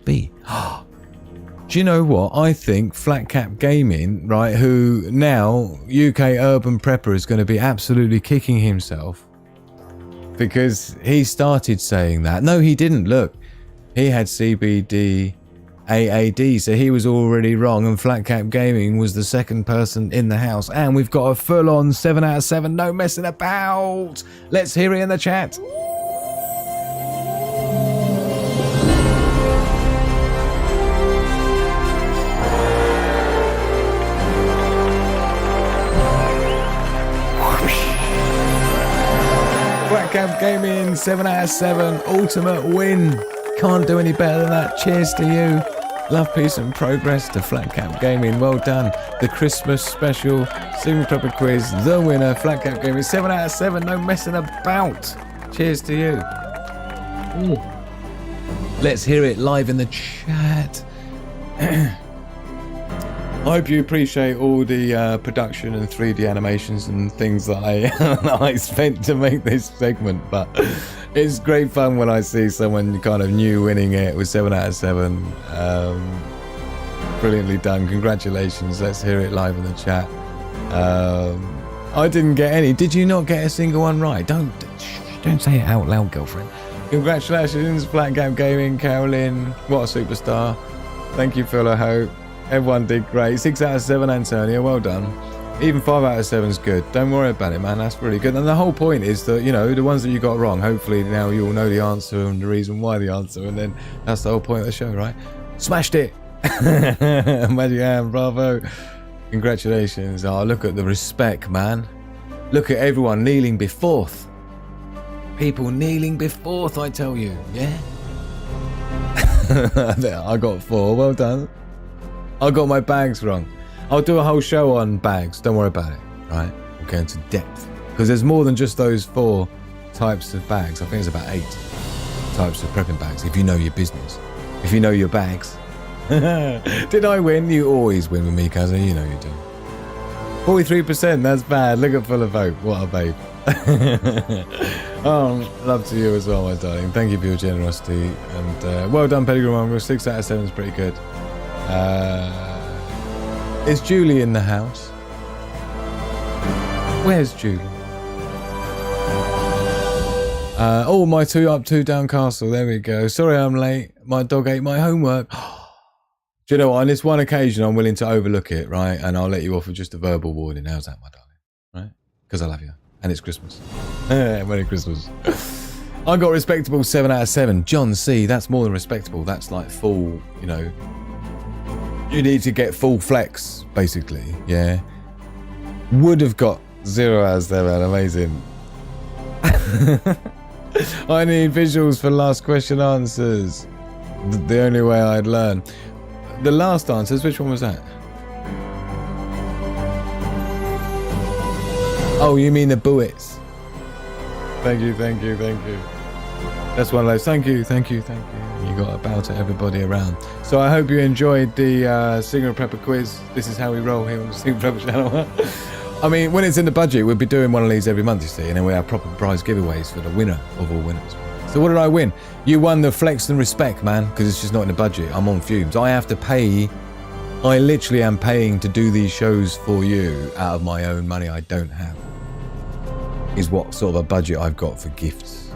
Do you know what? I think Flat Cap Gaming, right, who now UK Urban Prepper is going to be absolutely kicking himself because he started saying that. No, he didn't. Look, he had CBD AAD, so he was already wrong, and Flat Cap Gaming was the second person in the house. And we've got a full-on 7 out of 7, no messing about. Let's hear it in the chat. Flat Cap Gaming, 7 out of 7, ultimate win. Can't do any better than that. Cheers to you. Love, peace and progress to Flat Cap Gaming. Well done. The Christmas special Sigma Prepper quiz, the winner, Flat Cap Gaming, 7 out of 7, no messing about. Cheers to you. Ooh. Let's hear it live in the chat. I hope you appreciate all the production and 3D animations and things that I spent to make this segment, but it's great fun when I see someone kind of new winning it with 7 out of 7. Brilliantly done. Congratulations. Let's hear it live in the chat. I didn't get any. Did you not get a single one right? Don't say it out loud, girlfriend. Congratulations, Flat Cap Gaming, Carolyn. What a superstar. Thank you, Fuller Hope. Everyone did great. 6 out of 7, Antonio. Well done. Even 5 out of 7 is good. Don't worry about it, man. That's really good. And the whole point is that, you know, the ones that you got wrong, hopefully now you'll know the answer and the reason why the answer. And then that's the whole point of the show, right? Smashed it. Magic hand. Bravo. Congratulations. Oh, look at the respect, man. Look at everyone kneeling before. People kneeling before, I tell you, yeah? I got 4, well done. I got my bags wrong. I'll do a whole show on bags, don't worry about it, right? We'll go into depth. Because there's more than just those 4 types of bags. I think there's about 8 types of prepping bags, if you know your business. If you know your bags. Did I win? You always win with me, Kaza, you know you do. 43%, that's bad. Look at Full of Hope. What a babe. Oh, love to you as well, my darling. Thank you for your generosity. And well done, Pedigree Mongrel. 6 out of 7 is pretty good. Is Julie in the house? Where's Julie? Oh, my 2 up, 2 down castle. There we go. Sorry I'm late. My dog ate my homework. Do you know what? On this one occasion, I'm willing to overlook it, right? And I'll let you off with just a verbal warning. How's that, my darling? Right? Because I love you. And it's Christmas. Merry Christmas. I got respectable 7 out of 7. John C, that's more than respectable. That's like full, you know. You need to get full flex, basically. Yeah. Would have got 0 out of 7. Amazing. I need visuals for last question answers. The only way I'd learn. The last answers, which one was that? Oh, you mean the bullets. Thank you. That's one of those. Thank you. You got to bow to everybody around. So I hope you enjoyed the Signal Prepper quiz. This is how we roll here on the Signal Prepper channel. I mean, when it's in the budget, we'll be doing one of these every month, you see, and then we have proper prize giveaways for the winner of all winners. So what did I win? You won the flex and respect, man, because it's just not in the budget. I'm on fumes. I have to pay. I literally am paying to do these shows for you out of my own money I don't have. Is what sort of a budget I've got for gifts.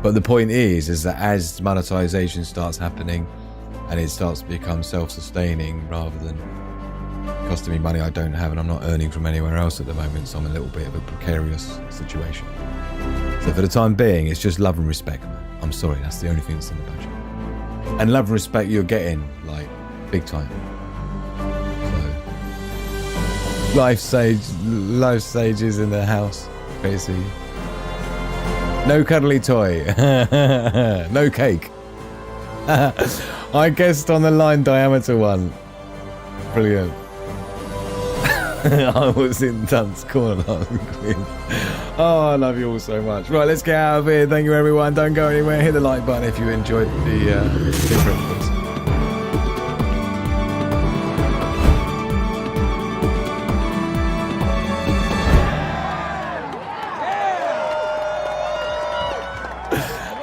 But the point is that as monetization starts happening and it starts to become self-sustaining rather than costing me money I don't have, and I'm not earning from anywhere else at the moment, so I'm in a little bit of a precarious situation. So for the time being, it's just love and respect, man. I'm sorry, that's the only thing that's in the budget. And love and respect you're getting, like, big time. So, life sages in the house. Great to see you. No cuddly toy. No cake. I guessed on the line diameter one. Brilliant. I was in Dunt's corner last week. Oh, I love you all so much. Right, let's get out of here. Thank you, everyone. Don't go anywhere. Hit the like button if you enjoyed the difference.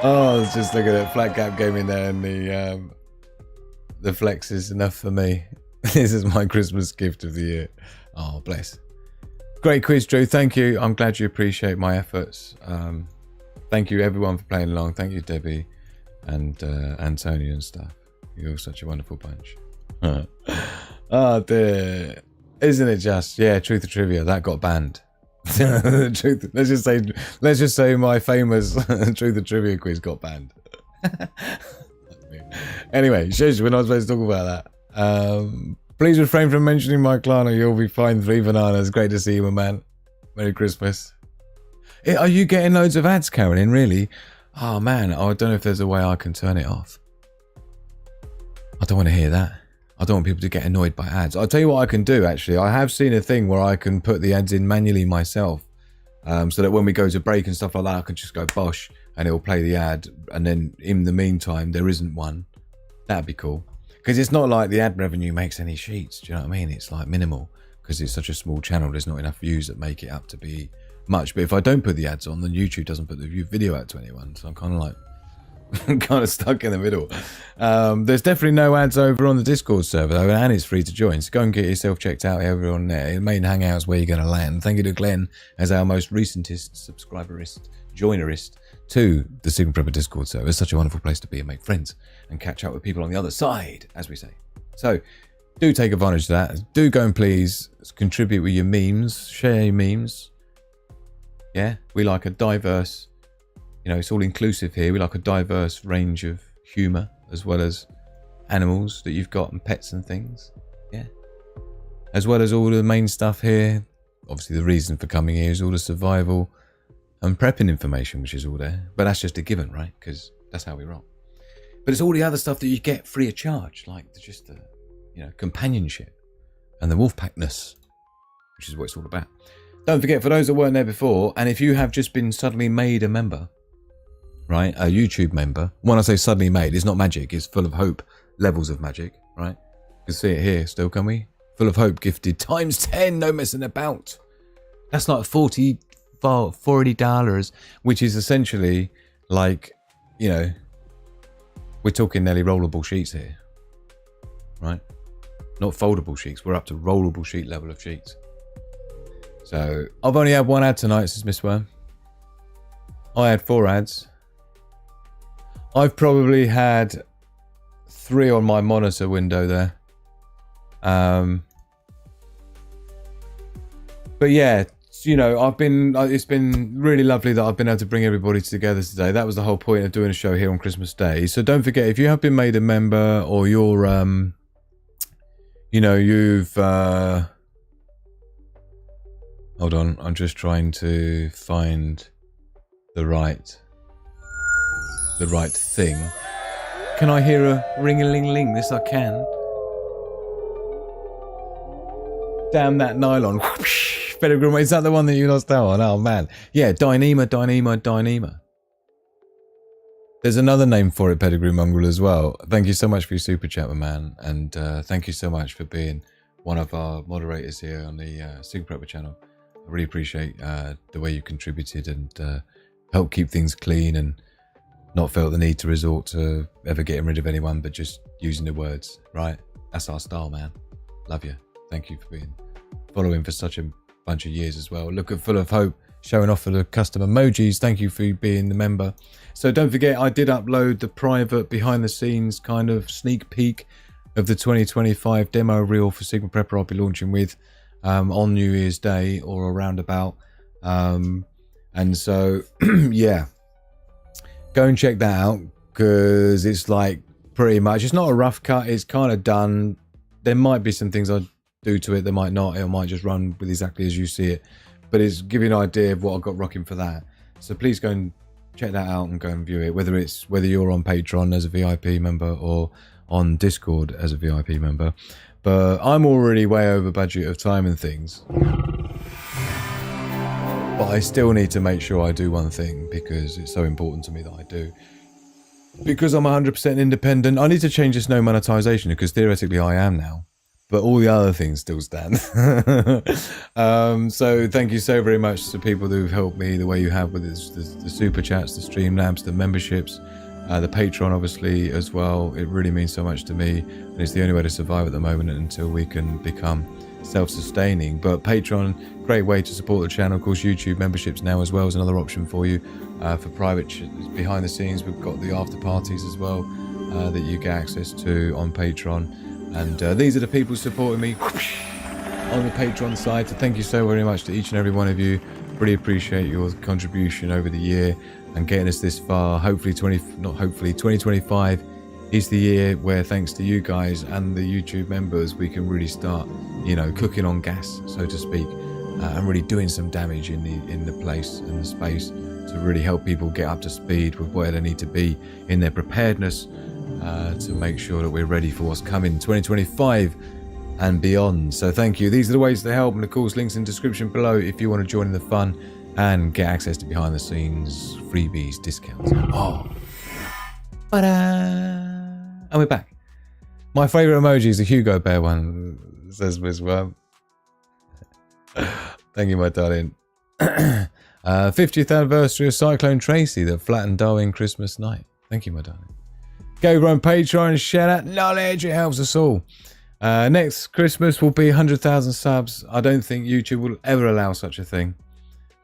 Oh, I was just looking at Flat Gap Gaming there, and the flex is enough for me. This is my Christmas gift of the year. Oh, bless. Great quiz, Drew. Thank you. I'm glad you appreciate my efforts. Thank you, everyone, for playing along. Thank you, Debbie and Antonio and stuff. You're such a wonderful bunch. Oh, dear. Isn't it just? Yeah, Truth or Trivia. That got banned. Truth. Let's just say my famous Truth or Trivia quiz got banned. Anyway, shush, we're not supposed to talk about that. Please refrain from mentioning my clan or you'll be fined 3 bananas. Great to see you, my man. Merry Christmas. Are you getting loads of ads, Carolyn? Really? Oh, man. I don't know if there's a way I can turn it off. I don't want to hear that. I don't want people to get annoyed by ads. I'll tell you what I can do, actually. I have seen a thing where I can put the ads in manually myself. So that when we go to break and stuff like that, I can just go bosh and it'll play the ad. And then in the meantime, there isn't one. That'd be cool. Because it's not like the ad revenue makes any sheets. Do you know what I mean? It's like minimal. Because it's such a small channel, there's not enough views that make it up to be much. But if I don't put the ads on, then YouTube doesn't put the video out to anyone. So I'm kind of like, kind of stuck in the middle. There's definitely no ads over on the Discord server though, and it's free to join. So go and get yourself checked out over on there. The main hangout's where you're going to land. Thank you to Glenn as our most recentest subscriberist, joinerist to the Signal Prepper Discord server. It's such a wonderful place to be and make friends and catch up with people on the other side, as we say. So do take advantage of that. Do go and please contribute with your memes, share your memes. Yeah, we like a diverse, you know, it's all inclusive here. We like a diverse range of humour as well as animals that you've got and pets and things. Yeah. As well as all the main stuff here obviously the reason for coming here is all the survival and prepping information, which is all there. But that's just a given, right? Because that's how we roll. But it's all the other stuff that you get free of charge, like just the, companionship and the wolfpackness, which is what it's all about. Don't forget, for those that weren't there before, and if you have just been suddenly made a member, right, a YouTube member, when I say suddenly made, it's not magic, it's Full of Hope levels of magic, right? You can see it here still, can we? Full of Hope gifted times 10, no messing about. That's like $40, which is essentially like, we're talking nearly rollable sheets here, right? Not foldable sheets. We're up to rollable sheet level of sheets. So I've only had one ad tonight, says Miss Worm. I had 4 ads. I've probably had 3 on my monitor window there. But yeah, it's been really lovely that I've been able to bring everybody together today. That was the whole point of doing a show here on Christmas Day. So don't forget, if you have been made a member or you're, you've, hold on, I'm just trying to find the right thing. Can I hear a ring-a-ling-ling? This I can. Damn that nylon. Peregrine, is that the one that you lost out on? Oh man. Yeah, Dyneema. There's another name for it, Pedigree Mongrel, as well. Thank you so much for your super chat, my man. And thank you so much for being one of our moderators here on the Super Prepper channel. I really appreciate the way you contributed and helped keep things clean and not felt the need to resort to ever getting rid of anyone, but just using the words, right? That's our style, man. Love you. Thank you for following for such a bunch of years as well. Look at Full of Hope showing off for the custom emojis. Thank you for being the member. So don't forget, I did upload the private behind the scenes kind of sneak peek of the 2025 demo reel for Sigma Prepper I'll be launching with on New Year's Day or around about. And so yeah, go and check that out, because it's like pretty much, it's not a rough cut, it's kind of done. There might be some things I do to it, there might not, it might just run with exactly as you see it, but it's giving you an idea of what I've got rocking for that. So please go and check that out and go and view it, whether you're on Patreon as a VIP member or on Discord as a VIP member. But I'm already way over budget of time and things, but I still need to make sure I do one thing, because it's so important to me that I do. Because I'm 100% independent, I need to change this no monetization, because theoretically I am now, but all the other things still stand. So thank you so very much to people who've helped me the way you have with the super chats, the Streamlabs, the memberships, the Patreon obviously as well. It really means so much to me, and it's the only way to survive at the moment until we can become self-sustaining. But Patreon, great way to support the channel. Of course, YouTube memberships now as well is another option for you. For private behind the scenes, we've got the after parties as well that you get access to on Patreon. And these are the people supporting me on the Patreon side. So thank you so very much to each and every one of you. Really appreciate your contribution over the year and getting us this far. Hopefully 2025 is the year where, thanks to you guys and the YouTube members, we can really start, cooking on gas, so to speak, and really doing some damage in the place and the space to really help people get up to speed with where they need to be in their preparedness, to make sure that we're ready for what's coming 2025 and beyond. So thank you. These are the ways to help, and of course links in the description below if you want to join in the fun and get access to behind the scenes freebies, discounts. And we're back. My favourite emoji is the Hugo Bear one, says Miss Worm. Thank you, my darling. 50th anniversary of Cyclone Tracy that flattened Darwin Christmas night. Thank you, my darling. Go run Patreon, shout out knowledge, it helps us all. Next Christmas will be 100,000 subs. I don't think YouTube will ever allow such a thing.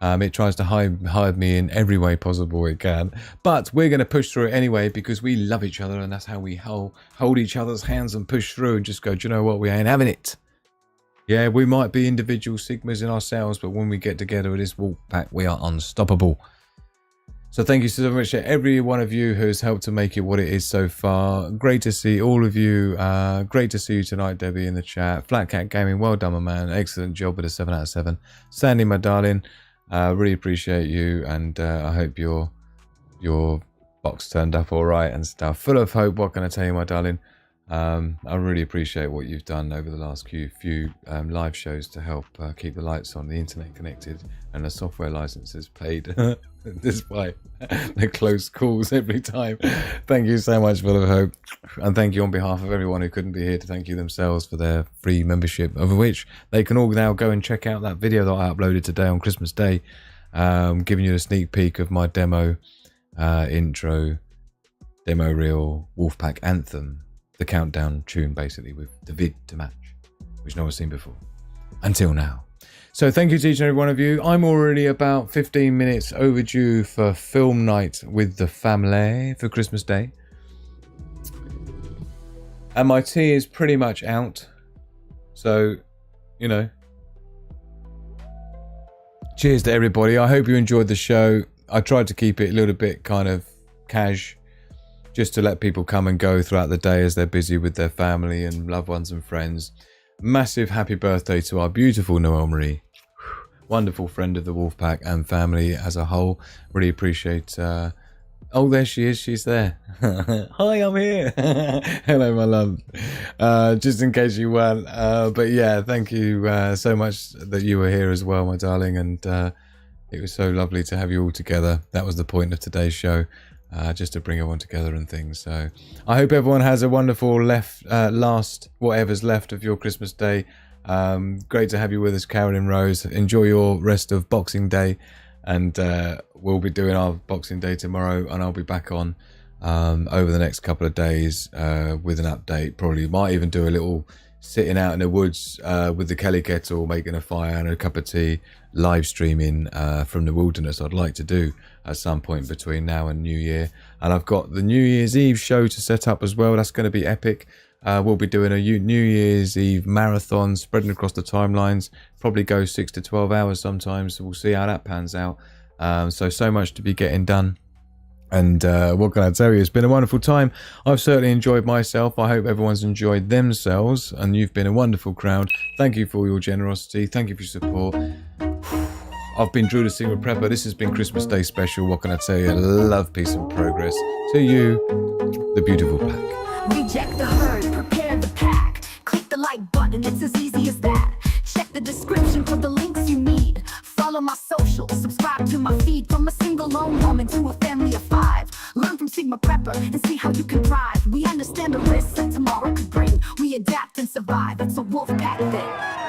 It tries to hide me in every way possible it can. But we're going to push through it anyway, because we love each other, and that's how we hold each other's hands and push through and just go, do you know what, we ain't having it. Yeah, we might be individual Sigmas in ourselves, but when we get together with this wolf pack, we are unstoppable. So thank you so much to every one of you who's helped to make it what it is so far. Great to see all of you. Great to see you tonight, Debbie, in the chat. Flat Cat Gaming, well done, my man. Excellent job with a 7 out of 7. Sandy, my darling, really appreciate you, and I hope your box turned up all right and stuff. Full of hope. What can I tell you, my darling? I really appreciate what you've done over the last few live shows to help keep the lights on, the internet connected, and the software licenses paid, despite the close calls every time. Thank you so much, Full of Hope, and thank you on behalf of everyone who couldn't be here to thank you themselves for their free membership, of which they can all now go and check out that video that I uploaded today on Christmas Day, giving you a sneak peek of my demo intro, demo reel, Wolfpack Anthem. The countdown tune, basically, with the vid to match, which no one's seen before until now. So thank you to each and every one of you. I'm already about 15 minutes overdue for film night with the family for Christmas Day, and my tea is pretty much out, so you know, cheers to everybody. I hope you enjoyed the show. I tried to keep it a little bit kind of cash, just to let people come and go throughout the day as they're busy with their family and loved ones and friends. Massive happy birthday to our beautiful Noelle Marie, wonderful friend of the Wolfpack and family as a whole. Really appreciate oh, there she is, she's there. Hi, I'm here. Hello, my love. Just in case you weren't, but yeah, thank you so much that you were here as well, my darling, and it was so lovely to have you all together. That was the point of today's show. Just to bring everyone together and things. So I hope everyone has a wonderful last whatever's left of your Christmas Day. Great to have you with us, Carolyn Rose. Enjoy your rest of Boxing Day, and we'll be doing our Boxing Day tomorrow, and I'll be back on over the next couple of days with an update. Probably might even do a little sitting out in the woods with the Kelly kettle, making a fire and a cup of tea, live streaming from the wilderness. I'd like to do at some point between now and New Year, and I've got the New Year's Eve show to set up as well. That's going to be epic. We'll be doing a New Year's Eve marathon spreading across the timelines, probably go 6 to 12 hours sometimes, so we'll see how that pans out. So much to be getting done. And what can I tell you? It's been a wonderful time. I've certainly enjoyed myself. I hope everyone's enjoyed themselves, and you've been a wonderful crowd. Thank you for your generosity. Thank you for your support. I've been Drew the Secret Prepper. This has been Christmas Day special. What can I tell you? Love, peace and progress to you, the beautiful pack. Reject the herd, prepare the pack. Click the like button, it's as easy as that. Check the description for the links you need. Follow my socials, subscribe to my feed. From a single lone woman to a family of 5. Learn from Sigma Prepper and see how you can thrive. We understand the risks that tomorrow could bring. We adapt and survive, it's a Wolfpack thing.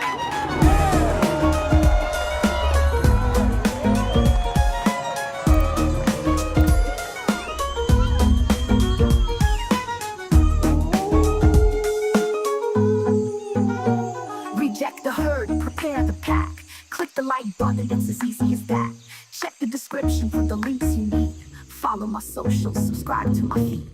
Prepare the pack. Click the like button, it's as easy as that. Check the description for the links you need. Follow my socials, subscribe to my feed.